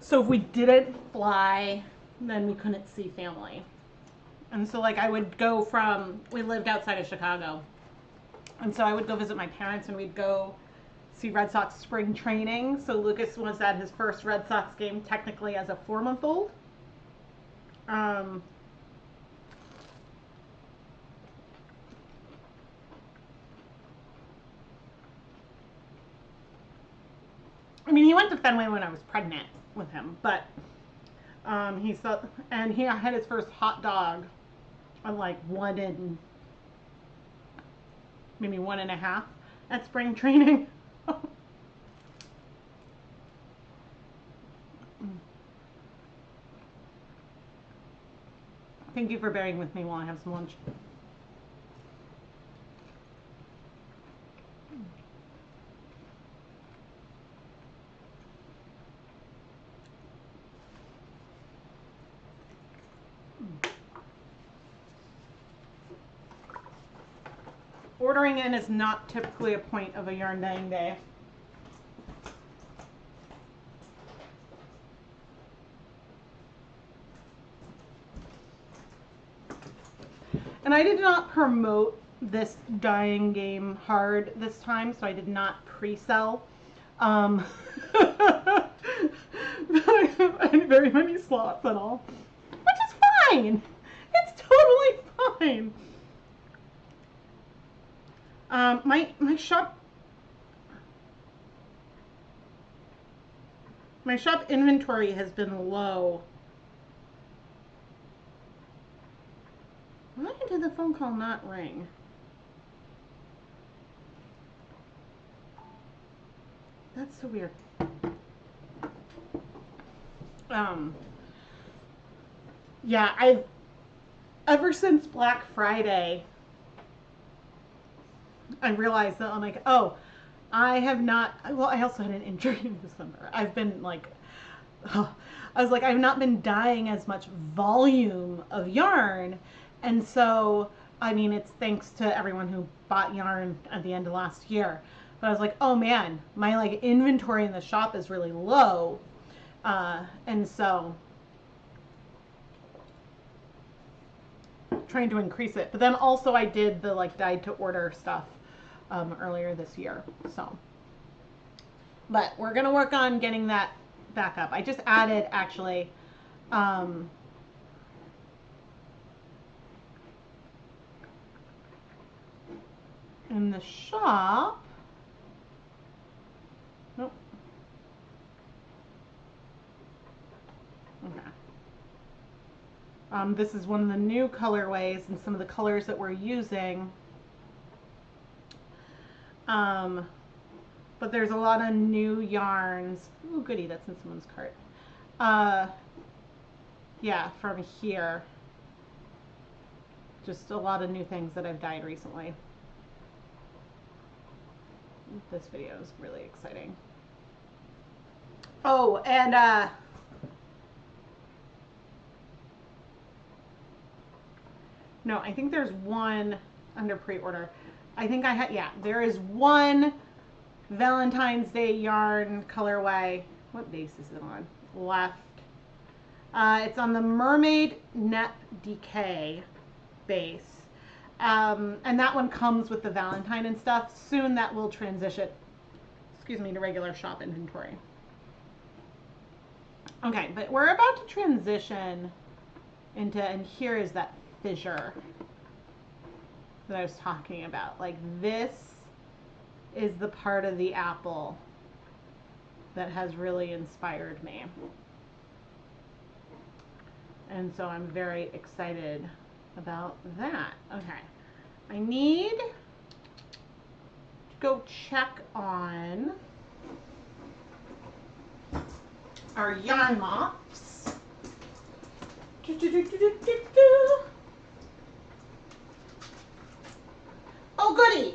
So if we didn't fly, then we couldn't see family. And so like I would go we lived outside of Chicago. And so I would go visit my parents and we'd go see Red Sox spring training. So Lucas was at his first Red Sox game technically as a 4-month-old. I mean, he went to Fenway when I was pregnant with him, but he had his first hot dog on like 1 and maybe 1.5 at spring training. Thank you for bearing with me while I have some lunch. Ordering in is not typically a point of a yarn dyeing day. And I did not promote this dyeing game hard this time, so I did not pre-sell. I had very many slots at all, which is fine. It's totally fine. My shop inventory has been low. Why did the phone call not ring? That's so weird. Yeah, ever since Black Friday, I realized that I'm like, oh, I have not, well, I also had an injury in December. I've been like, I was like, I've not been dyeing as much volume of yarn. And so, I mean, it's thanks to everyone who bought yarn at the end of last year. But I was like, oh man, my like inventory in the shop is really low. And so trying to increase it. But then also I did the like dyed to order stuff earlier this year. So, but we're gonna work on getting that back up. I just added actually in the shop. Nope. Okay. This is one of the new colorways and some of the colors that we're using. But there's a lot of new yarns. Ooh, goody, that's in someone's cart. Yeah, from here. Just a lot of new things that I've dyed recently. This video is really exciting. Oh, and no, I think there's one under pre-order. I think I had, yeah, there is one Valentine's Day yarn colorway. What base is it on? Left. It's on the Mermaid Net Decay base. And that one comes with the Valentine and stuff. Soon that will transition, excuse me, to regular shop inventory. Okay, but we're about to transition into, and here is that fissure that I was talking about. Like, this is the part of the apple that has really inspired me. And so I'm very excited about that. Okay, I need to go check on our yarn mops. Oh, goody!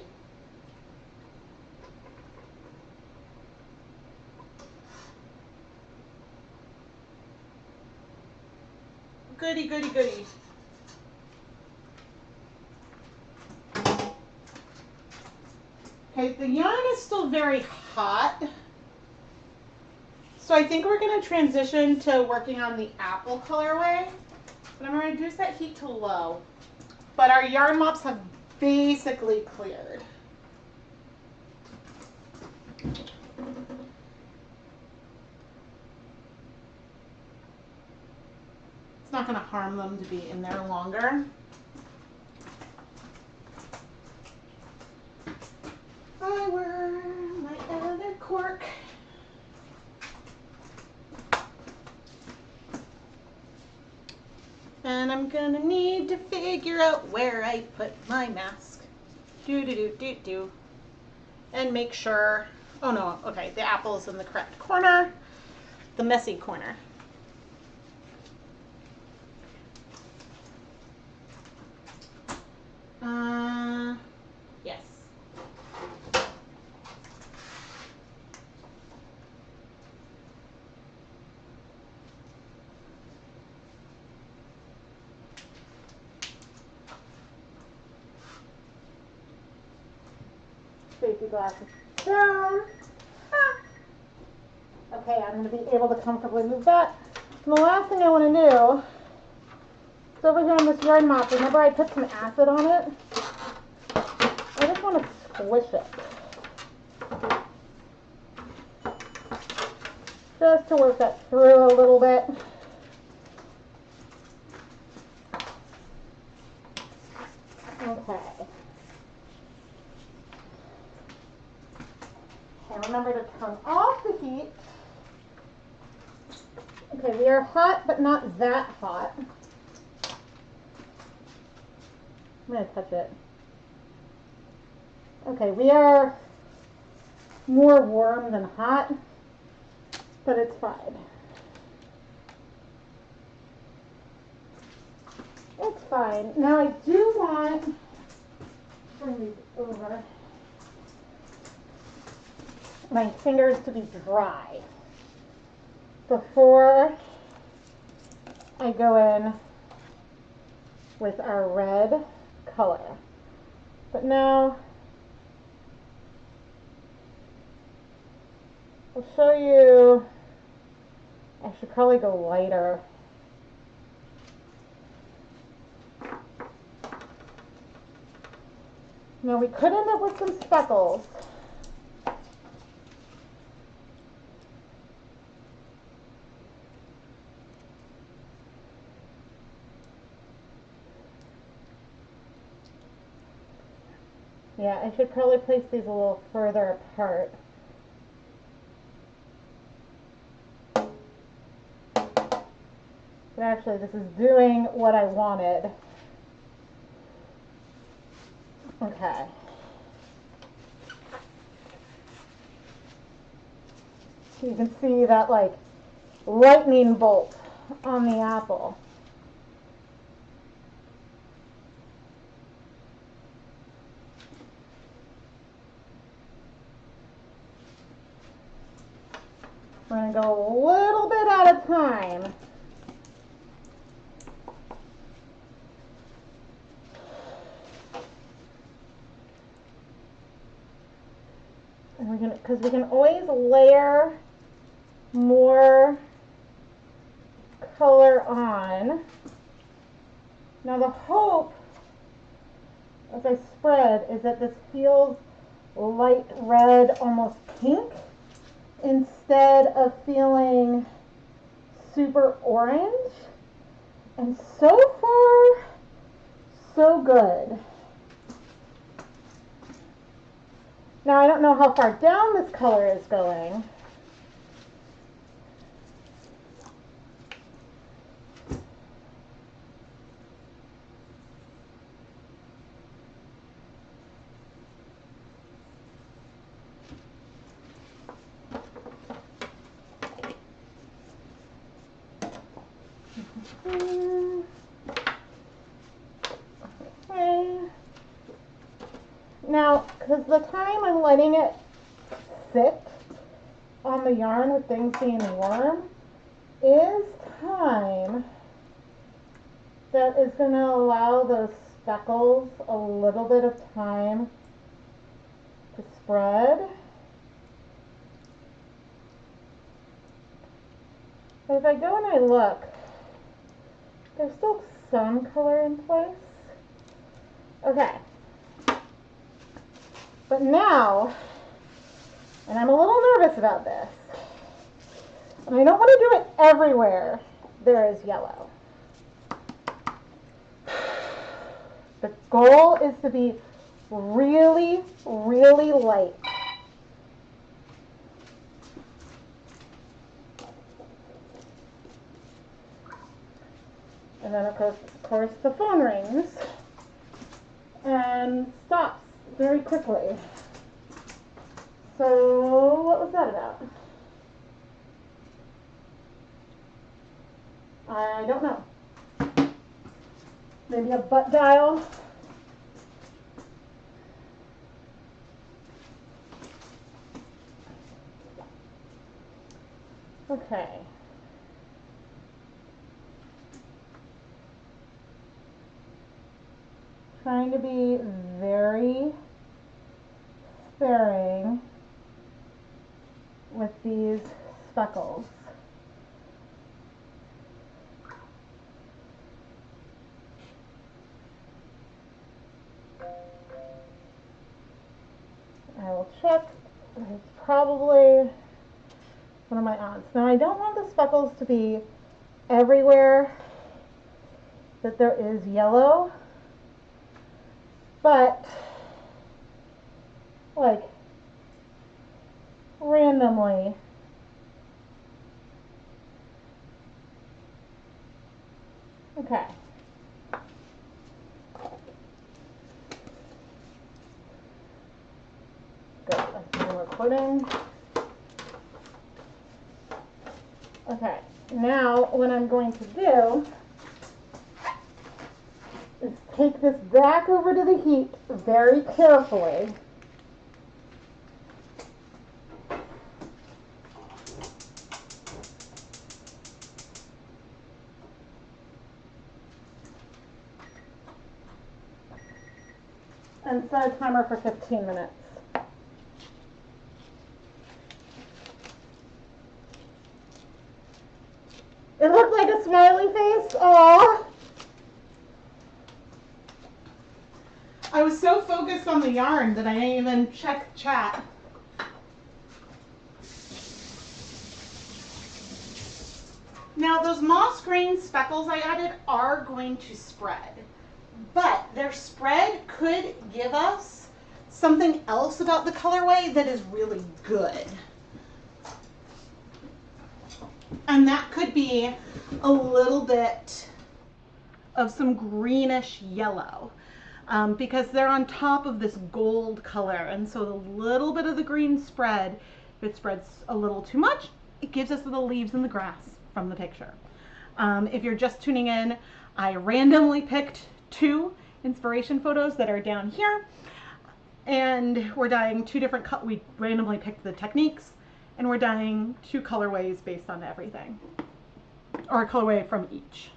Goody, goody, goody. Okay, the yarn is still very hot. So I think we're going to transition to working on the apple colorway. But I'm going to reduce that heat to low. But our yarn mops have basically cleared. It's not going to harm them to be in there longer. I were my other cork. And I'm gonna need to figure out where I put my mask. Do. And make sure, oh no, okay, the apple's in the correct corner, the messy corner. Yes. Safety glasses down. Okay, I'm going to be able to comfortably move that. And the last thing I want to do is over here on this yarn mop, remember I put some acid on it? I just want to squish it. Just to work that through a little bit. Okay. And remember to turn off the heat. Okay, we are hot, but not that hot. I'm going to touch it. Okay, we are more warm than hot, but it's fine. It's fine. Now I do want to bring these over. My fingers to be dry before I go in with our red color. But now I'll show you I should probably go lighter. Now we could end up with some speckles. Yeah, I should probably place these a little further apart. But actually, this is doing what I wanted. Okay. So you can see that like lightning bolt on the apple. We're going to go a little bit at a time. And we're going to, because we can always layer more color on. Now the hope, as I spread, is that this feels light red, almost pink, instead of feeling super orange. And so far, so good. Now I don't know how far down this color is going. Okay. Now, because the time I'm letting it sit on the yarn with things being warm is time that is going to allow those speckles a little bit of time to spread. But if I go and I look, there's still some color in place. Okay. But now, and I'm a little nervous about this, and I don't want to do it everywhere there is yellow. The goal is to be really, really light. And then of course the phone rings and stops very quickly. So what was that about? I don't know. Maybe a butt dial. Okay. Trying to be very sparing with these speckles. I will check. It's probably one of my odds. Now I don't want the speckles to be everywhere that there is yellow, but like randomly. Okay. Good. I'm recording. Okay. Now what I'm going to do is take this back over to the heat very carefully. And set a timer for 15 minutes. I was so focused on the yarn that I didn't even check chat. Now those moss green speckles I added are going to spread, but their spread could give us something else about the colorway that is really good. And that could be a little bit of some greenish yellow. Because they're on top of this gold color, and so a little bit of the green spread, if it spreads a little too much, it gives us the leaves and the grass from the picture. If you're just tuning in, I randomly picked 2 inspiration photos that are down here, and we're dyeing 2 different we randomly picked the techniques, and we're dyeing 2 colorways based on everything, or a colorway from each.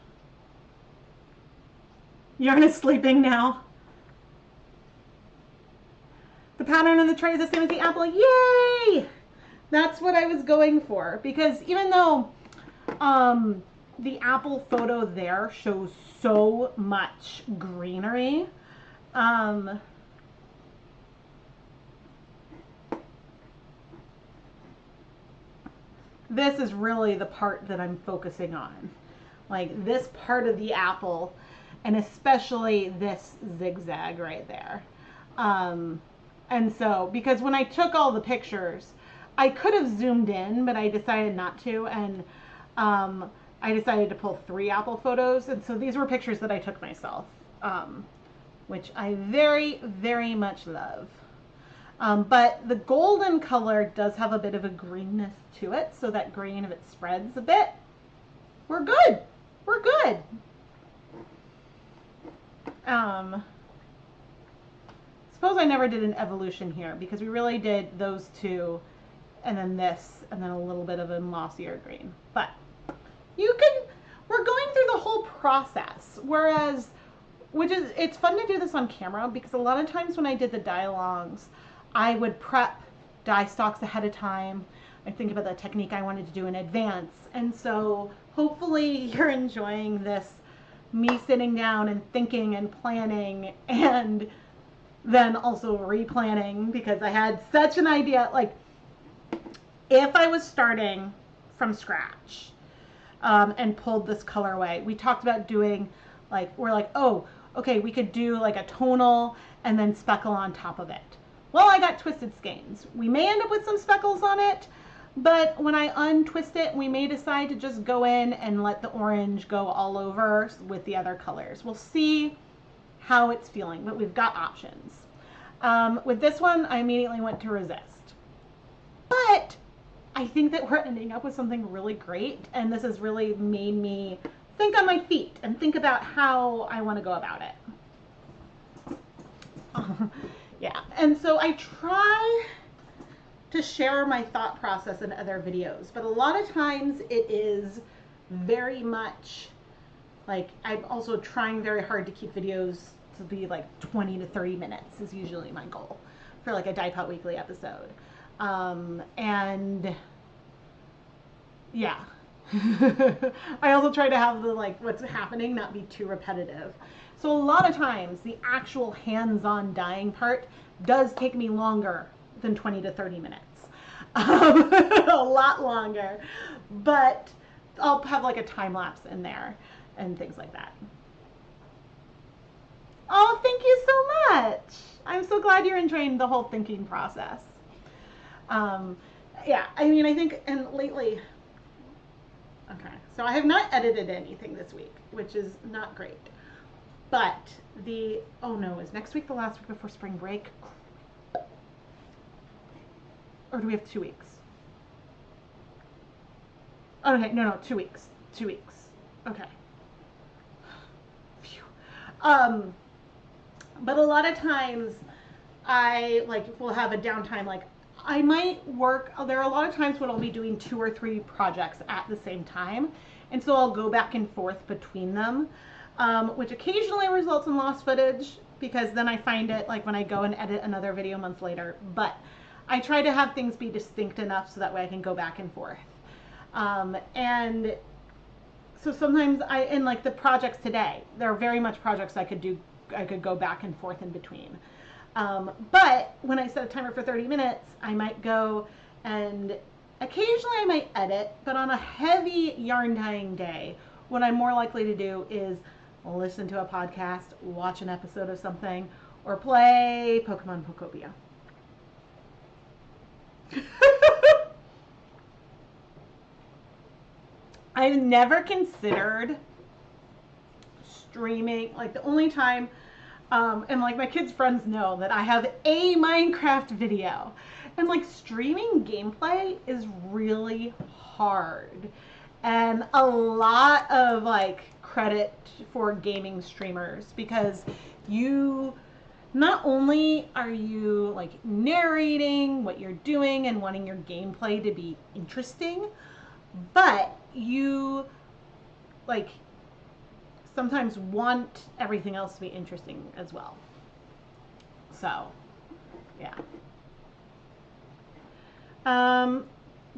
Yarn is sleeping now. The pattern on the tray is the same as the apple. Yay! That's what I was going for, because even though the apple photo there shows so much greenery, this is really the part that I'm focusing on. Like this part of the apple, and especially this zigzag right there. And so, because when I took all the pictures, I could have zoomed in, but I decided not to, and I decided to pull 3 apple photos, and so these were pictures that I took myself, which I very, very much love. But the golden color does have a bit of a greenness to it, so that green, if it spreads a bit, we're good. We're good. Suppose I never did an evolution here, because we really did those 2 and then this and then a little bit of a mossier green. But we're going through the whole process, whereas, it's fun to do this on camera, because a lot of times when I did the dye-alongs, I would prep dye stocks ahead of time. I think about the technique I wanted to do in advance, and so hopefully you're enjoying this, me sitting down and thinking and planning, and then also replanning, because I had such an idea. Like, if I was starting from scratch and pulled this colorway, we talked about doing, like, we're like, oh, okay, we could do like a tonal and then speckle on top of it. Well, I got twisted skeins. We may end up with some speckles on it, but when I untwist it, we may decide to just go in and let the orange go all over with the other colors. We'll see how it's feeling, but we've got options. With this one, I immediately went to resist. But I think that we're ending up with something really great, and this has really made me think on my feet and think about how I want to go about it. Yeah, and so I try to share my thought process in other videos, but a lot of times it is very much like, I'm also trying very hard to keep videos to be like 20 to 30 minutes is usually my goal for like a Dye Pot Weekly episode. And yeah, I also try to have the, like, what's happening not be too repetitive. So a lot of times the actual hands-on dyeing part does take me longer than 20 to 30 minutes. A lot longer, but I'll have like a time lapse in there and things like that. Oh, thank you so much. I'm so glad you're enjoying the whole thinking process. Yeah, I mean, I think, and lately, okay, so I have not edited anything this week, which is not great. But oh no, is next week the last week before spring break? Or do we have 2 weeks? Oh, okay, no, 2 weeks. 2 weeks. Okay. Phew. But a lot of times I will have a downtime. Like, I might work, there are a lot of times when I'll be doing 2 or 3 projects at the same time. And so I'll go back and forth between them, which occasionally results in lost footage, because then I find it like when I go and edit another video months later. But I try to have things be distinct enough so that way I can go back and forth. And so sometimes in like the projects today, there are very much projects I could go back and forth in between. But when I set a timer for 30 minutes, I might go and occasionally I might edit, but on a heavy yarn dyeing day, what I'm more likely to do is listen to a podcast, watch an episode of something, or play Pokemon Pokopia. I've never considered streaming, like the only time, and like my kids' friends know that I have a Minecraft video, and like streaming gameplay is really hard, and a lot of like credit for gaming streamers, because you not only are you like narrating what you're doing and wanting your gameplay to be interesting, but you like sometimes want everything else to be interesting as well. So yeah.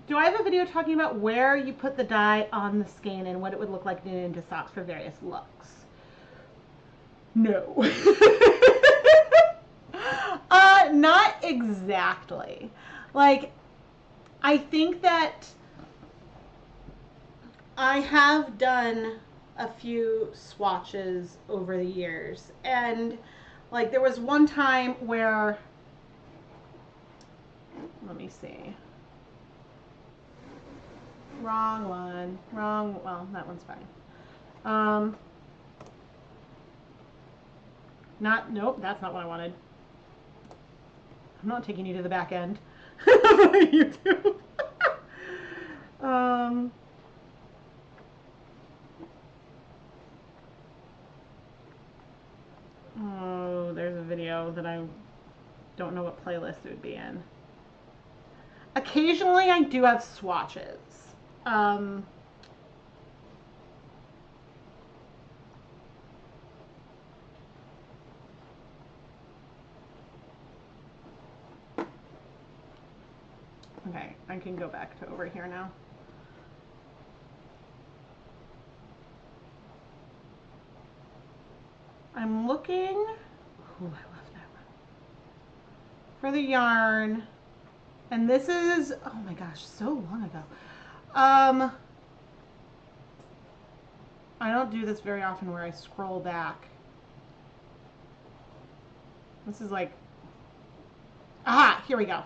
Do I have a video talking about where you put the dye on the skein and what it would look like knitted into socks for various looks? No. Not exactly. Like, I think that I have done a few swatches over the years, and like there was one time where, let me see, wrong one, well, that one's fine. Nope, that's not what I wanted. I'm not taking you to the back end of YouTube. Oh, there's a video that I don't know what playlist it would be in. Occasionally I do have swatches. Okay, I can go back to over here now. I'm looking, I love that one, for the yarn, and this is, oh my gosh, so long ago. I don't do this very often where I scroll back. This is like, aha, here we go.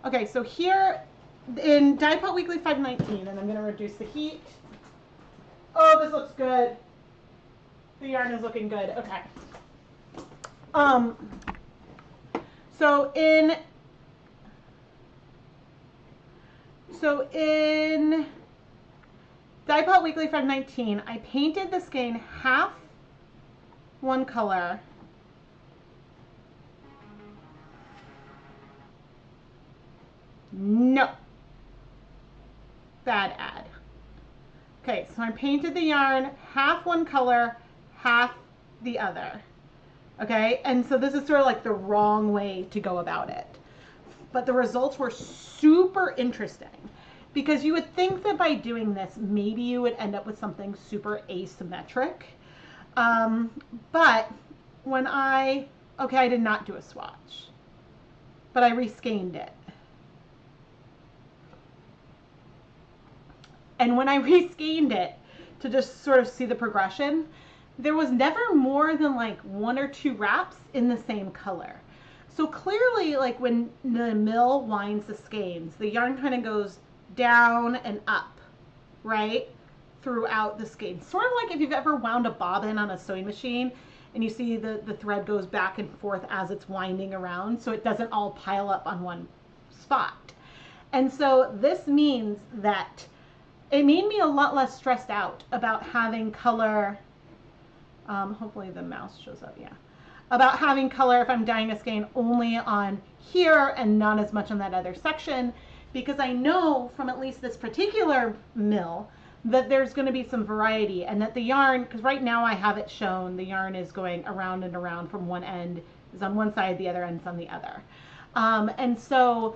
Okay, so here in Dye Pot Weekly 519, and I'm going to reduce the heat. Oh, this looks good. The yarn is looking good. Okay. So in Dye Pot Weekly 519, I painted the skein half one color, no, bad ad. Okay, so I painted the yarn half one color, half the other. Okay, and so this is sort of like the wrong way to go about it. But the results were super interesting, because you would think that by doing this, maybe you would end up with something super asymmetric. But when I did not do a swatch, but I reskeined it. And when I reskeined it to just sort of see the progression, there was never more than like 1 or 2 wraps in the same color. So clearly, like when the mill winds the skeins, the yarn kind of goes down and up, right, throughout the skein. Sort of like if you've ever wound a bobbin on a sewing machine and you see the thread goes back and forth as it's winding around, so it doesn't all pile up on one spot. And so this means that it made me a lot less stressed out about having color. Hopefully the mouse shows up, yeah. About having color if I'm dyeing a skein only on here and not as much on that other section, because I know from at least this particular mill that there's going to be some variety, and that the yarn, because right now I have it shown, the yarn is going around and around from one end is on one side, the other end's on the other. And so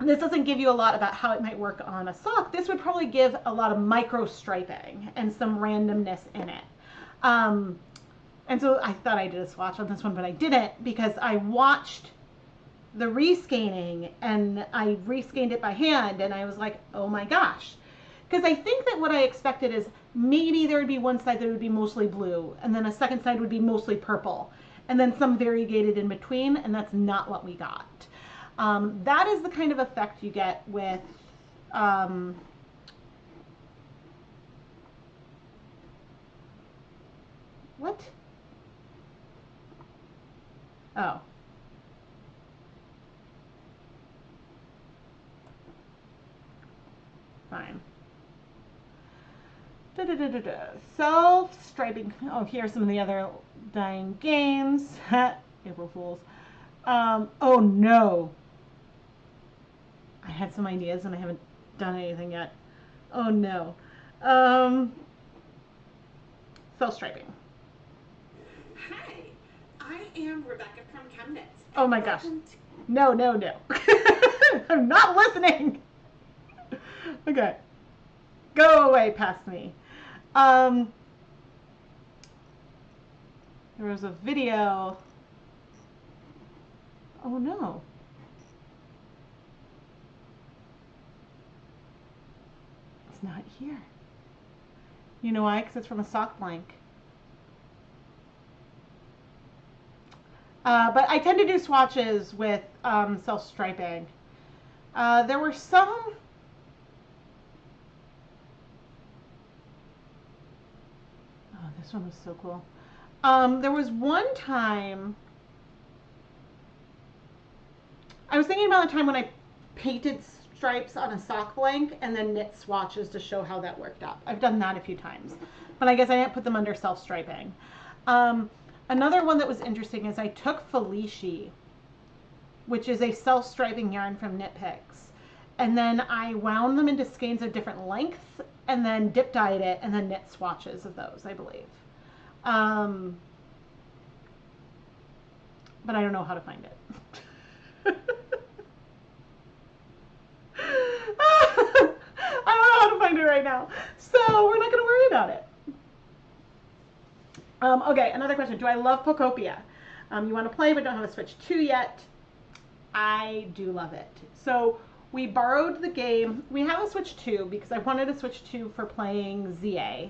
this doesn't give you a lot about how it might work on a sock. This would probably give a lot of micro striping and some randomness in it. And so I thought I did a swatch on this one, but I didn't, because I watched the reskeining and I reskeined it by hand, and I was like, oh my gosh. Because I think that what I expected is maybe there would be one side that would be mostly blue, and then a second side would be mostly purple, and then some variegated in between, and that's not what we got. That is the kind of effect you get with what? Oh. Fine. Self-striping. Oh, here's some of the other dyeing games. April Fools. Oh no. I had some ideas and I haven't done anything yet. Oh no. Self-striping. Hi, I am Rebecca from ChemKnits. Oh my gosh. No, no, no. I'm not listening. Okay. Go away past me. There was a video. Oh no. It's not here. You know why? Because it's from a sock blank. But I tend to do swatches with self-striping. There were some... Oh, this one was so cool. There was one time... I was thinking about the time when I painted stripes on a sock blank and then knit swatches to show how that worked out. I've done that a few times. But I guess I didn't put them under self-striping. Another one that was interesting is I took Felici, which is a self-striping yarn from KnitPicks, and then I wound them into skeins of different lengths and then dip dyed it and then knit swatches of those, I believe. But I don't know how to find it. I don't know how to find it right now, so we're not going to worry about it. Okay, another question. Do I love Pocopia? You want to play but don't have a Switch 2 yet. I do love it. So we borrowed the game. We have a Switch 2 because I wanted a Switch 2 for playing ZA,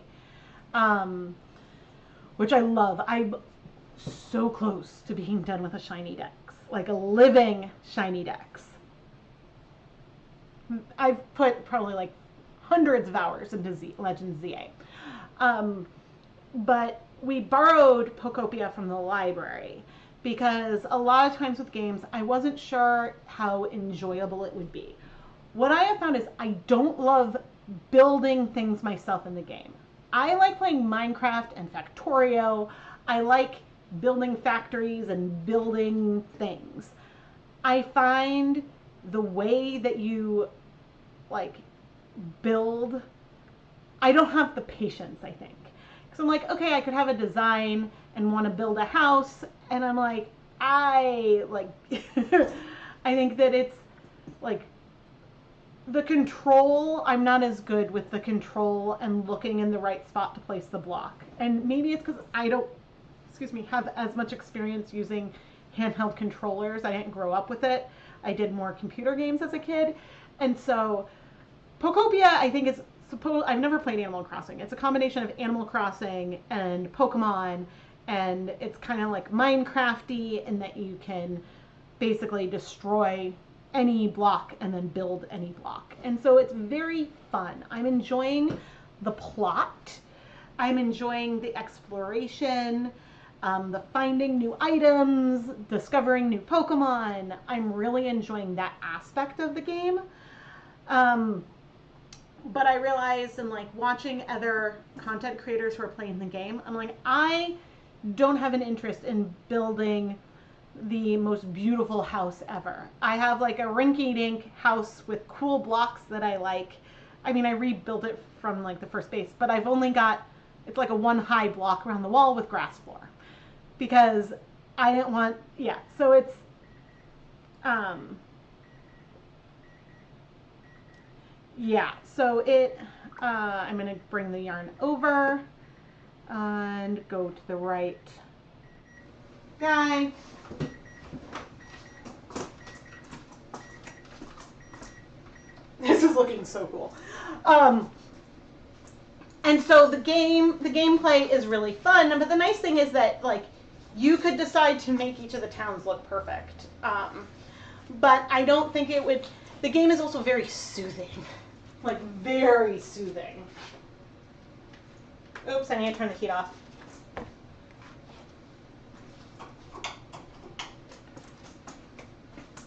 which I love. I'm so close to being done with a Shiny Dex, like a living Shiny Dex. I've put probably like hundreds of hours into Legends ZA. But we borrowed Pocopia from the library because a lot of times with games, I wasn't sure how enjoyable it would be. What I have found is I don't love building things myself in the game. I like playing Minecraft and Factorio. I like building factories and building things. I find the way that you like build, I don't have the patience, I think. So I'm like, okay, I could have a design and want to build a house, and I'm like, I think that it's like the control, I'm not as good with the control and looking in the right spot to place the block. And maybe it's because I don't, have as much experience using handheld controllers. I didn't grow up with it. I did more computer games as a kid. And so Pocopia, I think, is I've never played Animal Crossing. It's a combination of Animal Crossing and Pokemon, and it's kind of like Minecraft-y in that you can basically destroy any block and then build any block. And so it's very fun. I'm enjoying the plot. I'm enjoying the exploration, the finding new items, discovering new Pokemon. I'm really enjoying that aspect of the game. But I realized in like watching other content creators who are playing the game, I'm like, I don't have an interest in building the most beautiful house ever. I have like a rinky-dink house with cool blocks that I like. I mean, I rebuilt it from like the first base, but I've only got, it's like a one high block around the wall with grass floor because I didn't want, yeah, so it's, Yeah, so it, I'm going to bring the yarn over and go to the right guy. This is looking so cool. And so the gameplay is really fun, but the nice thing is that, like, you could decide to make each of the towns look perfect. But I don't think it would, the game is also very soothing. Like, very soothing. Oops, I need to turn the heat off.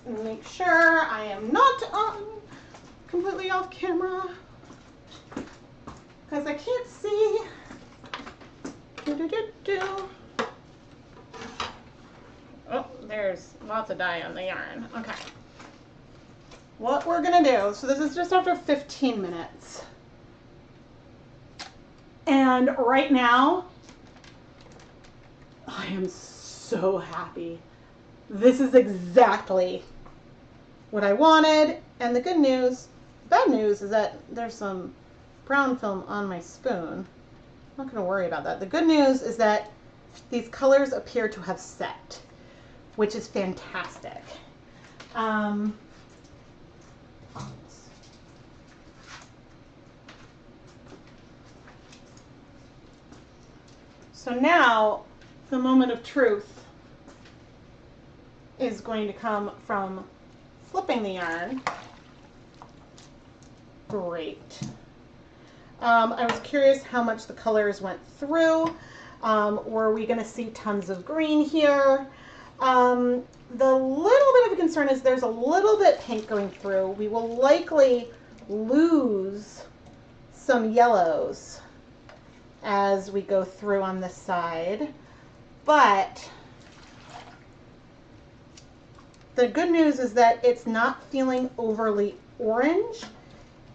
Make sure I am not completely off camera, because I can't see. Oh, there's lots of dye on the yarn. Okay. What we're gonna do, so this is just after 15 minutes. And right now, I am so happy. This is exactly what I wanted. And the good news, bad news is that there's some brown film on my spoon. I'm not gonna worry about that. The good news is that these colors appear to have set, which is fantastic. So now the moment of truth is going to come from flipping the yarn. Great. I was curious how much the colors went through. Were we going to see tons of green here? The little bit of a concern is there's a little bit pink going through. We will likely lose some yellows as we go through on this side. But the good news is that it's not feeling overly orange.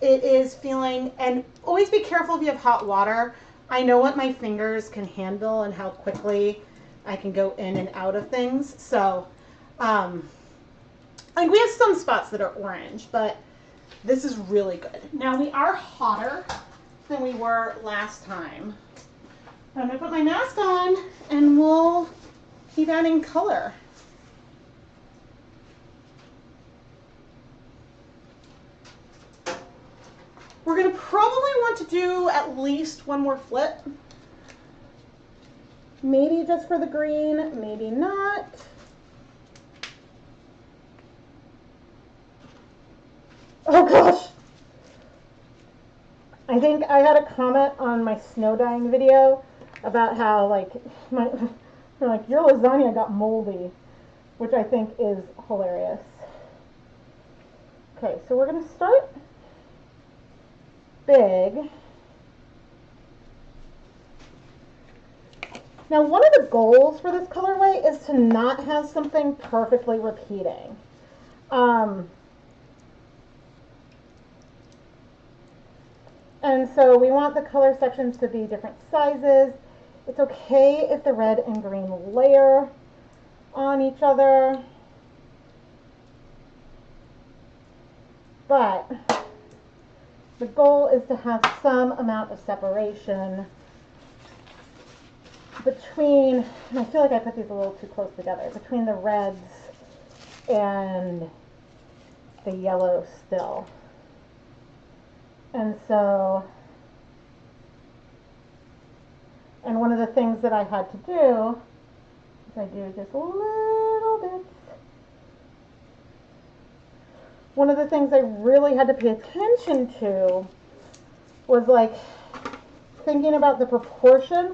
It is feeling, and always be careful if you have hot water. I know what my fingers can handle and how quickly I can go in and out of things. So, I mean, we have some spots that are orange, but this is really good. Now we are hotter than we were last time. I'm gonna put my mask on and we'll keep adding color. We're gonna probably want to do at least one more flip. Maybe just for the green, maybe not. Oh gosh. I think I had a comment on my snow dyeing video about how, like, your lasagna got moldy, which I think is hilarious. Okay, so we're gonna start big. Now, one of the goals for this colorway is to not have something perfectly repeating. And so we want the color sections to be different sizes. It's okay if the red and green layer on each other, but the goal is to have some amount of separation between, and I feel like I put these a little too close together, between the reds and the yellow still. And so, and one of the things that I had to do is I do just a little bit. One of the things I really had to pay attention to was, like, thinking about the proportion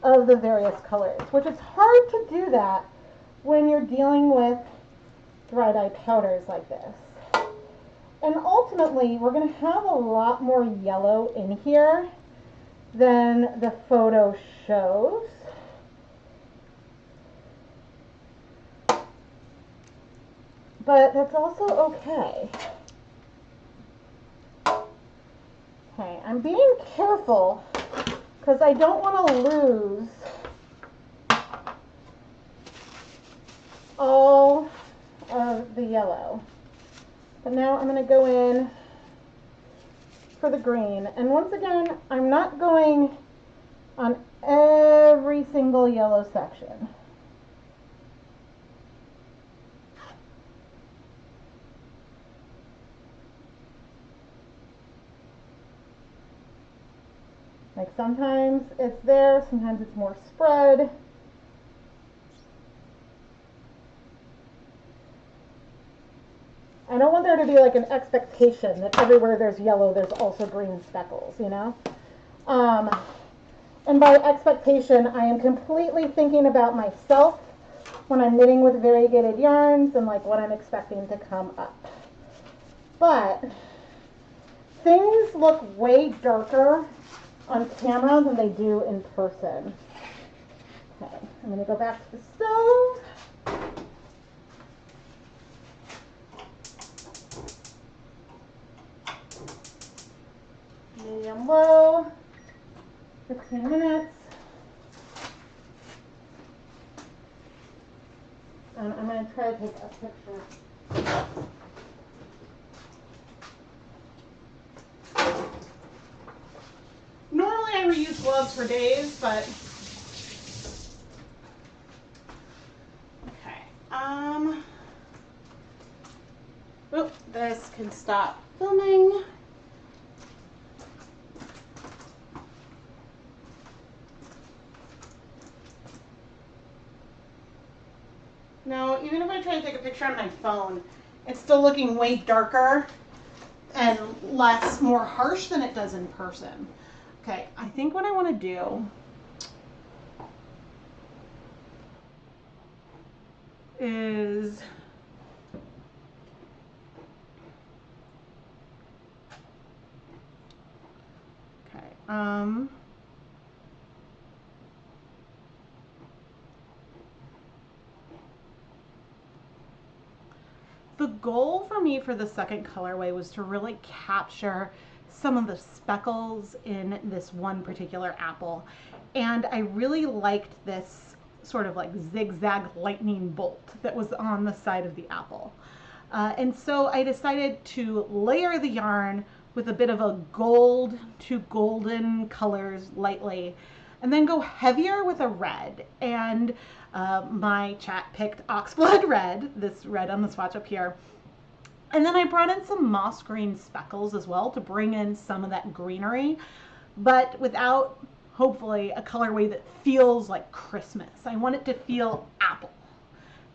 of the various colors, which is hard to do that when you're dealing with dry dye powders like this. And ultimately, we're going to have a lot more yellow in here than the photo shows. But that's also okay. Okay, I'm being careful because I don't want to lose all of the yellow. But now I'm going to go in for the green. And once again, I'm not going on every single yellow section. Like sometimes it's there, sometimes it's more spread. I don't want there to be like an expectation that everywhere there's yellow, there's also green speckles, you know? And by expectation, I am completely thinking about myself when I'm knitting with variegated yarns and like what I'm expecting to come up. But things look way darker on camera than they do in person. Okay, I'm going to go back to the stove. Medium low, 15 minutes. And I'm going to try to take a picture. Normally I would use gloves for days, but okay. Oop, this can stop filming. Now, even if I try to take a picture on my phone, it's still looking way darker and more harsh than it does in person. Okay, I think what I want to do is the goal for me for the second colorway was to really capture some of the speckles in this one particular apple. And I really liked this sort of like zigzag lightning bolt that was on the side of the apple. And so I decided to layer the yarn with a bit of a gold to golden colors lightly, and then go heavier with a red. And my chat picked Oxblood Red, this red on the swatch up here. And then I brought in some moss green speckles as well to bring in some of that greenery, but without, hopefully, a colorway that feels like Christmas. I want it to feel apple.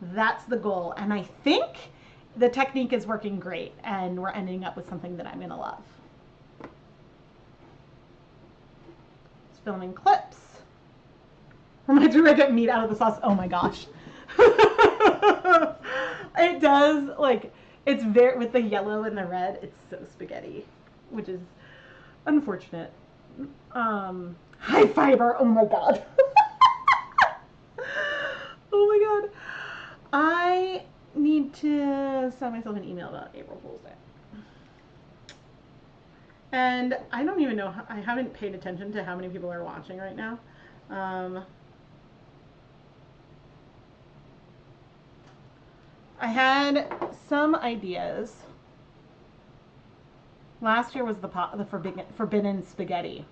That's the goal. And I think the technique is working great, and we're ending up with something that I'm going to love. It's filming clips. Reminds me I get meat out of the sauce. Oh my gosh. It does, like, it's very, with the yellow and the red, it's so spaghetti, which is unfortunate. High fiber, oh my god. Oh my god. I need to send myself an email about April Fool's Day. And I don't even know, I haven't paid attention to how many people are watching right now. I had some ideas. Last year was the forbidden spaghetti.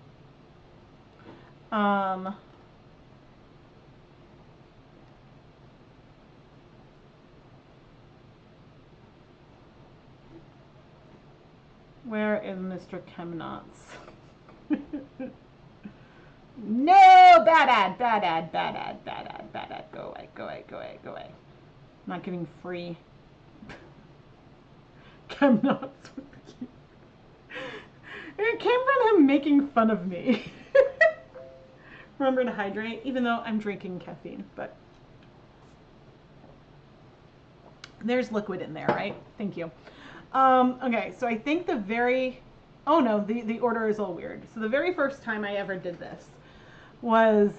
Where is Mr. ChemKnits? No! Bad ad, bad ad, bad ad, bad ad, bad ad. Go away, go away, go away, go away. I'm not giving free ChemKnits. It came from him making fun of me. Remember to hydrate, even though I'm drinking caffeine, but there's liquid in there, right? Thank you. Okay, so I think oh no, the order is all weird. So the very first time I ever did this was,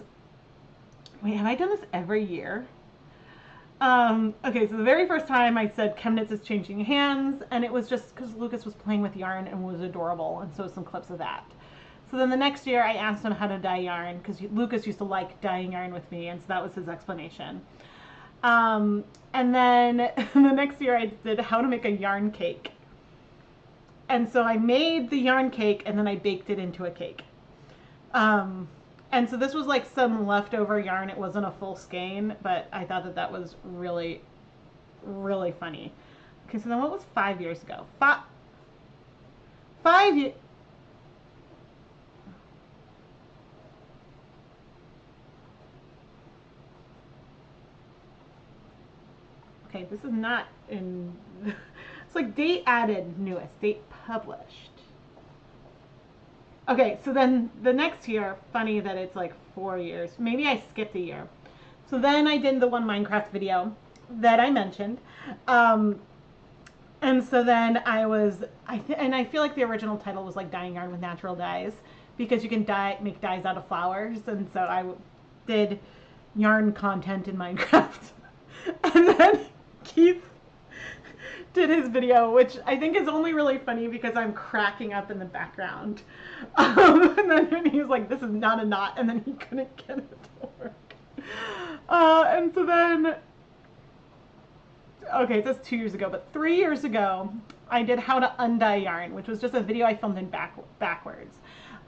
wait, have I done this every year? Okay, so the very first time I said ChemKnits is changing hands, and it was just because Lucas was playing with yarn and was adorable, and so some clips of that. So then the next year I asked him how to dye yarn, because Lucas used to like dyeing yarn with me, and so that was his explanation. And then the next year I did how to make a yarn cake. And so I made the yarn cake and then I baked it into a cake. And so this was like some leftover yarn. It wasn't a full skein, but I thought that that was really, really funny. Okay, so then what was 5 years ago? 5 years. Okay, this is not in, it's like date added, newest, date published. Okay, so then the next year, funny that it's like 4 years. Maybe I skipped a year. So then I did the one Minecraft video that I mentioned. And so then and I feel like the original title was like dyeing yarn with natural dyes because you can make dyes out of flowers. And so I did yarn content in Minecraft. And then Keith did his video, which I think is only really funny because I'm cracking up in the background. And then he was like, this is not a knot, and then he couldn't get it to work. And so then, okay, it says 2 years ago, but 3 years ago, I did how to undye yarn, which was just a video I filmed in backwards.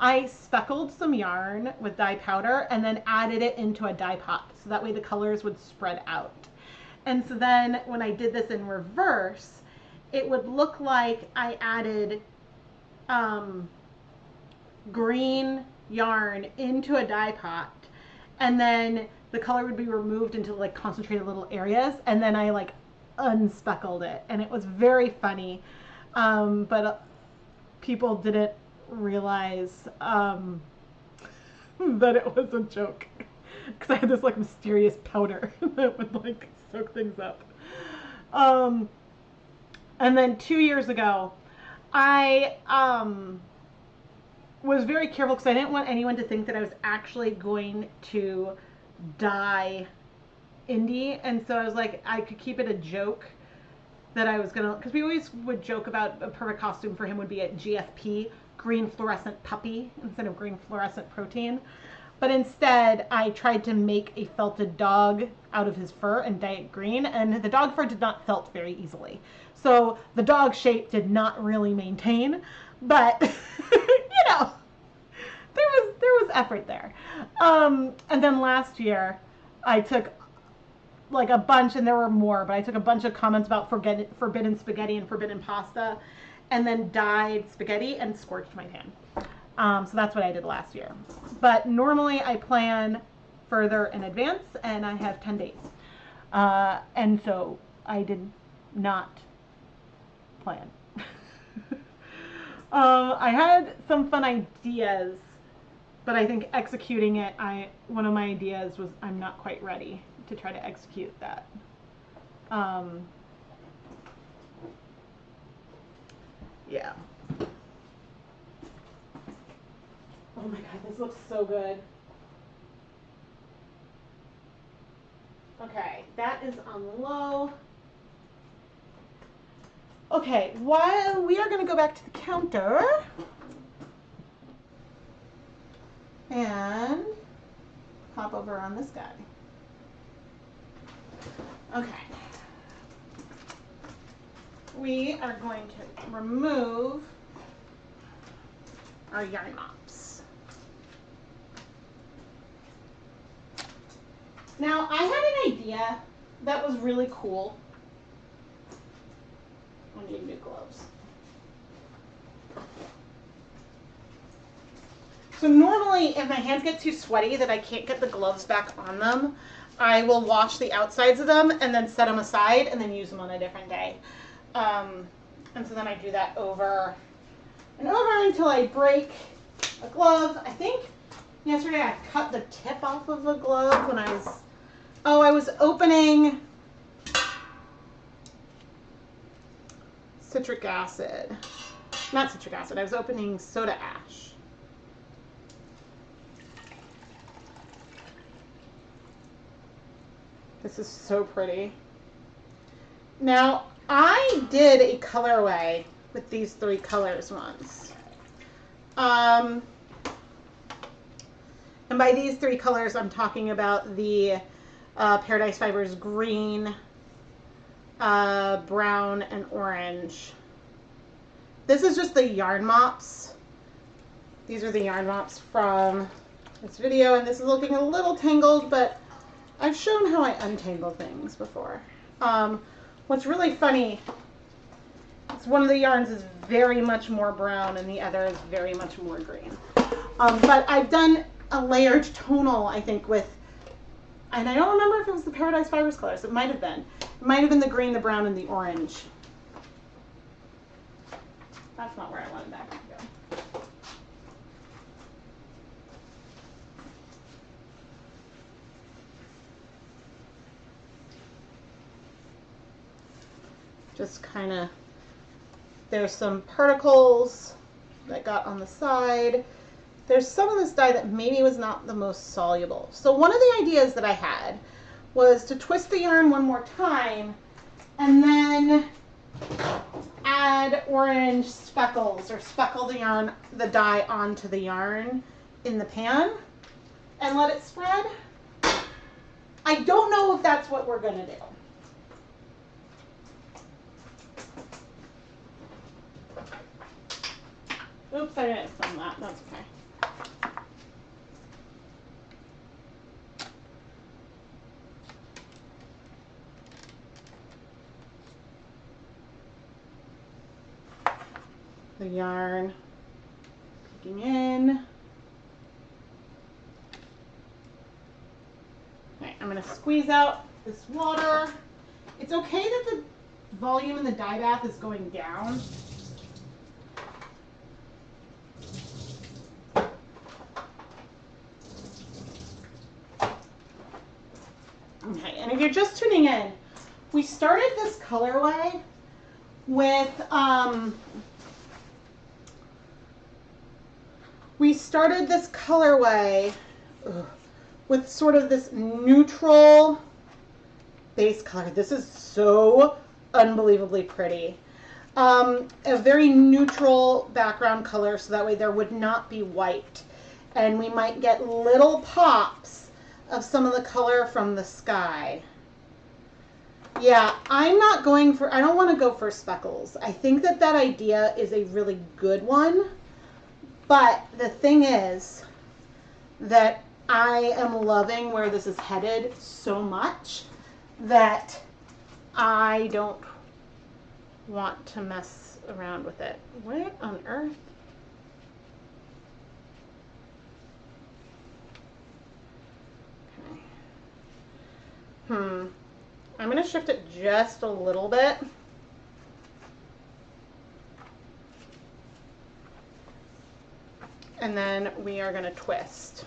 I speckled some yarn with dye powder and then added it into a dye pot, so that way the colors would spread out. And so then when I did this in reverse, it would look like I added green yarn into a dye pot, and then the color would be removed into like concentrated little areas, and then I like unspeckled it, and it was very funny. But people didn't realize that it was a joke because I had this like mysterious powder that would like soak things up. And then 2 years ago, I was very careful because I didn't want anyone to think that I was actually going to dye indie, and so I was like, I could keep it a joke that I was gonna, because we always would joke about a perfect costume for him would be a GFP, green fluorescent puppy, instead of green fluorescent protein. But instead, I tried to make a felted dog out of his fur and dye it green, and the dog fur did not felt very easily. So the dog shape did not really maintain, but you know, there was effort there. And then last year, I took like a bunch, and there were more, but I took a bunch of comments about forbidden spaghetti and forbidden pasta, and then dyed spaghetti and scorched my pan. So that's what I did last year. But normally I plan further in advance, and I have 10 days. And so I did not plan. I had some fun ideas, but I think executing it, one of my ideas was I'm not quite ready to try to execute that. Yeah. Oh my god, this looks so good. Okay, that is on low. Okay, while we are going to go back to the counter and hop over on this guy. Okay. We are going to remove our yarn mops. Now, I had an idea that was really cool. I need new gloves. So normally, if my hands get too sweaty that I can't get the gloves back on them, I will wash the outsides of them and then set them aside and then use them on a different day. And so then I do that over and over until I break a glove. I think yesterday I cut the tip off of a glove when I was opening citric acid. Not citric acid, I was opening soda ash. This is so pretty. Now, I did a colorway with these 3 colors once. And by these 3 colors, I'm talking about the Paradise Fibers green, brown, and orange. this is just the yarn mops. These are the yarn mops from this video, and this is looking a little tangled, but I've shown how I untangle things before. What's really funny is one of the yarns is very much more brown and the other is very much more green. But I've done a layered tonal, I think, with, and I don't remember if it was the Paradise Fibers colors. It might have been. It might have been the green, the brown, and the orange. That's not where I wanted that to go. Just kind of, there's some particles that got on the side. There's some of this dye that maybe was not the most soluble. So one of the ideas that I had was to twist the yarn one more time and then add orange speckles, or speckle the dye onto the yarn in the pan and let it spread. I don't know if that's what we're gonna do. Oops, I didn't film that. That's okay. The yarn cooking in. Okay, I'm going to squeeze out this water. It's okay that the volume in the dye bath is going down. Okay, and if you're just tuning in, we started this colorway with sort of this neutral base color. This is so unbelievably pretty. A very neutral background color, so that way there would not be white, and we might get little pops of some of the color from the sky. Yeah, I don't want to go for speckles. I think that that idea is a really good one, but the thing is that I am loving where this is headed so much that I don't want to mess around with it. What on earth? Okay. I'm going to shift it just a little bit. And then we are going to twist.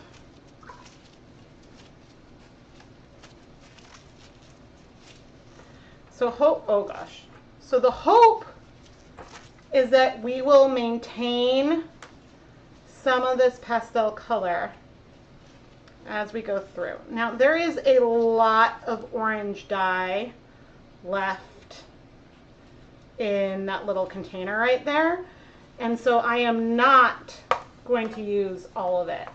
So So the hope is that we will maintain some of this pastel color as we go through. Now there is a lot of orange dye left in that little container right there, and so I am not going to use all of it.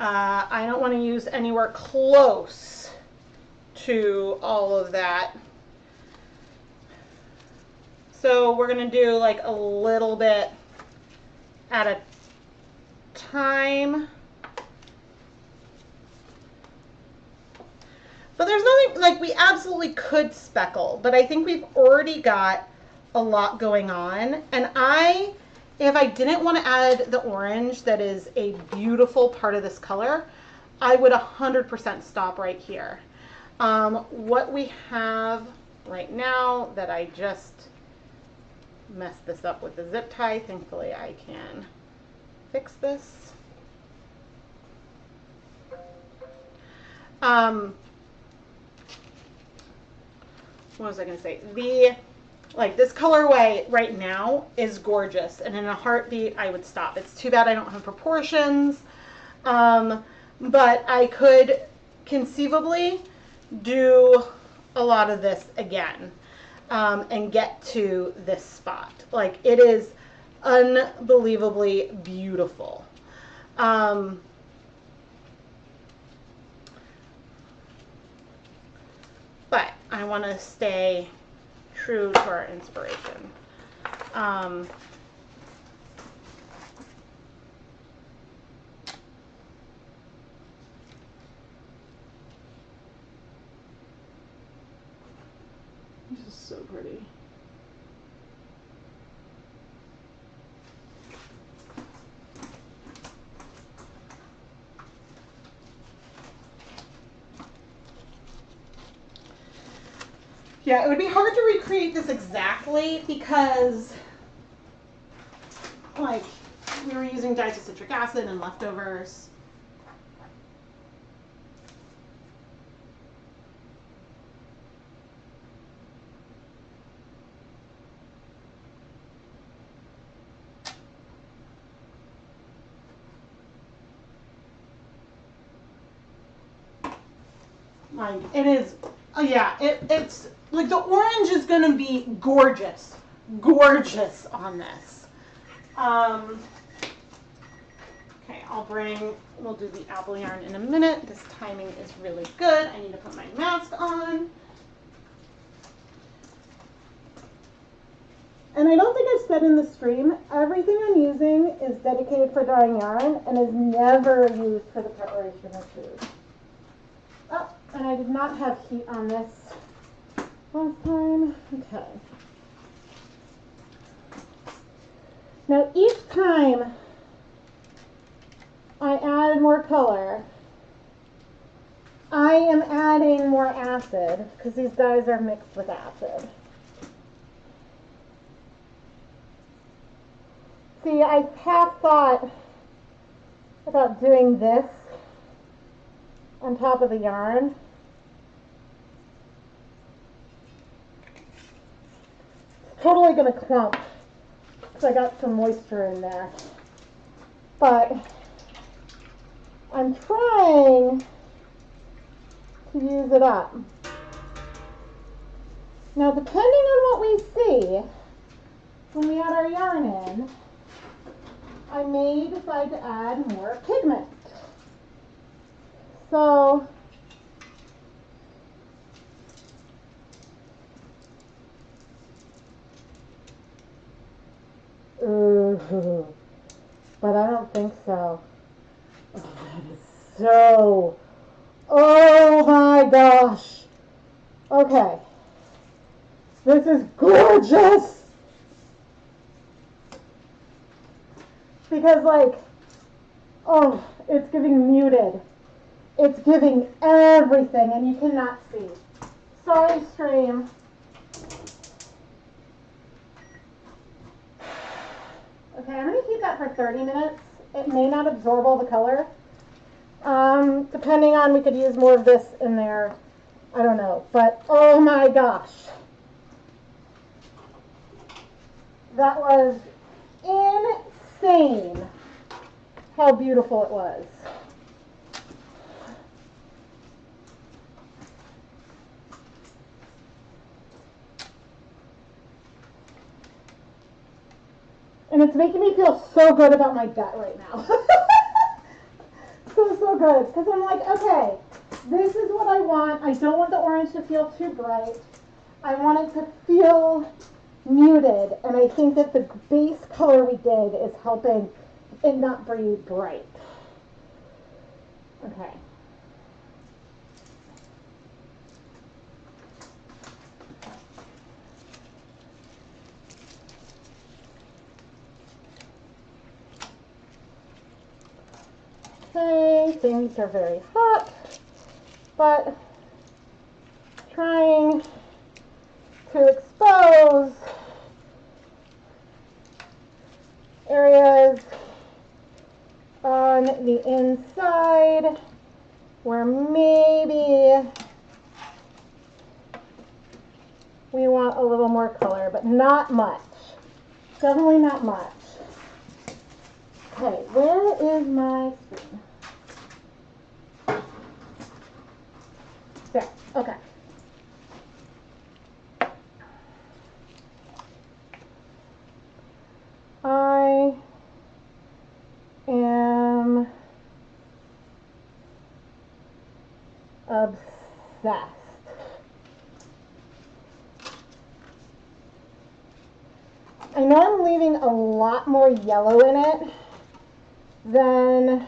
I don't want to use anywhere close to all of that. So we're going to do like a little bit at a time. But there's nothing, like, we absolutely could speckle, but I think we've already got a lot going on. And if I didn't want to add the orange, that is a beautiful part of this color, I would 100% stop right here. What we have right now that I just messed this up with the zip tie. Thankfully I can fix this. What was I going to say? This colorway right now is gorgeous, and in a heartbeat I would stop. It's too bad I don't have proportions, but I could conceivably do a lot of this again. And get to this spot. Like, it is unbelievably beautiful. but I want to stay true to our inspiration. This is so pretty. Yeah, it would be hard to recreate this exactly because, like, we were using dyes of citric acid and leftovers. Like, it is, yeah, it's, like, the orange is going to be gorgeous, gorgeous on this. Okay, we'll do the apple yarn in a minute. This timing is really good. I need to put my mask on. And I don't think I've said in the stream, everything I'm using is dedicated for dyeing yarn and is never used for the preparation of food. Oh, and I did not have heat on this last time. Okay. Now each time I add more color, I am adding more acid because these dyes are mixed with acid. See, I half thought about doing this on top of the yarn. It's totally going to clump because I got some moisture in there. But I'm trying to use it up. Now, depending on what we see when we add our yarn in, I may decide to add more pigment. So, but I don't think so. Oh, that is so, oh my gosh. Okay, this is gorgeous. Because, like, oh, it's giving muted. It's giving everything, and you cannot see. Sorry, stream. Okay, I'm going to keep that for 30 minutes. It may not absorb all the color. Depending on, we could use more of this in there. I don't know. But, oh my gosh. That was insane how beautiful it was. And it's making me feel so good about my gut right now. So good. Because I'm like, okay, this is what I want. I don't want the orange to feel too bright. I want it to feel muted. And I think that the base color we did is helping it not be bright. Okay. Okay, things are very hot, but trying to expose areas on the inside where maybe we want a little more color, but not much. Definitely not much. Okay, where is my screen? There, okay. I am obsessed I know I'm leaving a lot more yellow in it than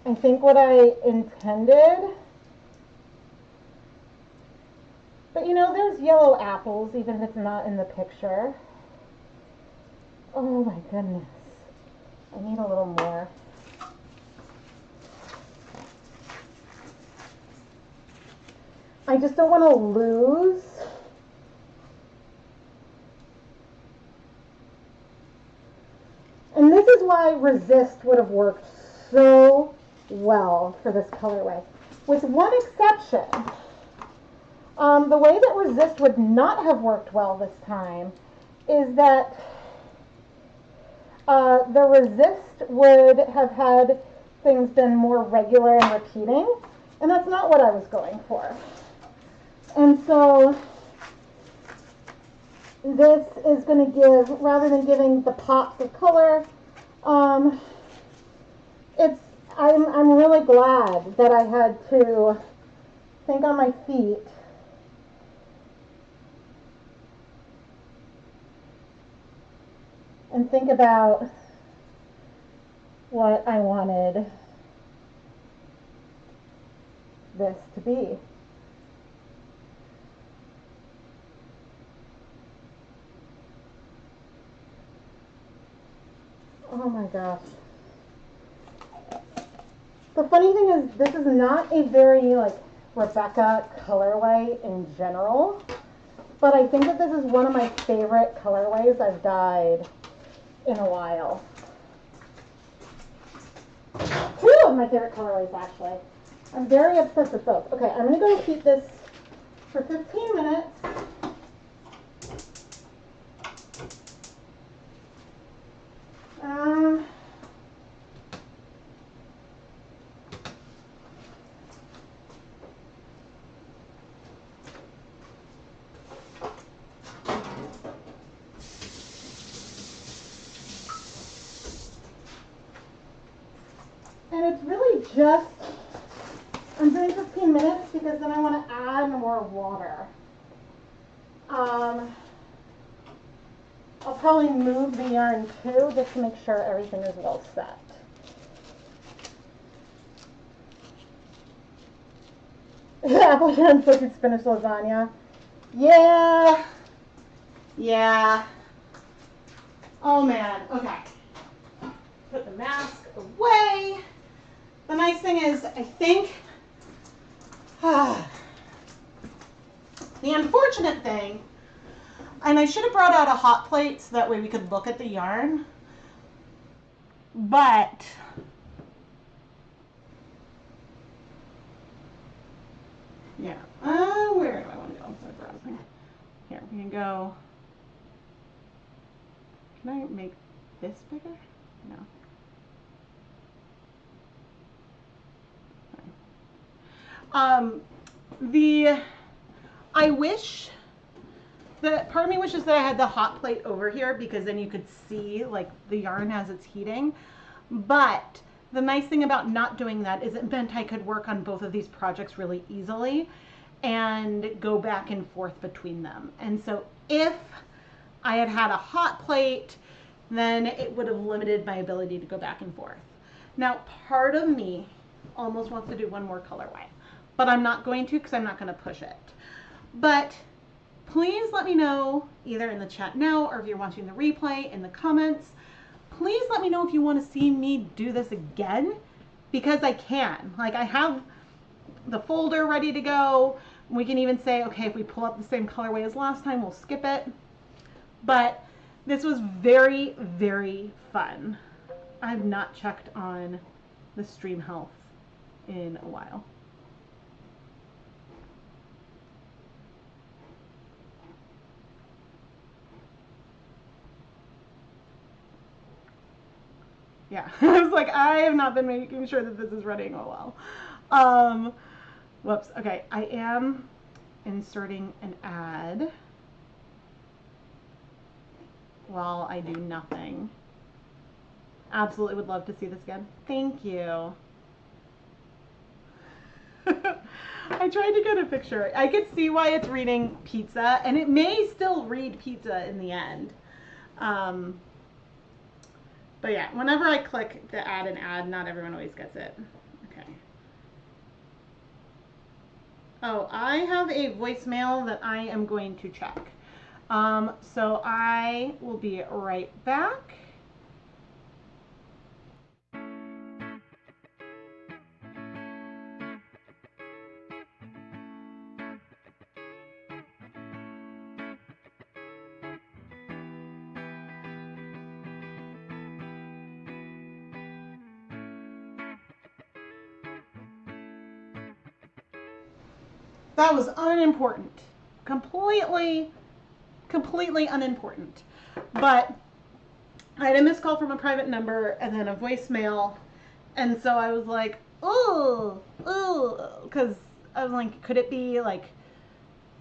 I think what I intended. But you know, there's yellow apples, even if it's not in the picture. Oh my goodness. I need a little more. I just don't want to lose. And this is why Resist would have worked so well for this colorway. With one exception, the way that Resist would not have worked well this time is that the Resist would have had things been more regular and repeating, and that's not what I was going for. And so this is going to give, rather than giving the pops of color, I'm really glad that I had to think on my feet and think about what I wanted this to be. Oh my gosh. The funny thing is, this is not a very Rebecca colorway in general, but I think that this is one of my favorite colorways I've dyed in a while. Two of my favorite colorways, actually. I'm very obsessed with both. Okay, I'm going to go heat this for 15 minutes. And it's really just, I'm doing 15 minutes because then I want to add more water. I'll probably move the yarn too, just to make sure everything is well set. Apple yarn cookies spinach lasagna. Yeah. Yeah. Oh man. Okay. Put the mask away. The nice thing is, I think, the unfortunate thing, and I should have brought out a hot plate so that way we could look at the yarn, but yeah, where do I want to go? I'm browsing. Here, we can go, can I make this bigger? No. I wish that, part of me wishes that I had the hot plate over here because then you could see the yarn as it's heating. But the nice thing about not doing that is it meant I could work on both of these projects really easily and go back and forth between them. And so if I had had a hot plate, then it would have limited my ability to go back and forth. Now, part of me almost wants to do one more colorway, but I'm not going to because I'm not going to push it. But please let me know either in the chat now or if you're watching the replay in the comments. Please let me know if you want to see me do this again, because I can. I have the folder ready to go. We can even say, okay, if we pull up the same colorway as last time, we'll skip it. But this was very, very fun. I have not checked on the stream health in a while. Yeah, I was like, I have not been making sure that this is running well. Whoops. Okay, I am inserting an ad while I do nothing. Absolutely would love to see this again. Thank you. I tried to get a picture. I could see why it's reading pizza, and it may still read pizza in the end. But yeah, whenever I click the add an ad, not everyone always gets it. Okay. Oh, I have a voicemail that I am going to check. So I will be right back. That was unimportant. Completely unimportant. But I had a missed call from a private number and then a voicemail. And so I was like, ooh, because I was like, could it be like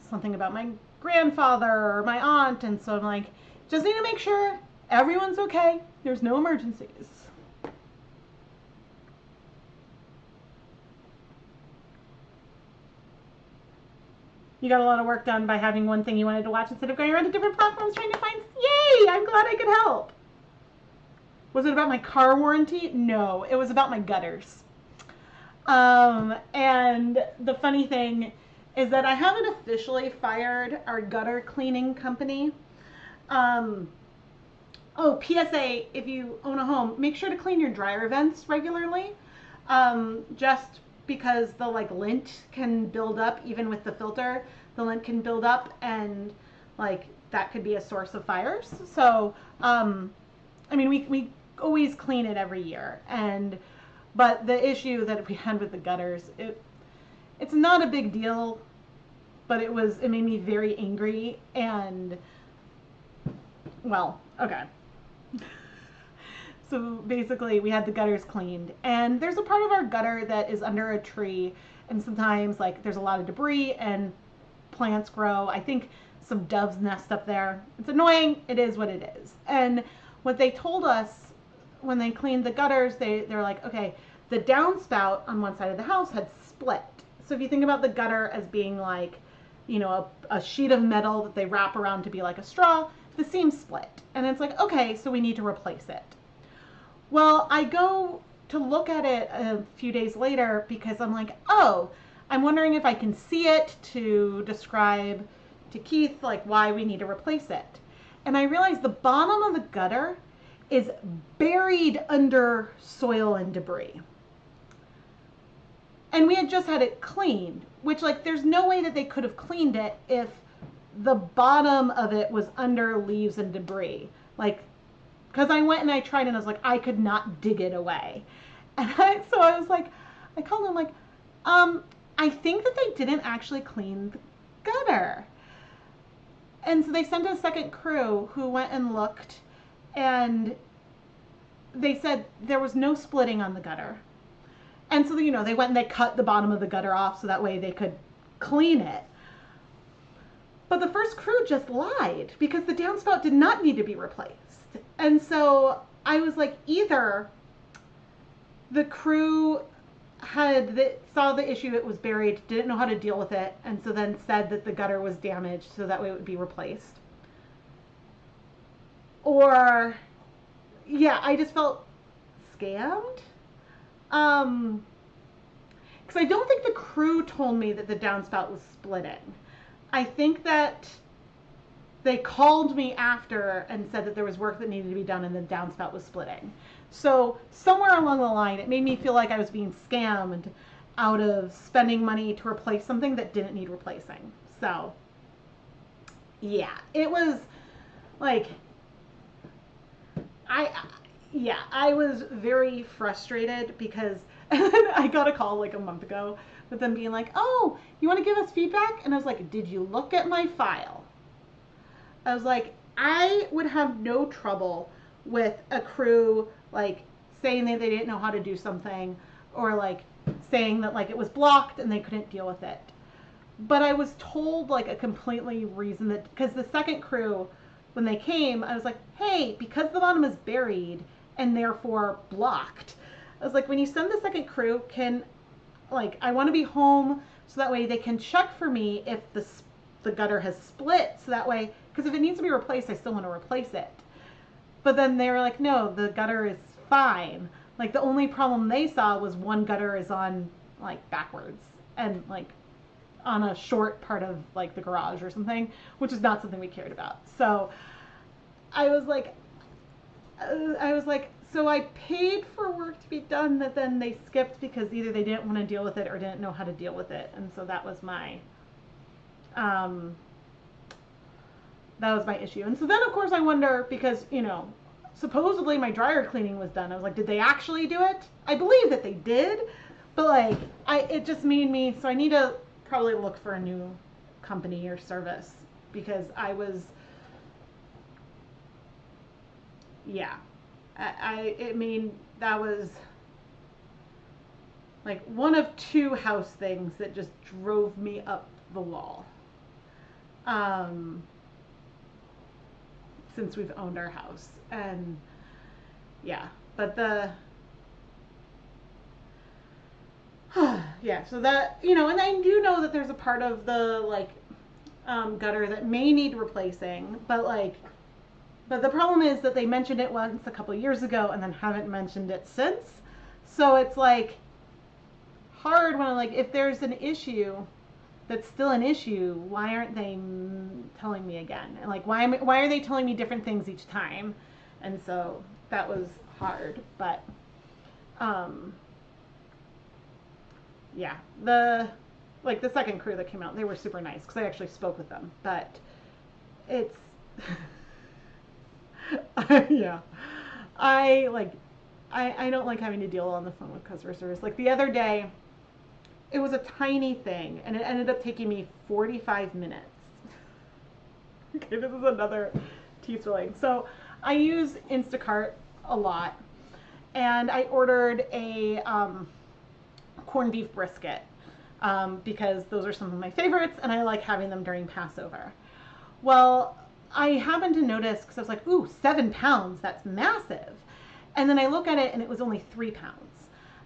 something about my grandfather or my aunt? And so I'm like, just need to make sure everyone's okay. There's no emergencies. You got a lot of work done by having one thing you wanted to watch instead of going around to different platforms trying to find. Yay! I'm glad I could help. Was it about my car warranty? No, it was about my gutters. And the funny thing is that I haven't officially fired our gutter cleaning company. Oh, PSA, if you own a home, make sure to clean your dryer vents regularly. Just because the like lint can build up even with the filter. The lint can build up and like that could be a source of fires. So, I mean, we always clean it every year. But the issue that we had with the gutters, it's not a big deal, but it made me very angry and, well, okay. So basically we had the gutters cleaned and there's a part of our gutter that is under a tree and sometimes like there's a lot of debris and plants grow. I think some doves nest up there. It's annoying. It is what it is. And what they told us when they cleaned the gutters, they're like, okay, the downspout on one side of the house had split. So if you think about the gutter as being like, you know, a sheet of metal that they wrap around to be like a straw, the seam split. And it's like, okay, so we need to replace it. Well, I go to look at it a few days later because I'm like, oh, I'm wondering if I can see it to describe to Keith like why we need to replace it. And I realized the bottom of the gutter is buried under soil and debris. And we had just had it cleaned, which like there's no way that they could have cleaned it if the bottom of it was under leaves and debris. Like, because I went and I tried and I was like, I could not dig it away. And so I was like, I called them like, I think that they didn't actually clean the gutter. And so they sent a second crew who went and looked and they said there was no splitting on the gutter. And so, you know, they went and they cut the bottom of the gutter off so that way they could clean it. But the first crew just lied because the downspout did not need to be replaced. And so I was like, either the crew saw the issue, it was buried, didn't know how to deal with it, and so then said that the gutter was damaged so that way it would be replaced. Or, yeah, I just felt scammed. Because I don't think the crew told me that the downspout was splitting. I think that they called me after and said that there was work that needed to be done and the downspout was splitting. So somewhere along the line, it made me feel like I was being scammed out of spending money to replace something that didn't need replacing. So yeah, it was like, I was very frustrated because I got a call like a month ago with them being like, oh, you want to give us feedback? And I was like, did you look at my file? I was like, I would have no trouble with a crew like saying that they didn't know how to do something or like saying that like it was blocked and they couldn't deal with it. But I was told like a completely reason that, because the second crew, when they came, I was like, hey, because the bottom is buried and therefore blocked, I was like, when you send the second crew, I want to be home so that way they can check for me if the gutter has split, so that way, because if it needs to be replaced, I still want to replace it. But then they were like, no, the gutter is fine. Like the only problem they saw was one gutter is on like backwards and like on a short part of like the garage or something, which is not something we cared about. So I was like, so I paid for work to be done that then they skipped because either they didn't want to deal with it or didn't know how to deal with it. And so that was my issue. And so then of course I wonder, because, you know, supposedly my dryer cleaning was done. I was like, did they actually do it? I believe that they did, but like it just made me, so I need to probably look for a new company or service, because I was, yeah, that was like one of two house things that just drove me up the wall. Since we've owned our house. And yeah, but yeah, so that, you know, and I do know that there's a part of the like gutter that may need replacing, but the problem is that they mentioned it once a couple years ago and then haven't mentioned it since. So it's like hard when like, if there's an issue that's still an issue, why aren't they telling me again? And like, why are they telling me different things each time? And so that was hard, but yeah, the second crew that came out, they were super nice because I actually spoke with them, but it's yeah, I don't like having to deal on the phone with customer service. Like the other day, it was a tiny thing, and it ended up taking me 45 minutes. Okay, this is another tea-swilling. So I use Instacart a lot, and I ordered a corned beef brisket because those are some of my favorites, and I like having them during Passover. Well, I happened to notice, because I was like, ooh, 7 pounds, that's massive. And then I look at it, and it was only 3 pounds.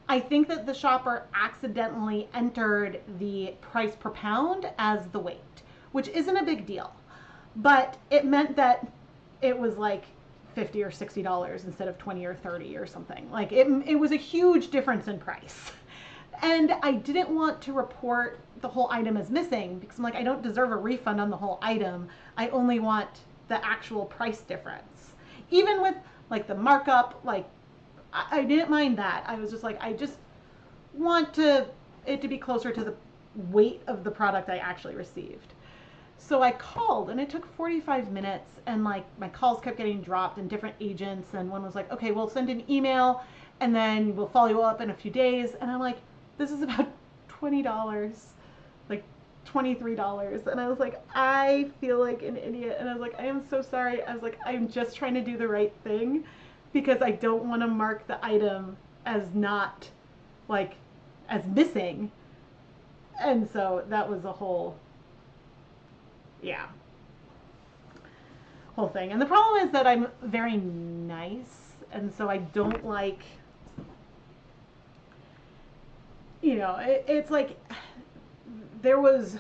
I think that the shopper accidentally entered the price per pound as the weight, which isn't a big deal, but it meant that it was like $50 or $60 instead of 20 or 30 or something. Like it was a huge difference in price. And I didn't want to report the whole item as missing because I'm like, I don't deserve a refund on the whole item. I only want the actual price difference. Even with like the markup, like I didn't mind that. I was just like, I just want it to be closer to the weight of the product I actually received. So I called, and it took 45 minutes, and like my calls kept getting dropped, and different agents, and one was like, okay, we'll send an email and then we'll follow you up in a few days. And I'm like, this is about $20, like $23. And I was like, I feel like an idiot. And I was like, I am so sorry. I was like, I'm just trying to do the right thing, because I don't want to mark the item as not, like, as missing. And so that was a whole thing. And the problem is that I'm very nice, and so I don't like, you know, it's like there was,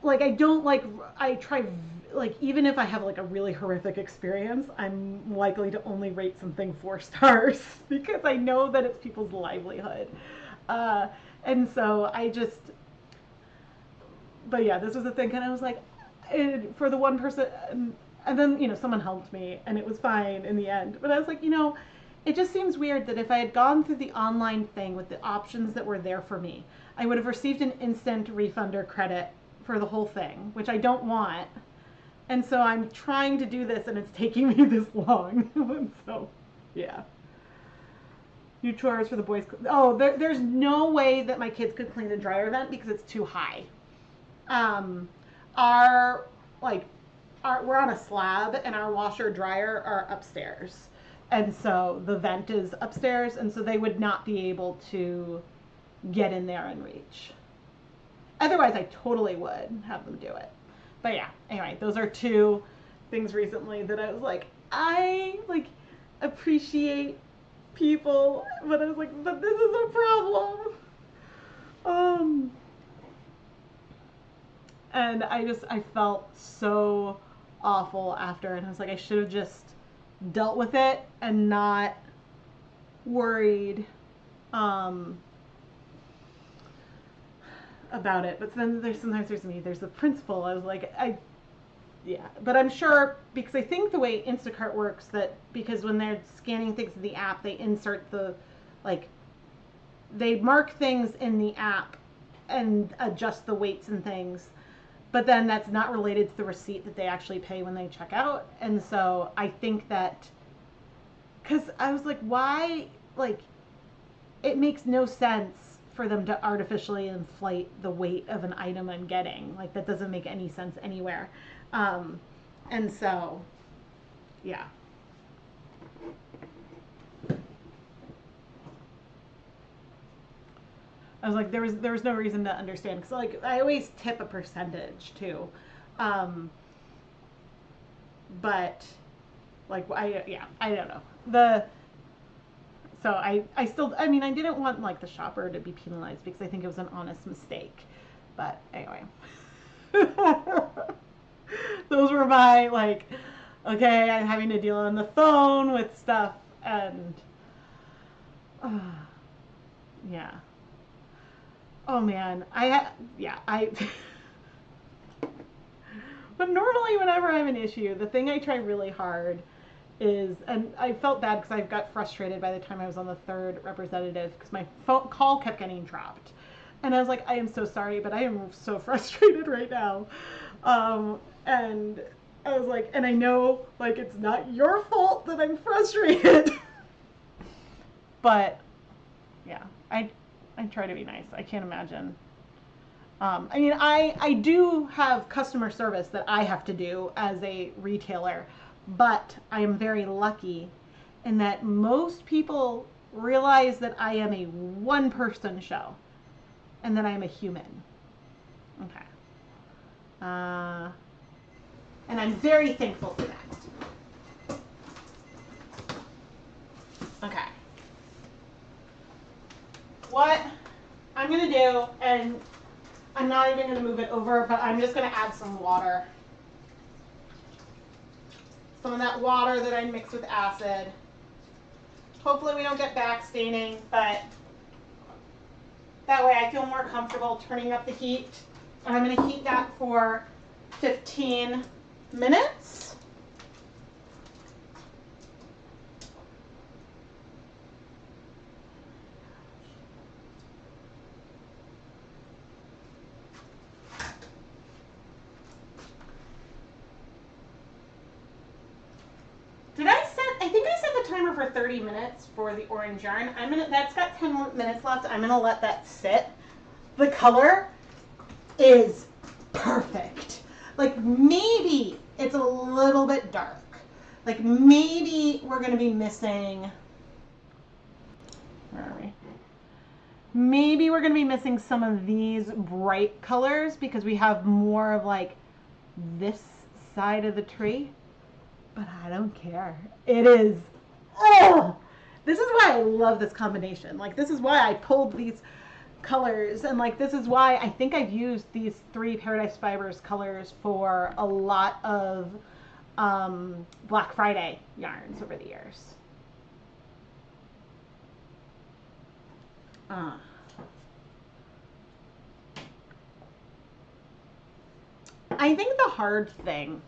like, I don't like, I try, like, even if I have like a really horrific experience, I'm likely to only rate something 4 stars because I know that it's people's livelihood. And so I just, but yeah, this was the thing, and I was like, for the one person, and then, you know, someone helped me, and it was fine in the end. But I was like, you know, it just seems weird that if I had gone through the online thing with the options that were there for me, I would have received an instant refund or credit for the whole thing, which I don't want. And so I'm trying to do this, and it's taking me this long. And so, yeah. New chores for the boys. Oh, there's no way that my kids could clean the dryer vent because it's too high. We're on a slab, and our washer dryer are upstairs, and so the vent is upstairs, and so they would not be able to get in there and reach. Otherwise, I totally would have them do it. But yeah, anyway, those are 2 things recently that I was like, I like appreciate people, but I was like, but this is a problem. Um, and I felt so awful after, and I was like, I should have just dealt with it and not worried about it. But then sometimes there's me, there's the principal. I was like, yeah, but I'm sure, because I think the way Instacart works, that because when they're scanning things in the app, they insert the, like, they mark things in the app and adjust the weights and things, but then that's not related to the receipt that they actually pay when they check out. And so I think that, because I was like, why, like, it makes no sense for them to artificially inflate the weight of an item I'm getting. Like, that doesn't make any sense anywhere. And so, yeah. I was like, there was no reason to understand, because like I always tip a percentage too, but like I don't know. So I still, I mean, I didn't want like the shopper to be penalized because I think it was an honest mistake, but anyway. Those were my, like, okay, I'm having to deal on the phone with stuff, and yeah. Oh man, I but normally whenever I have an issue, the thing I try really hard is, and I felt bad because I got frustrated by the time I was on the third representative because my phone call kept getting dropped. And I was like, I am so sorry, but I am so frustrated right now. And I was like, and I know, like, it's not your fault that I'm frustrated. But yeah, I try to be nice. I can't imagine. I mean, I do have customer service that I have to do as a retailer, but I am very lucky in that most people realize that I am a one-person show and that I am a human. Okay. And I'm very thankful for that. Okay. What I'm going to do, and I'm not even going to move it over, but I'm just going to add some water. Some of that water that I mixed with acid. Hopefully we don't get back staining, but that way I feel more comfortable turning up the heat. And I'm going to heat that for 15 minutes. I think I set the timer for 30 minutes for the orange yarn. That's got 10 minutes left. I'm gonna let that sit. The color is perfect. Like, maybe it's a little bit dark. Like, maybe we're gonna be missing, where are we? Maybe we're gonna be missing some of these bright colors because we have more of like this side of the tree. But I don't care. It is, oh, this is why I love this combination. Like, this is why I pulled these colors, and like, this is why I think I've used these 3 Paradise Fibers colors for a lot of Black Friday yarns over the years. I think the hard thing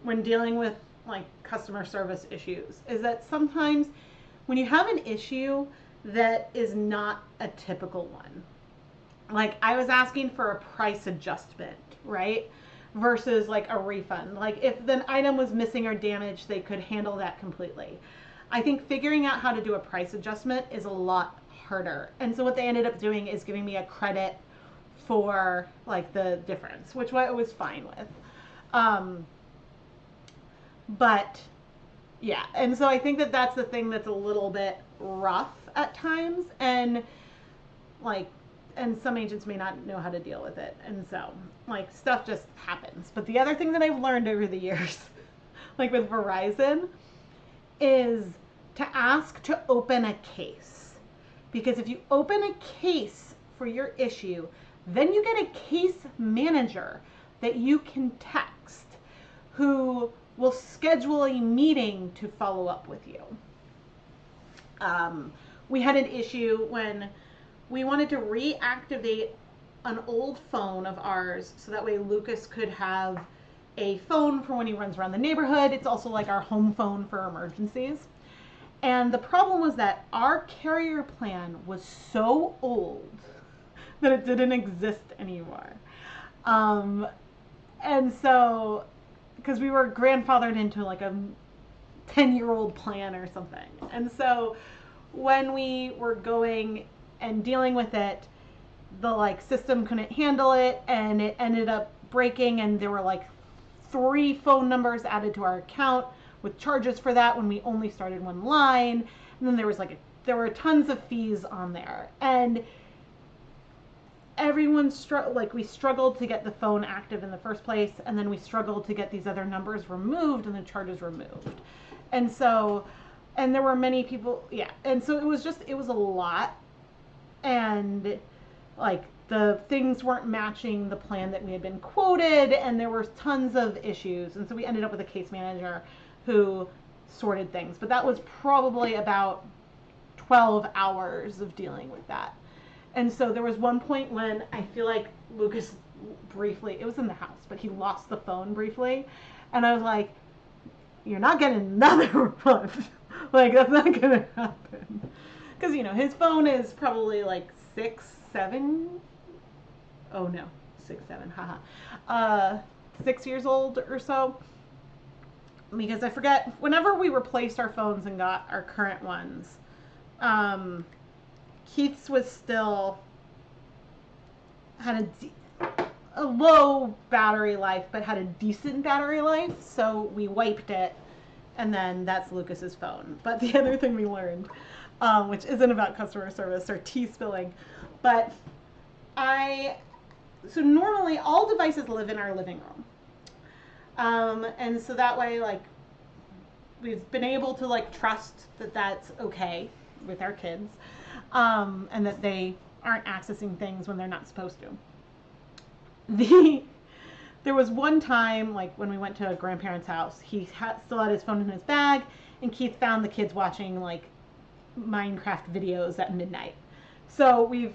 when dealing with like customer service issues is that sometimes when you have an issue that is not a typical one, like I was asking for a price adjustment, right? Versus like a refund. Like if the item was missing or damaged, they could handle that completely. I think figuring out how to do a price adjustment is a lot harder. And so what they ended up doing is giving me a credit for like the difference, which I was fine with. But yeah, and so I think that that's the thing that's a little bit rough at times, and like, and some agents may not know how to deal with it, and so like stuff just happens. But the other thing that I've learned over the years, like with Verizon, is to ask to open a case, because if you open a case for your issue, then you get a case manager that you can text who will schedule a meeting to follow up with you. We had an issue when we wanted to reactivate an old phone of ours so that way Lucas could have a phone for when he runs around the neighborhood. It's also like our home phone for emergencies. And the problem was that our carrier plan was so old that it didn't exist anymore. And so, because we were grandfathered into like a 10-year-old plan or something. And so when we were going and dealing with it, the like system couldn't handle it and it ended up breaking, and there were like 3 phone numbers added to our account with charges for that when we only started one line. And then there were tons of fees on there, and everyone we struggled to get the phone active in the first place, and then we struggled to get these other numbers removed and the charges removed. And so, and there were many people, yeah. And so it was a lot, and like the things weren't matching the plan that we had been quoted, and there were tons of issues. And so we ended up with a case manager who sorted things. But that was probably about 12 hours of dealing with that. And so there was one point when I feel like Lucas briefly, it was in the house, but he lost the phone briefly. And I was like, you're not getting another one. Like, that's not going to happen. Because, you know, his phone is probably like 6, 7. Oh no, 6, 7, haha. 6 years old or so. Because I forget, whenever we replaced our phones and got our current ones, Keith's was still, had a low battery life, but had a decent battery life. So we wiped it, and then that's Lucas's phone. But the other thing we learned, which isn't about customer service or tea spilling, but so normally all devices live in our living room. And so that way, like, we've been able to like trust that that's okay with our kids, and that they aren't accessing things when they're not supposed to. There was one time, like when we went to a grandparent's house, he still had his phone in his bag, and Keith found the kids watching like Minecraft videos at midnight. So we've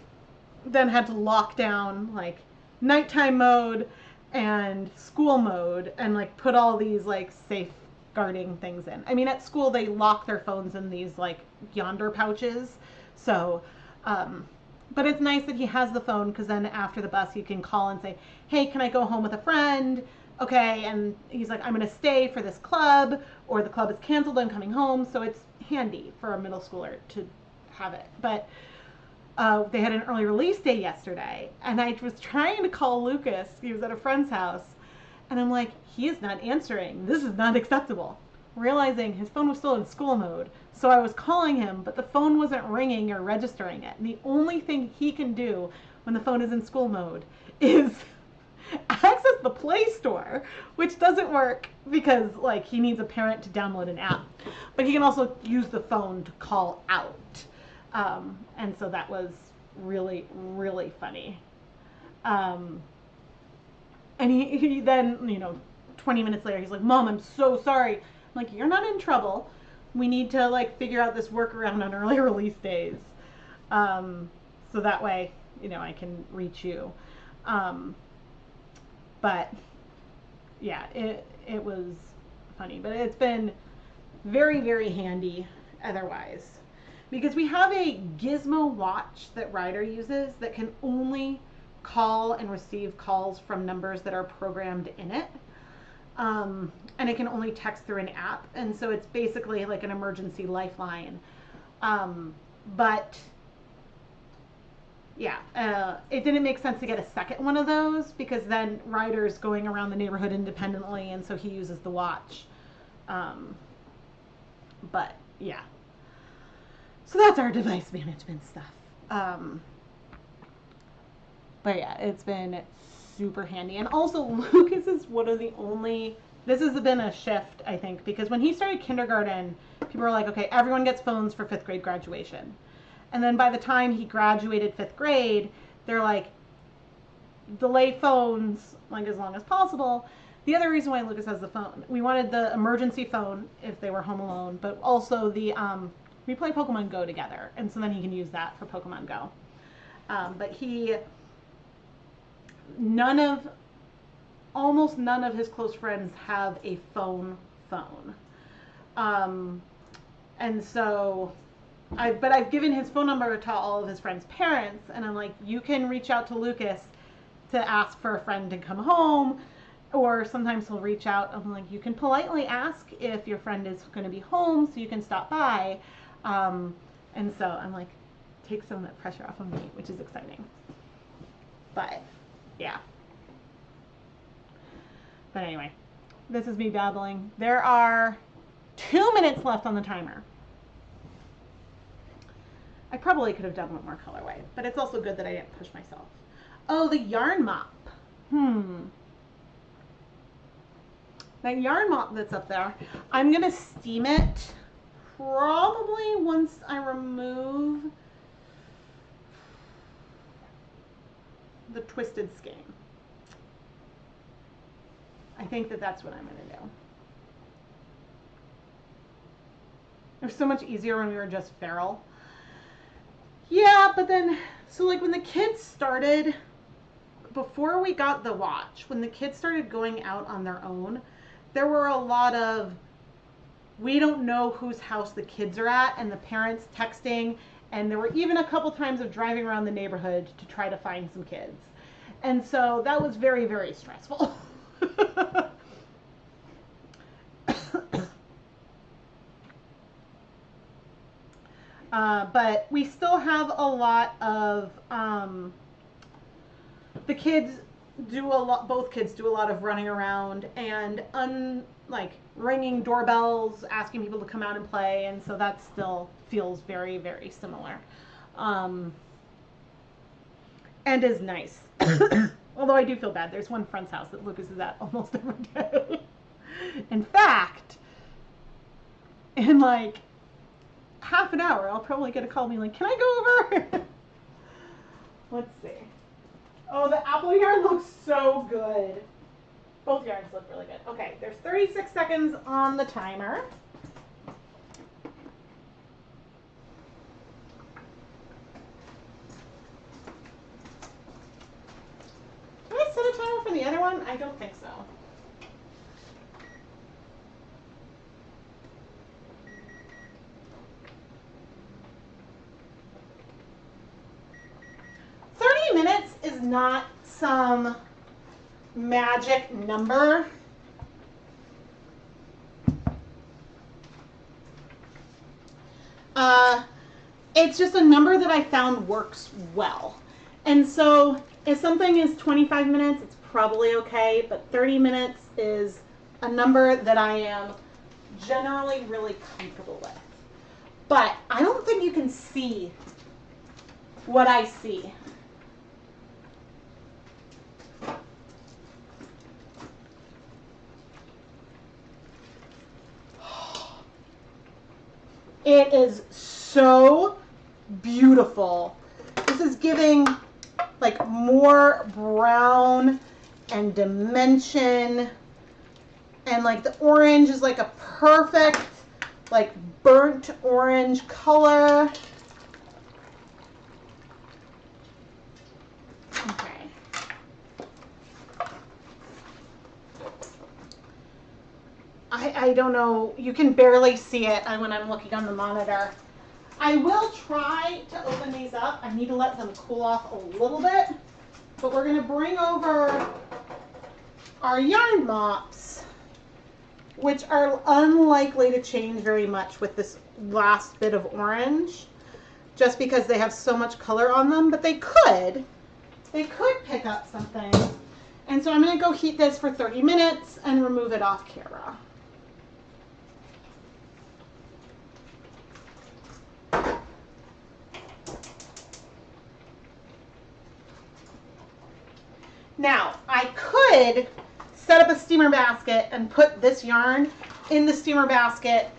then had to lock down like nighttime mode and school mode and like put all these like safeguarding things in. I mean, at school they lock their phones in these like yonder pouches. So, but it's nice that he has the phone, because then after the bus he can call and say, hey, can I go home with a friend? Okay. And he's like, I'm going to stay for this club, or the club is canceled, I'm coming home. So it's handy for a middle schooler to have it. But they had an early release day yesterday, and I was trying to call Lucas. He was at a friend's house, and I'm like, he is not answering. This is not acceptable. Realizing his phone was still in school mode. So I was calling him, but the phone wasn't ringing or registering it. And the only thing he can do when the phone is in school mode is access the Play Store, which doesn't work because like he needs a parent to download an app. But he can also use the phone to call out. And so that was really, really funny. And he then, you know, 20 minutes later, he's like, Mom, I'm so sorry. I'm like, you're not in trouble. We need to like figure out this workaround on early release days. So that way, you know, I can reach you. But yeah, it was funny, but it's been very, very handy otherwise. Because we have a gizmo watch that Ryder uses that can only call and receive calls from numbers that are programmed in it. And it can only text through an app. And so it's basically like an emergency lifeline. But yeah, it didn't make sense to get a second one of those, because then Ryder's going around the neighborhood independently, and so he uses the watch. But yeah. So that's our device management stuff. But yeah, it's been super handy. And also, Lucas is one of the only, this has been a shift, I think, because when he started kindergarten, people were like, okay, everyone gets phones for 5th grade graduation. And then by the time he graduated 5th grade, they're like, delay phones like as long as possible. The other reason why Lucas has the phone, we wanted the emergency phone if they were home alone, but also the we play Pokemon Go together, and so then he can use that for Pokemon Go. But almost none of his close friends have a phone. And so I've given his phone number to all of his friends' parents, and I'm like, you can reach out to Lucas to ask for a friend to come home, or sometimes he'll reach out. I'm like, you can politely ask if your friend is going to be home so you can stop by. And so I'm like, take some of that pressure off of me, which is exciting. But yeah. But anyway, this is me babbling. There are 2 minutes left on the timer. I probably could have done one more colorway, but it's also good that I didn't push myself. Oh, the yarn mop. That yarn mop that's up there, I'm going to steam it probably once I remove the twisted skein. I think that that's what I'm going to do. It was so much easier when we were just feral. Yeah, but then, so like when the kids started, before we got the watch, when the kids started going out on their own, there were a lot of, we don't know whose house the kids are at, and the parents texting, and there were even a couple times of driving around the neighborhood to try to find some kids. And so that was very, very stressful. But we still have a lot of, the kids do a lot, both kids do a lot of running around and like ringing doorbells, asking people to come out and play. And so that still feels very, very similar. And is nice. Although I do feel bad. There's one friend's house that Lucas is at almost every day. In fact, in like half an hour, I'll probably get a call being like, can I go over? Let's see. Oh, the apple yarn looks so good. Both yarns look really good. Okay, there's 36 seconds on the timer. Did I set a timer for the other one? I don't think so. Minutes is not some magic number. It's just a number that I found works well. And so if something is 25 minutes, it's probably okay, but 30 minutes is a number that I am generally really comfortable with. But I don't think you can see what I see. It is so beautiful. This is giving like more brown and dimension, and like the orange is like a perfect like burnt orange color. Okay. I don't know, you can barely see it when I'm looking on the monitor. I will try to open these up. I need to let them cool off a little bit, but we're going to bring over our yarn mops, which are unlikely to change very much with this last bit of orange, just because they have so much color on them, but they could pick up something. And so I'm going to go heat this for 30 minutes and remove it off camera. Now, I could set up a steamer basket and put this yarn in the steamer basket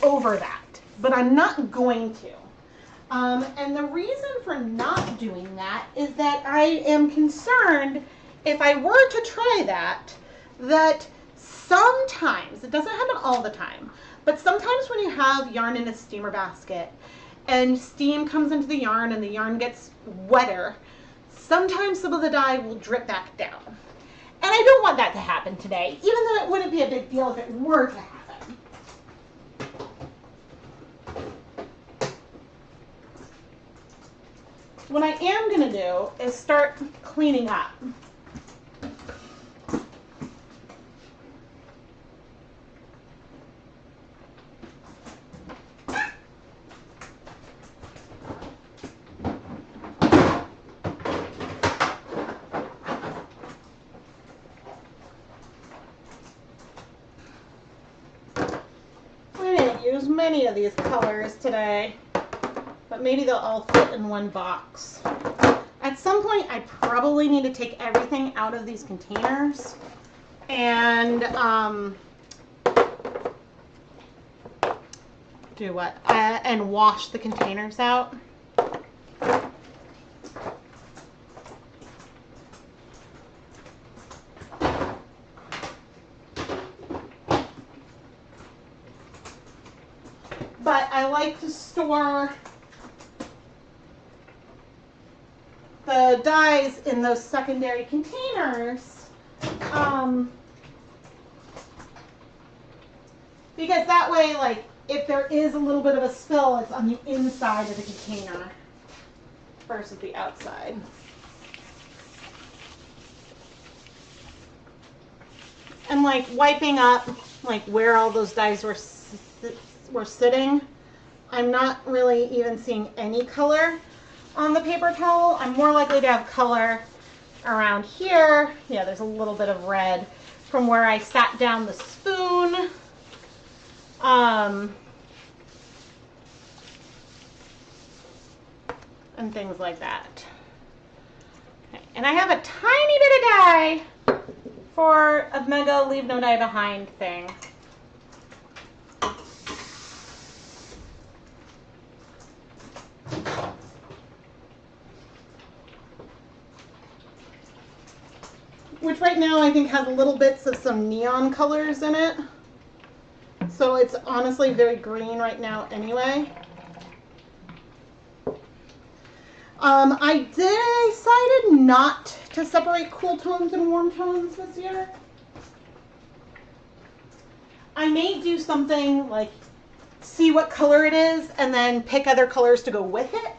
over that, but I'm not going to. And the reason for not doing that is that I am concerned if I were to try that, that sometimes, it doesn't happen all the time, but sometimes when you have yarn in a steamer basket and steam comes into the yarn and the yarn gets wetter, sometimes some of the dye will drip back down. And I don't want that to happen today, even though it wouldn't be a big deal if it were to happen. What I am going to do is start cleaning up. I didn't use many of these colors today, but maybe they'll all fit in one box. At some point, I probably need to take everything out of these containers and do what? And wash the containers out. But I like to store the dyes in those secondary containers because that way, like, if there is a little bit of a spill, it's on the inside of the container versus the outside. And like wiping up like where all those dyes were sitting, I'm not really even seeing any color on the paper towel. I'm more likely to have color around here. Yeah, there's a little bit of red from where I sat down the spoon. And things like that. Okay. And I have a tiny bit of dye for a mega leave no dye behind thing. Which right now I think has little bits of some neon colors in it. So it's honestly very green right now anyway. I decided not to separate cool tones and warm tones this year. I may do something like see what color it is and then pick other colors to go with it.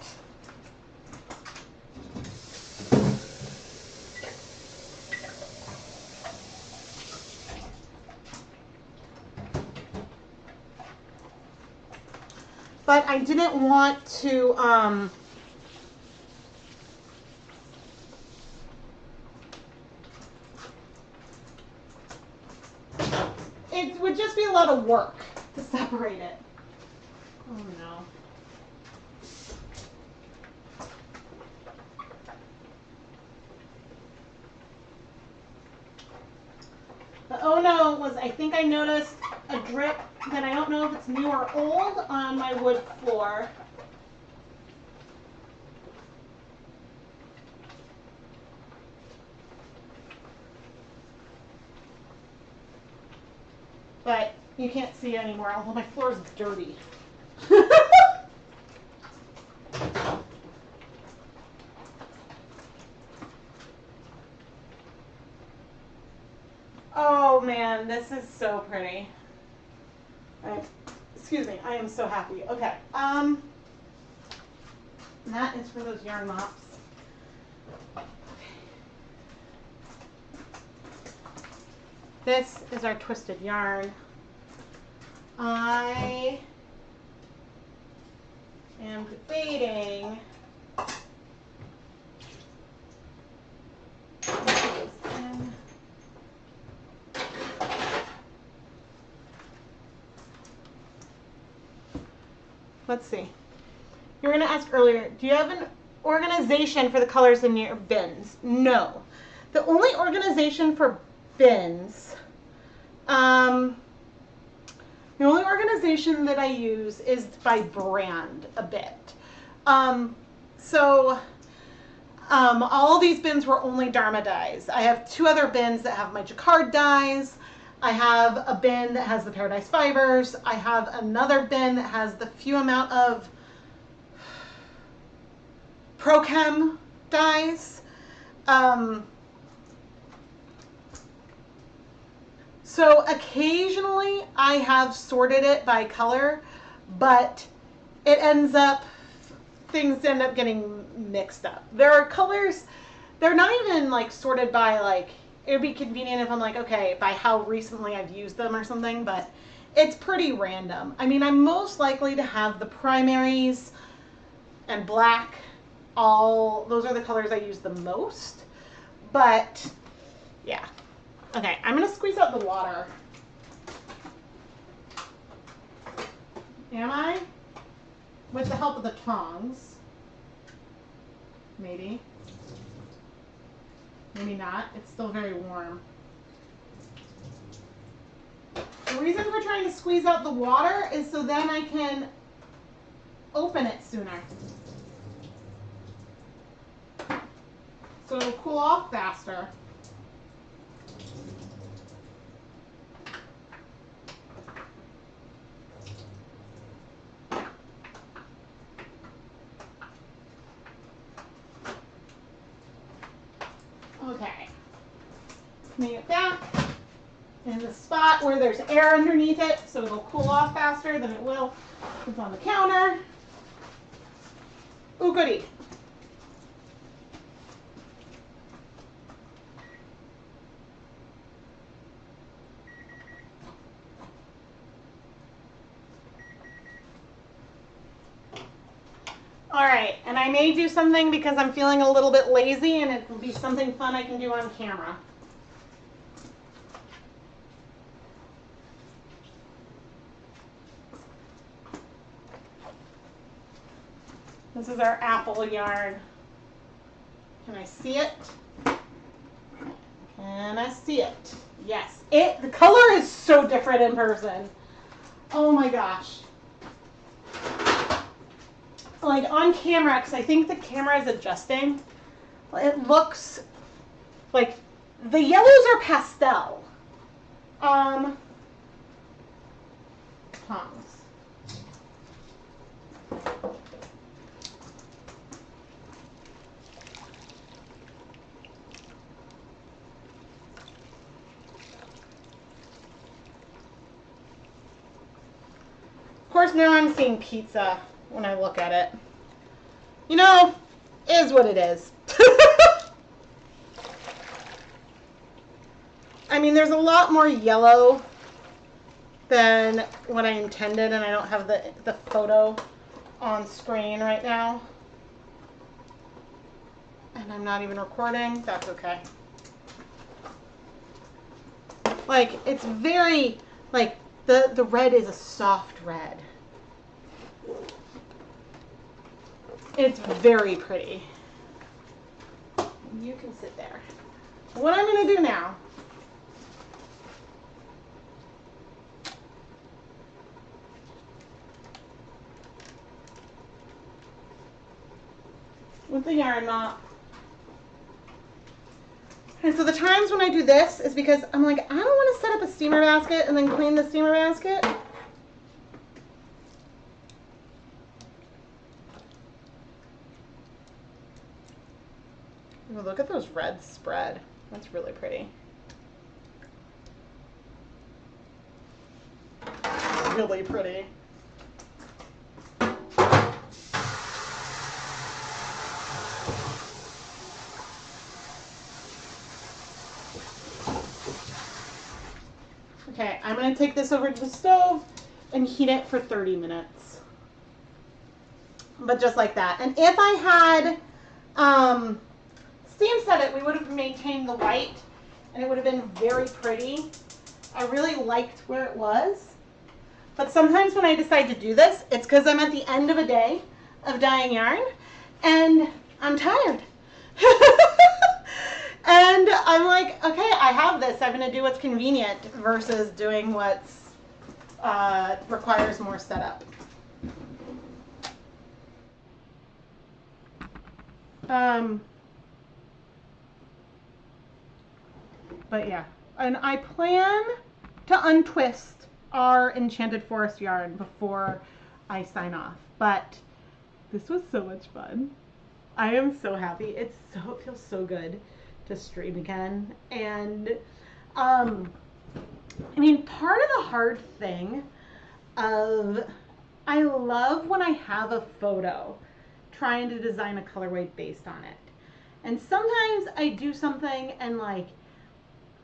But I didn't want to it would just be a lot of work to separate it. Oh no. The oh no was, I think I noticed a drip that I don't know if it's new or old on my wood floor. But you can't see it anymore, although my floor is dirty. Oh man, this is so pretty. Excuse me, I am so happy. Okay, that is for those yarn mops. This is our twisted yarn. I am debating let's see. You were going to ask earlier, do you have an organization for the colors in your bins? No. The only organization for bins, the only organization that I use is by brand a bit. All these bins were only Dharma dyes. I have 2 other bins that have my jacquard dyes. I have a bin that has the Paradise Fibers. I have another bin that has the few amount of Prochem dyes. So occasionally I have sorted it by color, but things end up getting mixed up. There are colors, they're not even like sorted by like, it would be convenient if I'm like, okay, by how recently I've used them or something, but it's pretty random. I mean, I'm most likely to have the primaries and black, those are the colors I use the most, but yeah. Okay, I'm gonna squeeze out the water. Am I? With the help of the tongs. Maybe. Maybe not. It's still very warm. The reason for trying to squeeze out the water is so then I can open it sooner. So it'll cool off faster. Okay, bring it back in the spot where there's air underneath it, so it'll cool off faster than it will if it's on the counter. Ooh, goody. All right, and I may do something because I'm feeling a little bit lazy, and it will be something fun I can do on camera. This is our apple yarn. Can I see it? Can I see it? Yes. The color is so different in person. Oh my gosh. Like on camera, because I think the camera is adjusting, it looks like the yellows are pastel. Tongs. Of course, now I'm seeing pizza when I look at it. You know, is what it is. I mean, there's a lot more yellow than what I intended, and I don't have the photo on screen right now. And I'm not even recording. That's okay. Like, it's very, like, the red is a soft red. It's very pretty. You can sit there. What I'm going to do now with the yarn mop. And so the times when I do this is because I'm like, I don't want to set up a steamer basket and then clean the steamer basket. Ooh, look at those reds spread. That's really pretty. Really pretty. Okay, I'm going to take this over to the stove and heat it for 30 minutes. But just like that. And if I had steam set it, we would have maintained the white and it would have been very pretty. I really liked where it was. But sometimes when I decide to do this, it's because I'm at the end of a day of dyeing yarn and I'm tired. And I'm like, okay, I have this. I'm going to do what's convenient versus doing what's requires more setup. But yeah, and I plan to untwist our Enchanted Forest yarn before I sign off. But this was so much fun. I am so happy. It feels so good to stream again. And I mean, part of the hard thing of, I love when I have a photo trying to design a colorway based on it. And sometimes I do something and like,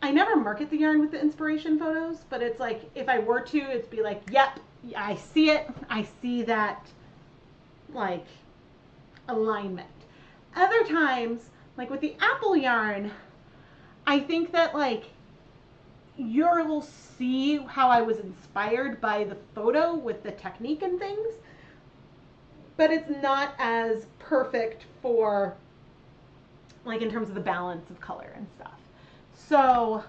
I never market the yarn with the inspiration photos, but it's like, if I were to, it'd be like, yep, I see it. I see that like alignment. Other times, like with the apple yarn, I think that like you'll see how I was inspired by the photo with the technique and things, but it's not as perfect for like in terms of the balance of color and stuff. So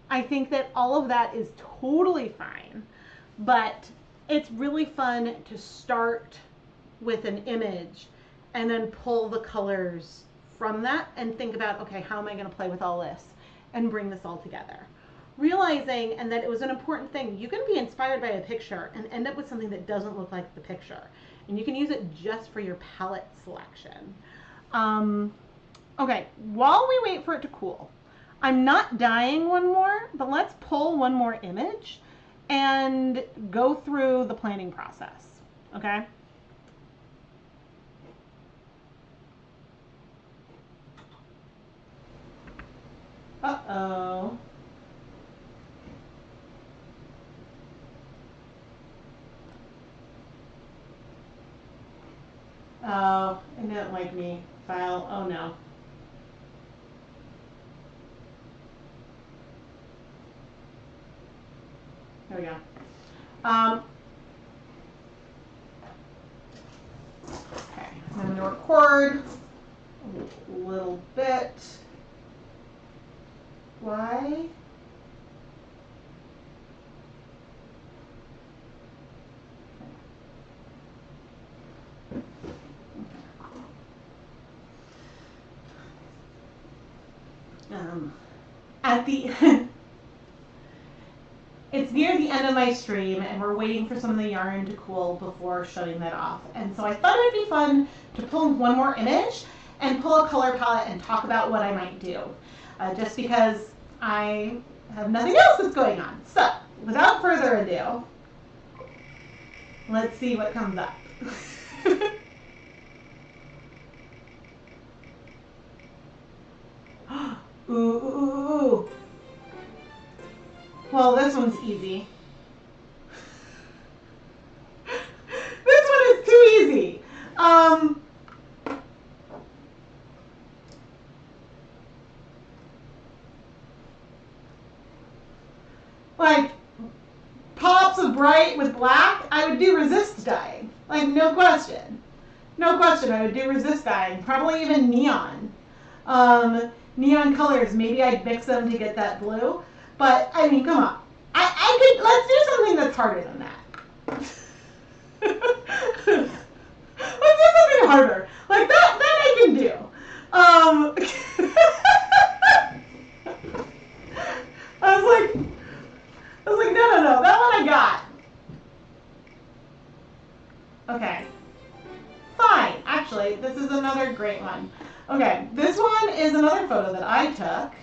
I think that all of that is totally fine, but it's really fun to start with an image and then pull the colors from that and think about, okay, how am I going to play with all this and bring this all together? Realizing, and that it was an important thing, you can be inspired by a picture and end up with something that doesn't look like the picture. And you can use it just for your palette selection. Okay, while we wait for it to cool, I'm not dyeing one more, but let's pull one more image and go through the planning process, okay? Uh-oh. Oh, it didn't like me. File, oh no. There we go. Okay, I'm going to record a little bit. Why? At the it's near the end of my stream and we're waiting for some of the yarn to cool before shutting that off. And so I thought it would be fun to pull one more image and pull a color palette and talk about what I might do. Just because I have nothing else that's going on. So without further ado, let's see what comes up. Ooh, ooh, ooh, ooh. Well, this one's easy. This one is too easy. Like pops of bright with black, I would do resist dyeing. Like no question. No question, I would do resist dyeing. Probably even neon. Neon colors, maybe I'd mix them to get that blue. But I mean, come on. I could, let's do something that's harder than that. Let's do something harder. Like that I can do. I was like, no, that one I got. Okay. Fine. Actually, this is another great one. Okay, this one is another photo that I took.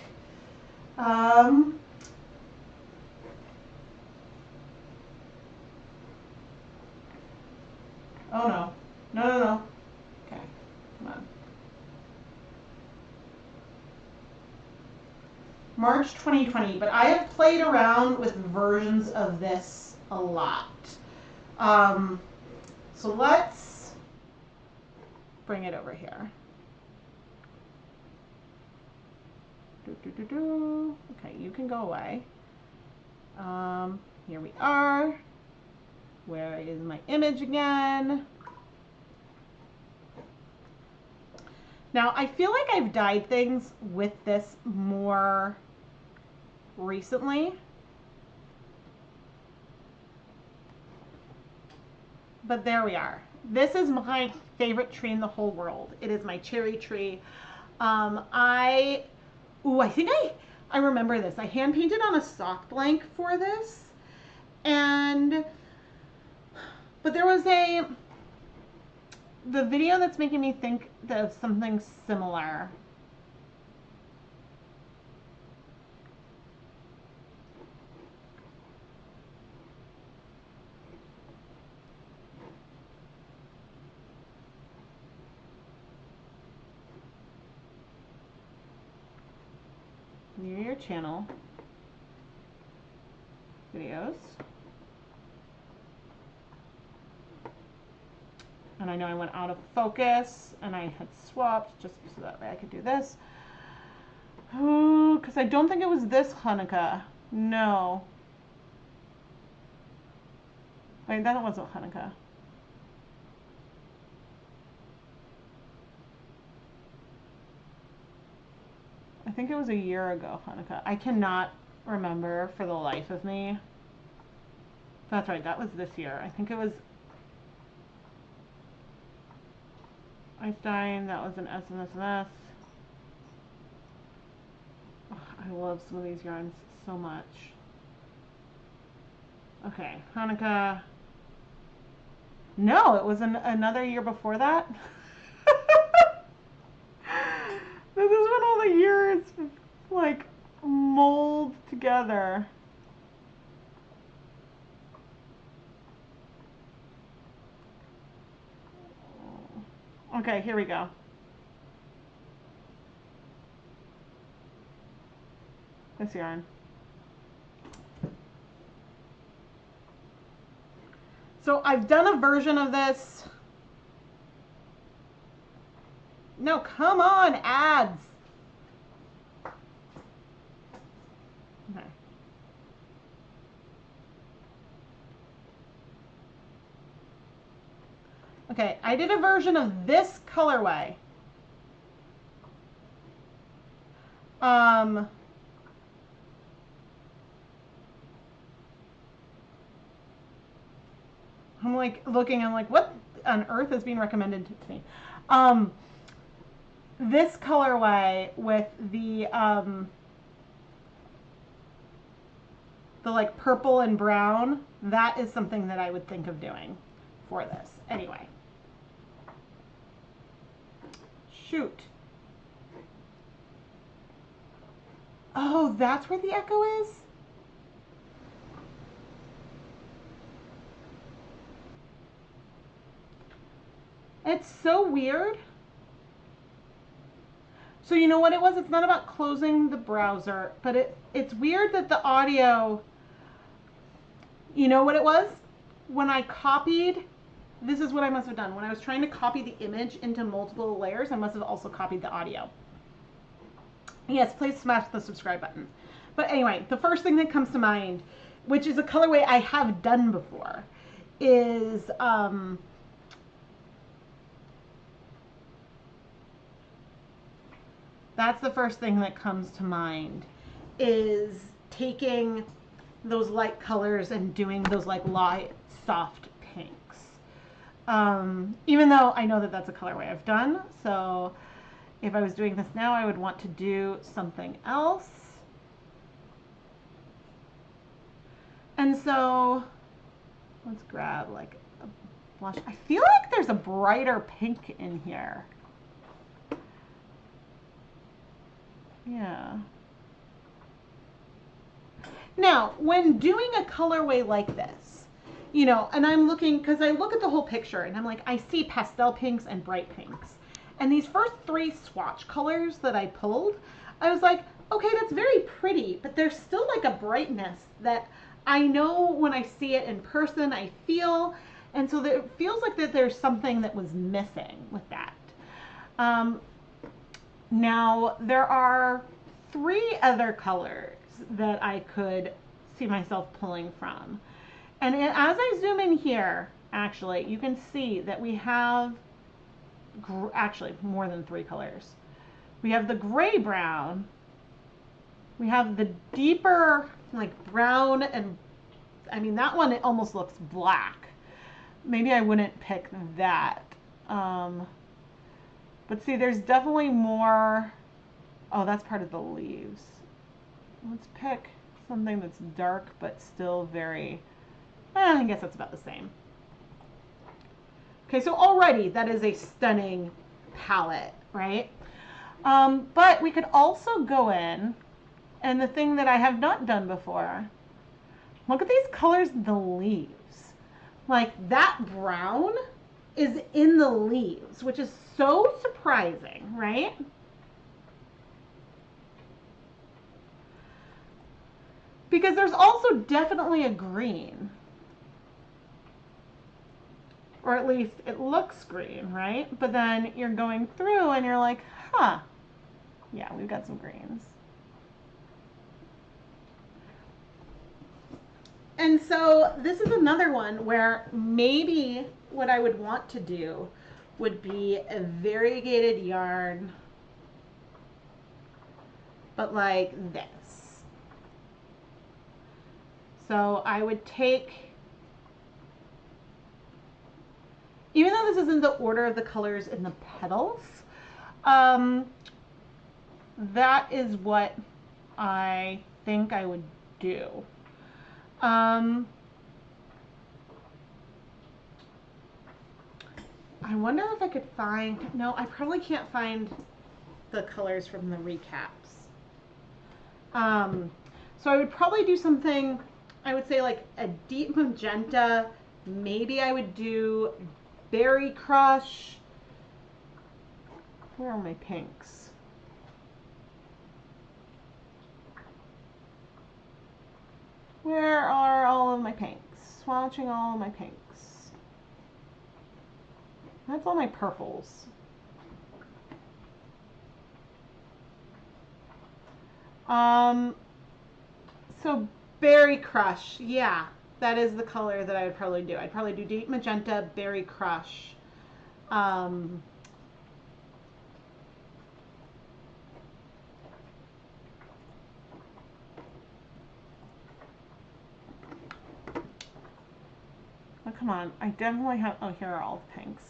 Oh no. No. Okay, come on. March 2020, but I have played around with versions of this a lot. So let's bring it over here. Okay, you can go away. Here we are. Where is my image again? Now, I feel like I've dyed things with this more recently. But there we are. This is my favorite tree in the whole world. It is my cherry tree. I think I remember this. I hand painted on a sock blank for this, but there was the video that's making me think of something similar. Near your channel videos. And I know I went out of focus and I had swapped just so that way I could do this. Oh, because I don't think it was this Hanukkah. No. Wait, that wasn't Hanukkah. I think it was a year ago, Hanukkah. I cannot remember for the life of me. That's right, that was this year. I think it was Einstein, that was an S and S and S. Oh, I love some of these yarns so much. Okay, Hanukkah. No, it was another year before that. This is when all the years like mold together. Okay, here we go. This yarn. So I've done a version of this. No, come on, ads. Okay. Okay, I did a version of this colorway. I'm like looking, I'm like, what on earth is being recommended to me? This colorway with the like purple and brown, that is something that I would think of doing for this. Anyway. Shoot. Oh, that's where the echo is? It's so weird. So you know what it was? It's not about closing the browser, but it's weird that the audio, you know what it was? When I copied, this is what I must have done. When I was trying to copy the image into multiple layers, I must have also copied the audio. Yes, please smash the subscribe button. But anyway, the first thing that comes to mind, which is a colorway I have done before, is that's the first thing that comes to mind, is taking those light colors and doing those like light soft pinks. Even though I know that that's a colorway I've done, so if I was doing this now, I would want to do something else. And so let's grab like a blush. I feel like there's a brighter pink in here. Yeah. Now, when doing a colorway like this, you know, and I'm looking, because I look at the whole picture and I'm like, I see pastel pinks and bright pinks. And these first three swatch colors that I pulled, I was like, okay, that's very pretty, but there's still like a brightness that I know when I see it in person, I feel, and so it feels like that there's something that was missing with that. Now, there are 3 other colors that I could see myself pulling from. And as I zoom in here, actually, you can see that we have actually more than 3 colors. We have the gray brown, we have the deeper like brown, and I mean that one, it almost looks black. maybe I wouldn't pick that. But see, there's definitely more. Oh, that's part of the leaves. Let's pick something that's dark but still very, I guess that's about the same. Okay, so already that is a stunning palette, right? But we could also go in, and the thing that I have not done before, look at these colors in the leaves. Like that brown is in the leaves, which is so surprising, right? Because there's also definitely a green. Or at least it looks green, right? But then you're going through and you're like, huh, yeah, we've got some greens. And so this is another one where maybe what I would want to do would be a variegated yarn, but like this. So I would take, even though this isn't the order of the colors in the petals, that is what I think I would do. I wonder if I could find, no, I probably can't find the colors from the recaps. So I would probably do something, I would say like a deep magenta. Maybe I would do Berry Crush. Where are my pinks? Where are all of my pinks? Swatching all of my pinks. That's all my purples. So Berry Crush, yeah, that is the color that I would probably do. I'd probably do deep magenta, Berry Crush. Oh, come on, I definitely have, oh, here are all the pinks.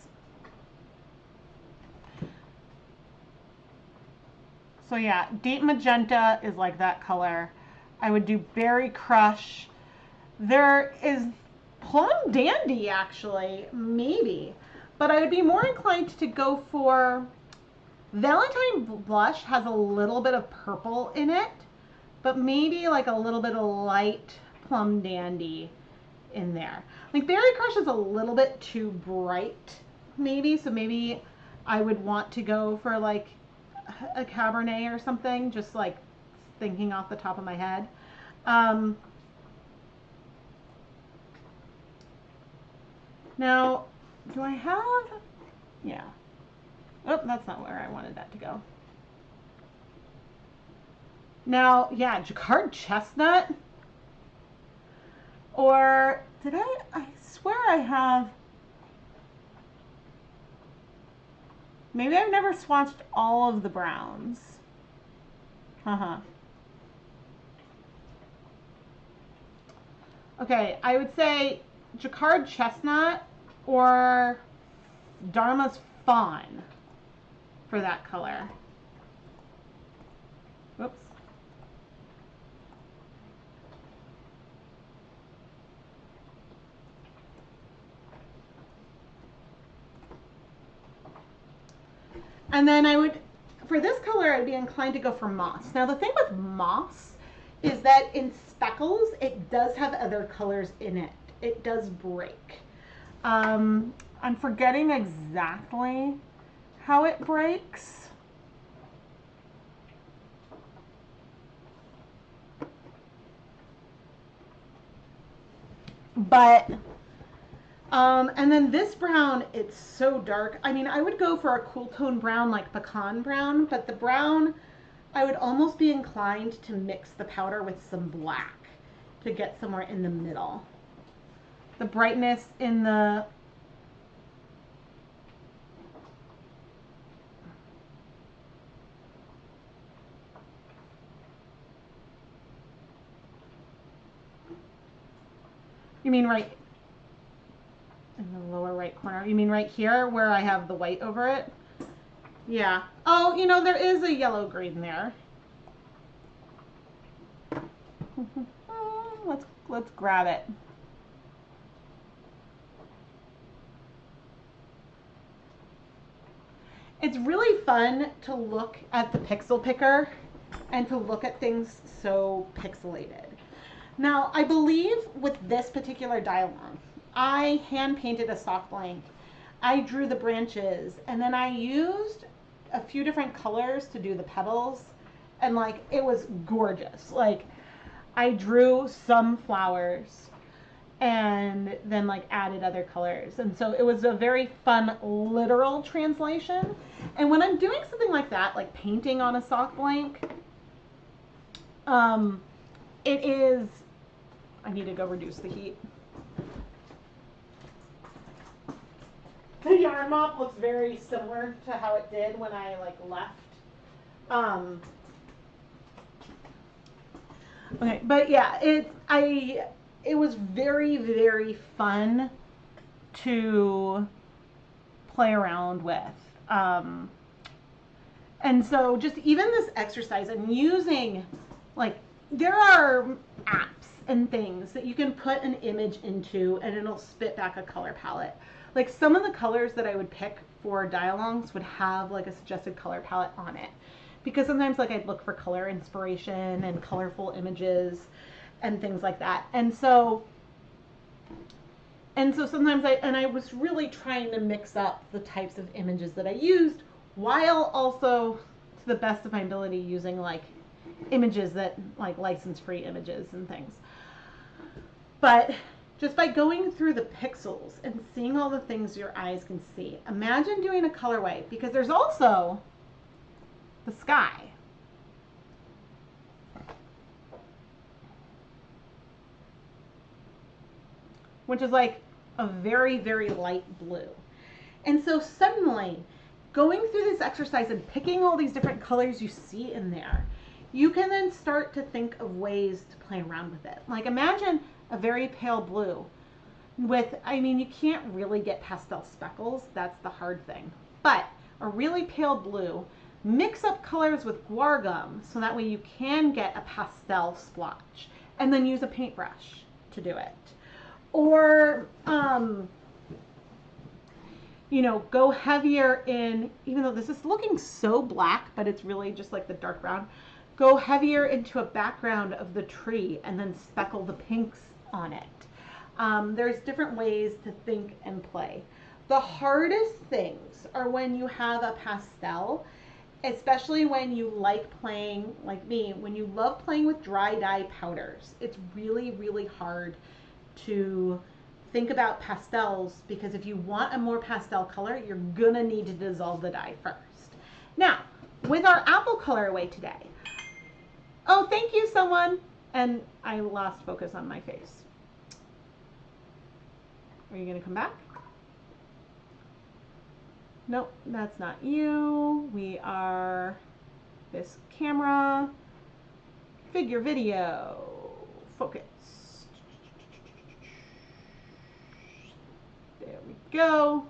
So yeah, deep magenta is like that color. I would do Berry Crush. There is Plum Dandy actually, maybe. But I would be more inclined to go for Valentine Blush. Has a little bit of purple in it, but maybe like a little bit of light Plum Dandy in there. Like Berry Crush is a little bit too bright, maybe. So maybe I would want to go for like a Cabernet or something, just like thinking off the top of my head. Now, do I have, yeah. Oh, that's not where I wanted that to go. Now, yeah, Jacquard Chestnut. Or did I swear I have, maybe I've never swatched all of the browns. Okay, I would say Jacquard Chestnut or Dharma's Fawn for that color. Whoops. And then I would, for this color, I'd be inclined to go for moss. Now the thing with moss is that in speckles, it does have other colors in it. It does break. I'm forgetting exactly how it breaks. But, and then this brown, it's so dark. I mean, I would go for a cool tone brown like pecan brown, but the brown, I would almost be inclined to mix the powder with some black to get somewhere in the middle. The brightness in the, you mean right in the there. You mean right here where I have the white over it? Yeah. Oh, you know, there is a yellow green there. Let's grab it. It's really fun to look at the pixel picker and to look at things so pixelated. Now, I believe with this particular DyeAlong, I hand painted a sock blank. I drew the branches, and then I used a few different colors to do the petals, and like it was gorgeous. Like I drew some flowers and then like added other colors, and so it was a very fun literal translation. And when I'm doing something like that, like painting on a sock blank, it is, I need to go reduce the heat. The yarn mop looks very similar to how it did when I like left. Okay, but yeah, it was very, very fun to play around with. And so just even this exercise and using, like, there are apps and things that you can put an image into and it'll spit back a color palette. Like some of the colors that I would pick for DyeAlongs would have like a suggested color palette on it. Because sometimes like I'd look for color inspiration and colorful images and things like that. And so sometimes I was really trying to mix up the types of images that I used while also to the best of my ability using like images that like license-free images and things. But just by going through the pixels and seeing all the things your eyes can see, imagine doing a colorway, because there's also the sky. Which is like a very, very light blue. And so suddenly, going through this exercise and picking all these different colors you see in there, you can then start to think of ways to play around with it. Like imagine a very pale blue with, I mean, you can't really get pastel speckles, that's the hard thing. But a really pale blue, mix up colors with guar gum so that way you can get a pastel splotch, and then use a paintbrush to do it. Or, you know, go heavier in, even though this is looking so black, but it's really just like the dark brown, go heavier into a background of the tree and then speckle the pinks on it. There's different ways to think and play. The hardest things are when you have a pastel, especially when you like playing, like me, when you love playing with dry dye powders. It's really, really hard to think about pastels, because if you want a more pastel color, you're gonna need to dissolve the dye first. Now, with our apple colorway today, oh, thank you, someone. And I lost focus on my face. Are you gonna come back? Nope, that's not you. We are this camera, figure video, focus. There we go.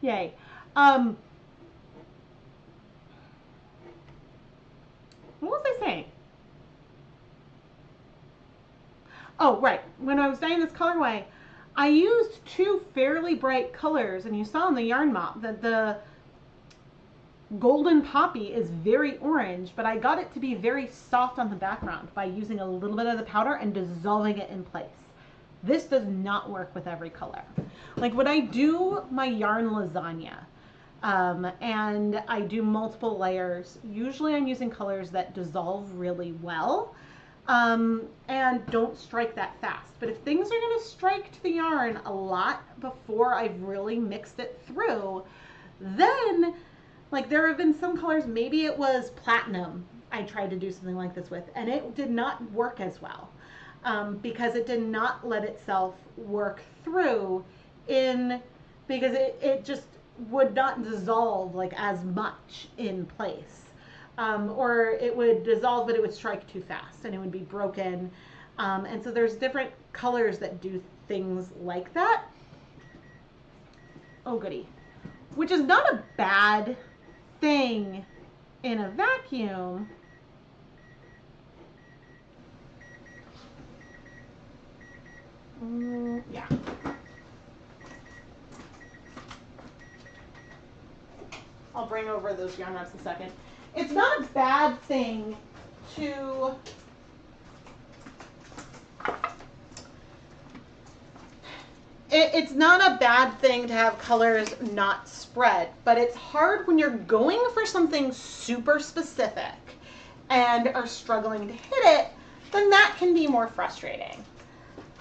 Yay. What was I saying? Oh, right. When I was dyeing this colorway, I used two fairly bright colors, and you saw in the yarn mop that the golden poppy is very orange, but I got it to be very soft on the background by using a little bit of the powder and dissolving it in place. This does not work with every color. Like when I do my yarn lasagna, and I do multiple layers, usually I'm using colors that dissolve really well, and don't strike that fast. But if things are going to strike to the yarn a lot before I've really mixed it through, then like there have been some colors, maybe it was platinum I tried to do something like this with, and it did not work as well, because it did not let itself work through because it just would not dissolve like as much in place. Or it would dissolve, but it would strike too fast and it would be broken. And so there's different colors that do things like that. Oh, goody. Which is not a bad thing in a vacuum. Yeah. I'll bring over those yarn wraps in a second. It's not a bad thing to it's not a bad thing to have colors not spread, but it's hard when you're going for something super specific and are struggling to hit it, then that can be more frustrating.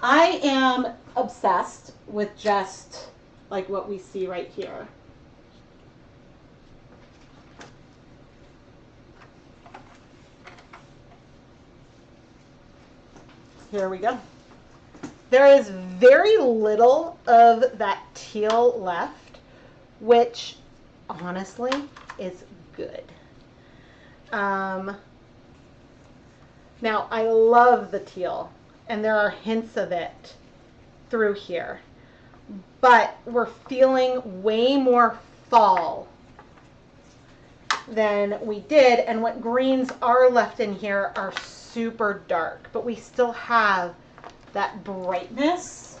I am obsessed with just like what we see right here. Here we go. There is very little of that teal left, which honestly is good. Now, I love the teal, and there are hints of it through here, but we're feeling way more fall than we did, and what greens are left in here are super dark, but we still have that brightness.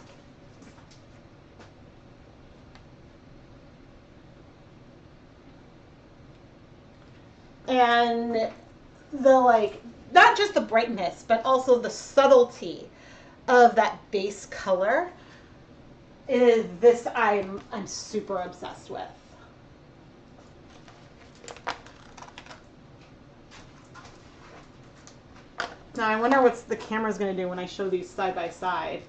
And the like, not just the brightness, but also the subtlety of that base color is this I'm super obsessed with. Now I wonder what the camera's going to do when I show these side by side.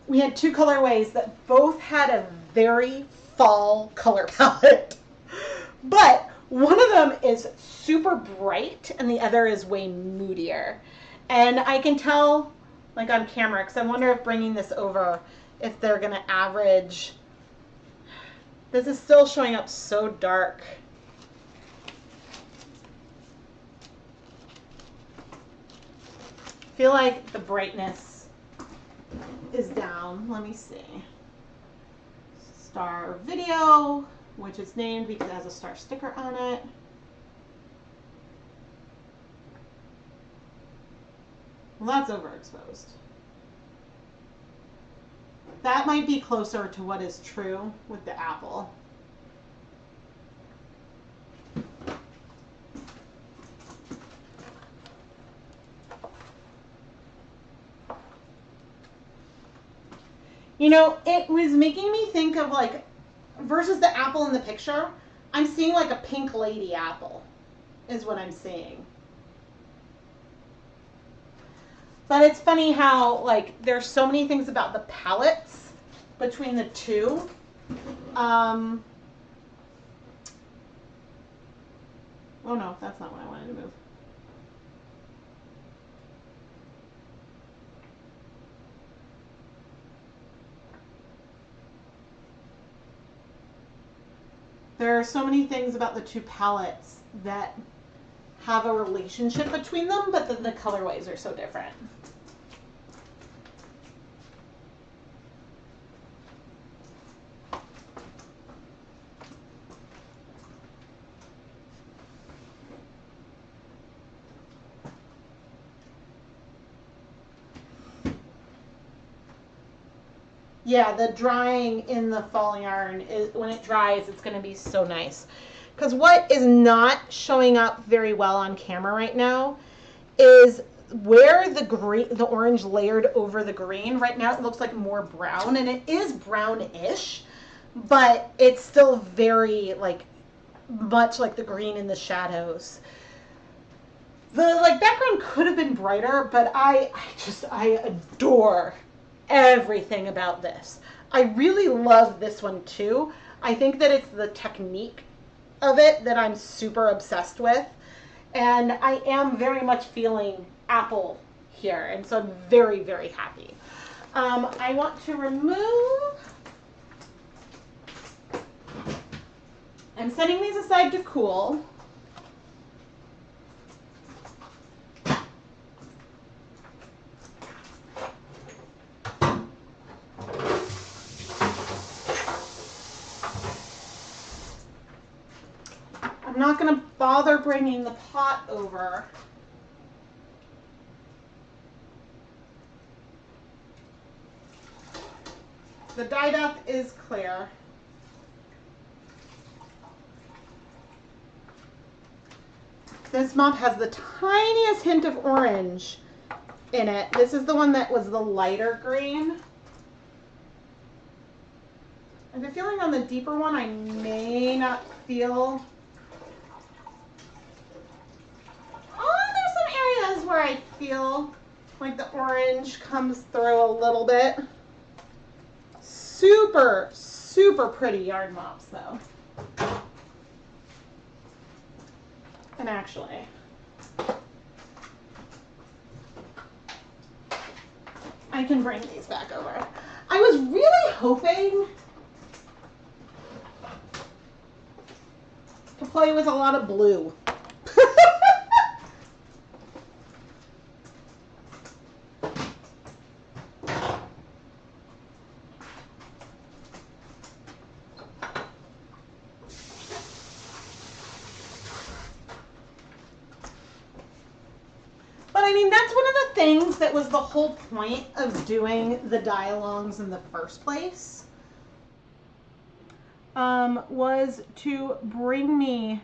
We had two colorways that both had a very fall color palette, but one of them is super bright and the other is way moodier. And I can tell, like on camera, because I wonder if bringing this over, if they're going to average. This is still showing up so dark. I feel like the brightness is down. Let me see. Star Video, which is named because it has a star sticker on it. Well, that's overexposed. That might be closer to what is true with the apple. You know, it was making me think of like, versus the apple in the picture, I'm seeing like a pink lady apple is what I'm seeing. But it's funny how like there's so many things about the palettes between the two. Oh no, that's not what I wanted to move. There are so many things about the two palettes that have a relationship between them, but then the colorways are so different. Yeah, the drying in the fall yarn, is when it dries, it's going to be so nice. Because what is not showing up very well on camera right now is where the green, the orange layered over the green. Right now it looks like more brown, and it is brownish, but it's still very like much like the green in the shadows. The like background could have been brighter, but I adore everything about this. I really love this one too. I think that it's the technique of it that I'm super obsessed with, and I am very much feeling apple here, and so I'm very, very happy. I want to remove, I'm setting these aside to cool. not going to bother bringing the pot over. The dye depth is clear. This mop has the tiniest hint of orange in it. This is the one that was the lighter green. I have a feeling on the deeper one I may not feel. Oh, there's some areas where I feel like the orange comes through a little bit. Super, super pretty yarn mops though. And actually, I can bring these back over. I was really hoping to play with a lot of blue. But I mean, that's one of the things that was the whole point of doing the dye-alongs in the first place, was to bring me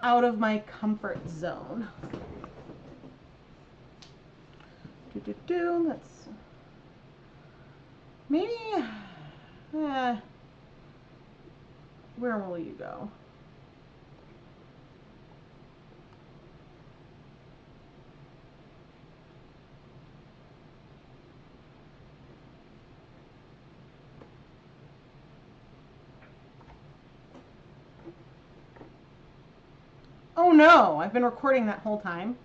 out of my comfort zone. Let's maybe, where will you go? Oh no, I've been recording that whole time.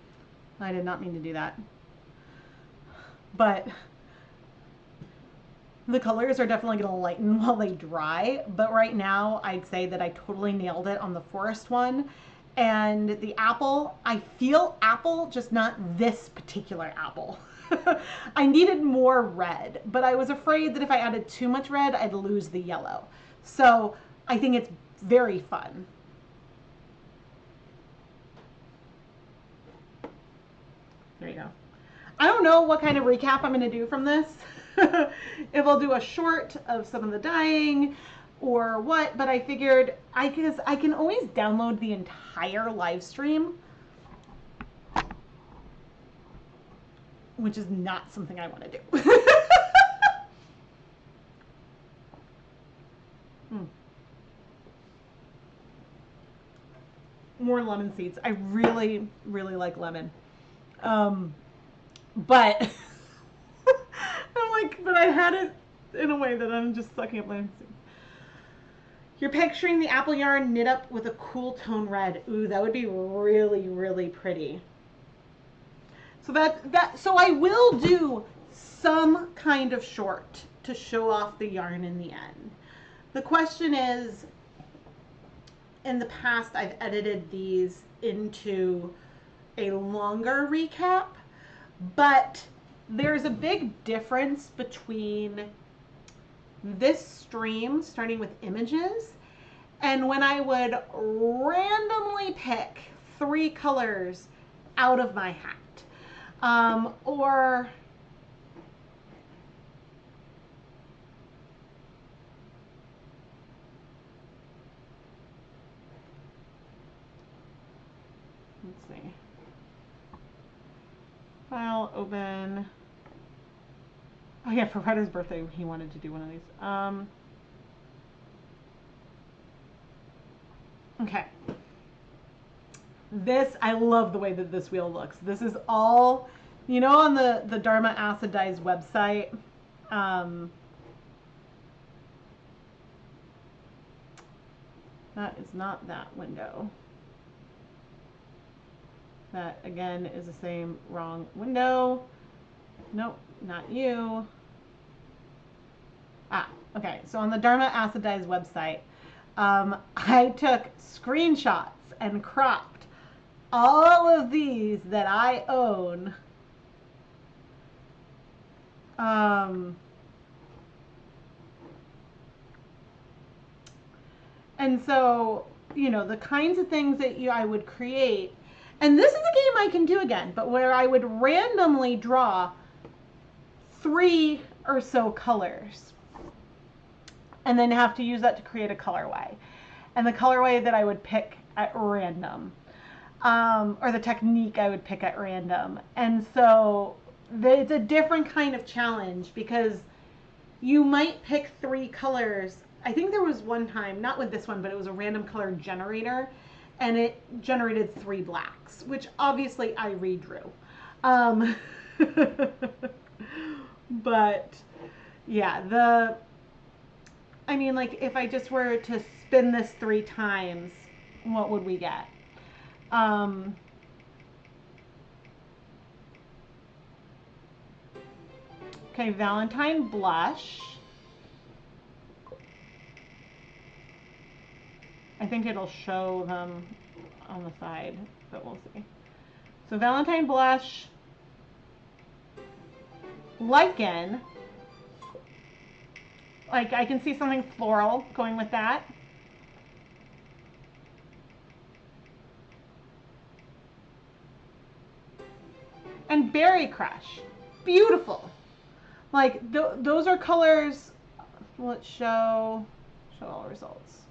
I did not mean to do that. But the colors are definitely going to lighten while they dry. But right now, I'd say that I totally nailed it on the forest one. And the apple, I feel apple, just not this particular apple. I needed more red, but I was afraid that if I added too much red, I'd lose the yellow. So I think it's very fun. There you go. I don't know what kind of recap I'm going to do from this. If I'll do a short of some of the dyeing or what, but I figured I can always download the entire live stream, which is not something I want to do. More lemon seeds. I really, really like lemon. But I'm like, but I had it in a way that I'm just sucking up lemon seeds. You're picturing the apple yarn knit up with a cool tone red. Ooh, that would be really, really pretty. So so I will do some kind of short to show off the yarn in the end. The question is, in the past, I've edited these into a longer recap, but there's a big difference between this stream starting with images and when I would randomly pick 3 colors out of my hat, or let's see, file, open. Oh yeah, for Fred's birthday, he wanted to do one of these. Okay. This, I love the way that this wheel looks. This is all, you know, on the Dharma Acid Dyes website, that is not that window. That again is the same wrong window. Nope, not you. Ah, okay. So on the Dharma Acid Dyes website, I took screenshots and cropped all of these that I own. And so you know, the kinds of things that I would create. And this is a game I can do again, but where I would randomly draw 3 or so colors and then have to use that to create a colorway. And the colorway that I would pick at random, or the technique I would pick at random. And so it's a different kind of challenge because you might pick 3 colors. I think there was one time, not with this one, but it was a random color generator, and it generated 3 blacks, which obviously I redrew. But yeah, I mean, like if I just were to spin this 3 times, what would we get? Okay, Valentine Blush. I think it'll show them on the side, but we'll see. So Valentine Blush, Lichen. Like I can see something floral going with that. And Berry Crush. Beautiful. Like those are colors. Let's show all results.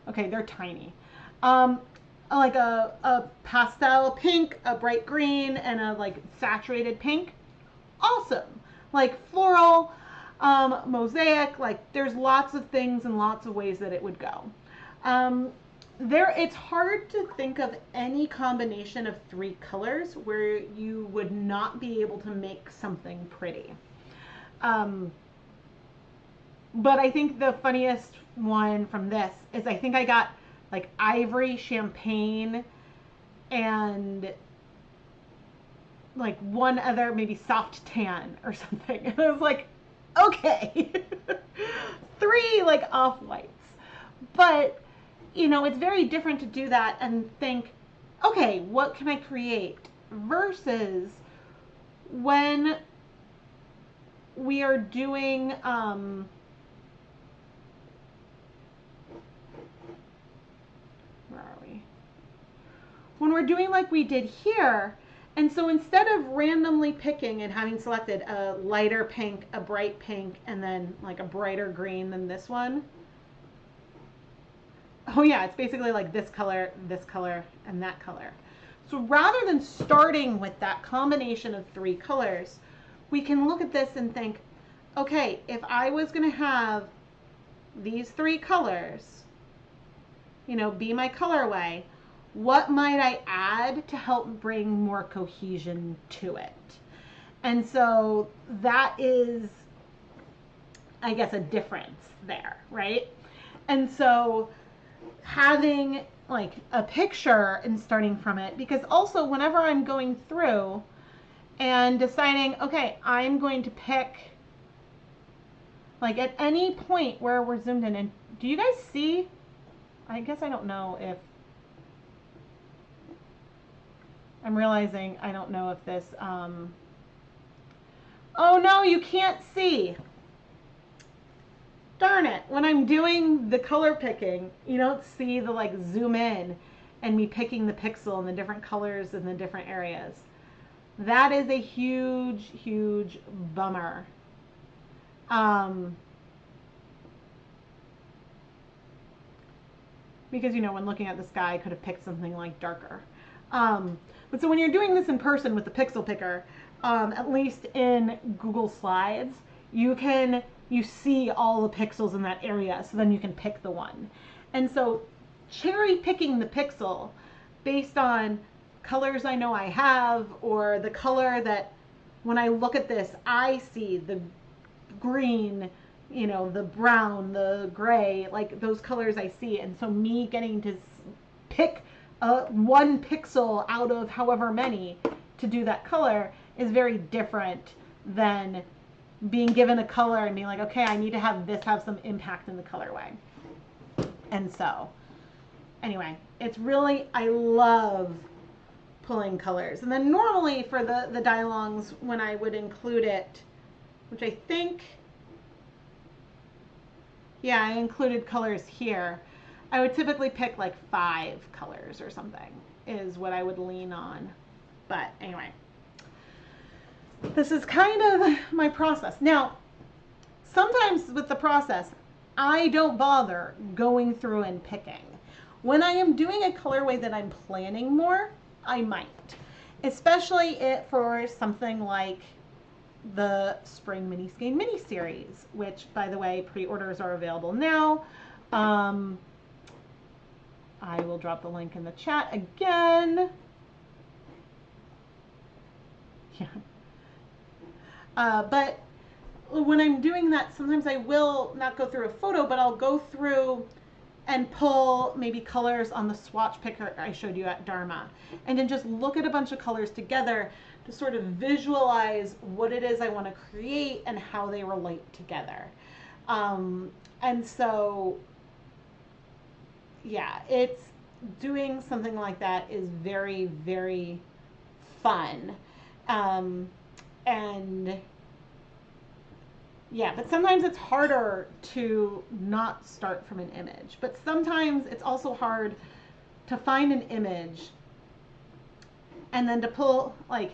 Okay, they're tiny. Like a pastel pink, a bright green, and a like saturated pink. Awesome. Like floral, mosaic. Like there's lots of things and lots of ways that it would go. It's hard to think of any combination of 3 colors where you would not be able to make something pretty. But I think the funniest one from this is I think I got like ivory, champagne, and like one other maybe soft tan or something. And I was like, okay, 3 like off-whites. But, you know, it's very different to do that and think, okay, what can I create? Versus when we are doing, where are we? When we're doing like we did here, and so instead of randomly picking and having selected a lighter pink, a bright pink, and then like a brighter green than this one. Oh yeah, it's basically like this color, and that color. So rather than starting with that combination of 3 colors, we can look at this and think, okay, if I was going to have these 3 colors, you know, be my colorway, what might I add to help bring more cohesion to it? And so that is, I guess, a difference there, right? And so having like a picture and starting from it, because also whenever I'm going through and deciding, okay, I'm going to pick, like at any point where we're zoomed in, and do you guys see? I guess I don't know if, I'm realizing I don't know if this, oh no, you can't see. Darn it, when I'm doing the color picking, you don't see the like zoom in and me picking the pixel and the different colors in the different areas. That is a huge, huge bummer. Because, you know, when looking at the sky, I could have picked something like darker. But so when you're doing this in person with the pixel picker, at least in Google Slides, you see all the pixels in that area, so then you can pick the one. And so cherry picking the pixel based on colors I know I have, or the color that when I look at this, I see the green, you know, the brown, the gray, like those colors I see. And so me getting to pick 1 pixel out of however many to do that color is very different than being given a color and being like, okay, I need to have this have some impact in the colorway. And so anyway, it's really, I love pulling colors. And then normally for the dye-alongs, when I would include it, which I think, yeah, I included colors here. I would typically pick like 5 colors or something is what I would lean on. But anyway, this is kind of my process. Now, sometimes with the process, I don't bother going through and picking. When I am doing a colorway that I'm planning more, I might. Especially for something like the Spring Mini Skein Mini Series, which, by the way, pre-orders are available now. I will drop the link in the chat again. Yeah. But when I'm doing that, sometimes I will not go through a photo, but I'll go through and pull maybe colors on the swatch picker I showed you at Dharma, and then just look at a bunch of colors together to sort of visualize what it is I want to create and how they relate together. And so, yeah, it's doing something like that is very, very fun. And yeah, but sometimes it's harder to not start from an image. But sometimes it's also hard to find an image and then to pull, like,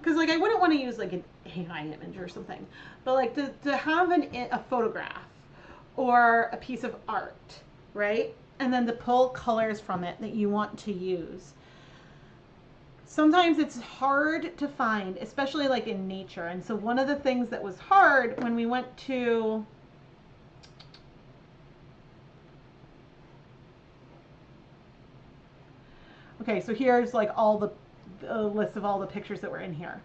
because like I wouldn't want to use like an AI image or something, but like to have a photograph or a piece of art, right? And then to pull colors from it that you want to use. Sometimes it's hard to find, especially like in nature. And so one of the things that was hard when we went to okay, so here's like all the list of all the pictures that were in here.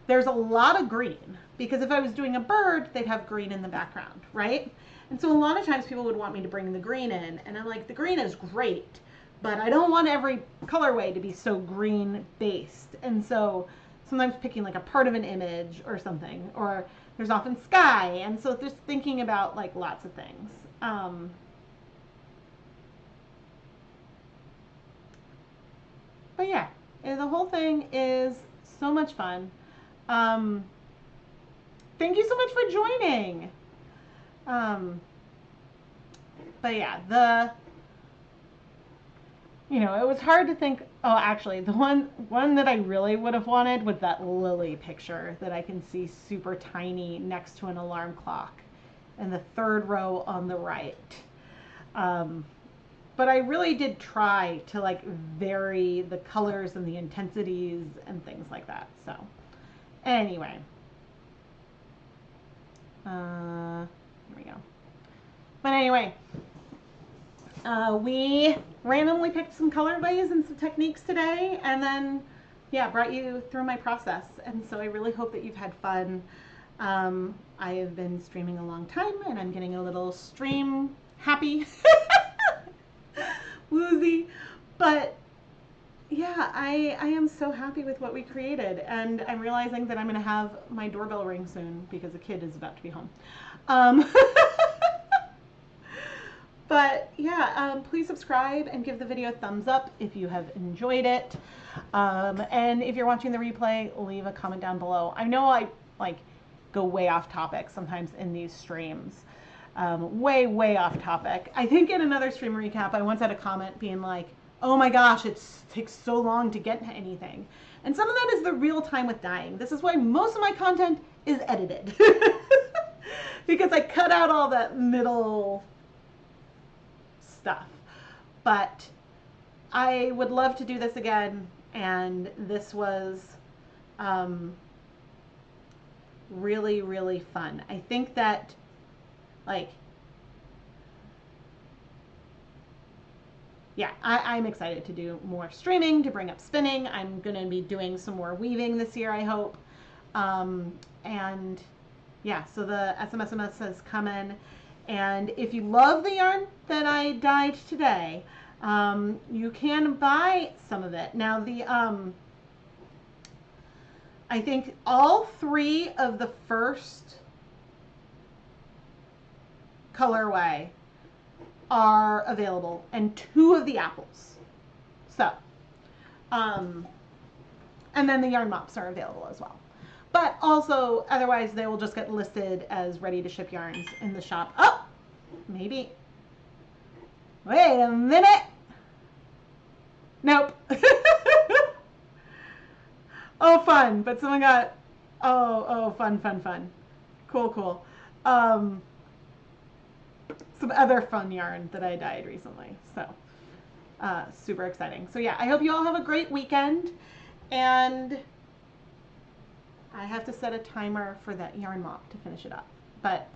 There's a lot of green because if I was doing a bird, they'd have green in the background, right? And so a lot of times people would want me to bring the green in, and I'm like, the green is great, but I don't want every colorway to be so green based. And so sometimes picking like a part of an image or something, or there's often sky. And so just thinking about like lots of things. But yeah, the whole thing is so much fun. Thank you so much for joining. But yeah, it was hard to think. Oh, actually, the one that I really would have wanted was that lily picture that I can see super tiny next to an alarm clock in the 3rd row on the right. But I really did try to like vary the colors and the intensities and things like that. So anyway, here we go. But anyway, we randomly picked some colorways and some techniques today, and then yeah, brought you through my process. And so I really hope that you've had fun. I have been streaming a long time, and I'm getting a little stream happy. Woozy, but yeah, I am so happy with what we created, and I'm realizing that I'm going to have my doorbell ring soon because a kid is about to be home. But yeah, please subscribe and give the video a thumbs up if you have enjoyed it. And if you're watching the replay, leave a comment down below. I know I like go way off topic sometimes in these streams. Way off topic. I think in another stream recap, I once had a comment being like, oh my gosh, it takes so long to get to anything. And some of that is the real time with dyeing. This is why most of my content is edited. Because I cut out all that middle stuff. But I would love to do this again, and this was really, really fun. I think that like, yeah, I'm excited to do more streaming, to bring up spinning. I'm going to be doing some more weaving this year, I hope. And yeah, so the SMS has come in. And if you love the yarn that I dyed today, you can buy some of it. Now, I think all 3 of the first colorway are available, and 2 of the apples. So, and then the yarn mops are available as well. But also, otherwise, they will just get listed as ready to ship yarns in the shop. Oh, maybe Wait a minute. Nope. Oh, fun. But someone got, oh, fun, fun, fun. Cool, cool. Some other fun yarn that I dyed recently. So, super exciting. So yeah, I hope you all have a great weekend. And I have to set a timer for that yarn mop to finish it up. But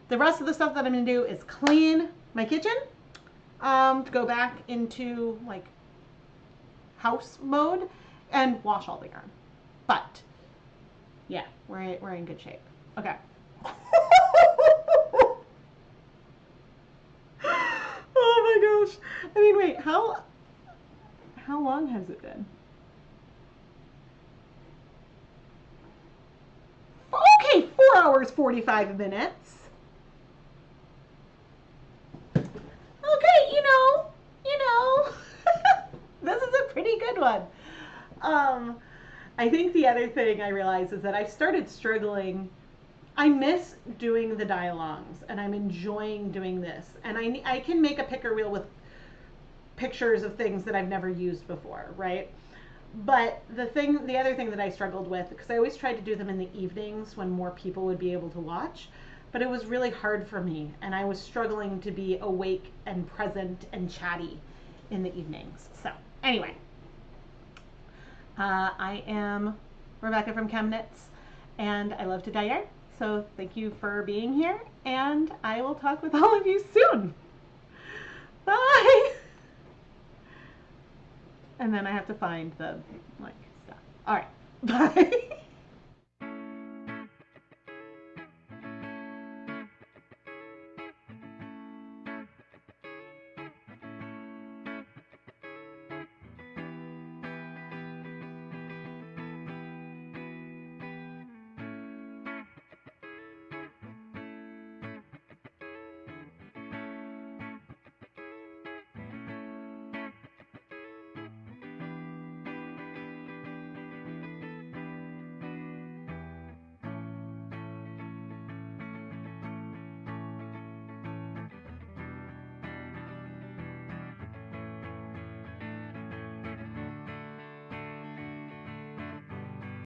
the rest of the stuff that I'm going to do is clean my kitchen, to go back into like house mode and wash all the yarn. But yeah, we're in good shape. Okay. Oh my gosh. I mean, wait, how long has it been? Okay, 4 hours, 45 minutes. Okay, this is a pretty good one. I think the other thing I realized is that I started struggling. I miss doing the dye-alongs, and I'm enjoying doing this. And I can make a picker reel with pictures of things that I've never used before, right? But the other thing that I struggled with, because I always tried to do them in the evenings when more people would be able to watch, but it was really hard for me, and I was struggling to be awake and present and chatty in the evenings. So anyway, I am Rebecca from ChemKnits, and I love to dye yarn. So thank you for being here, and I will talk with all of you soon. Bye! And then I have to find the stuff. All right, bye.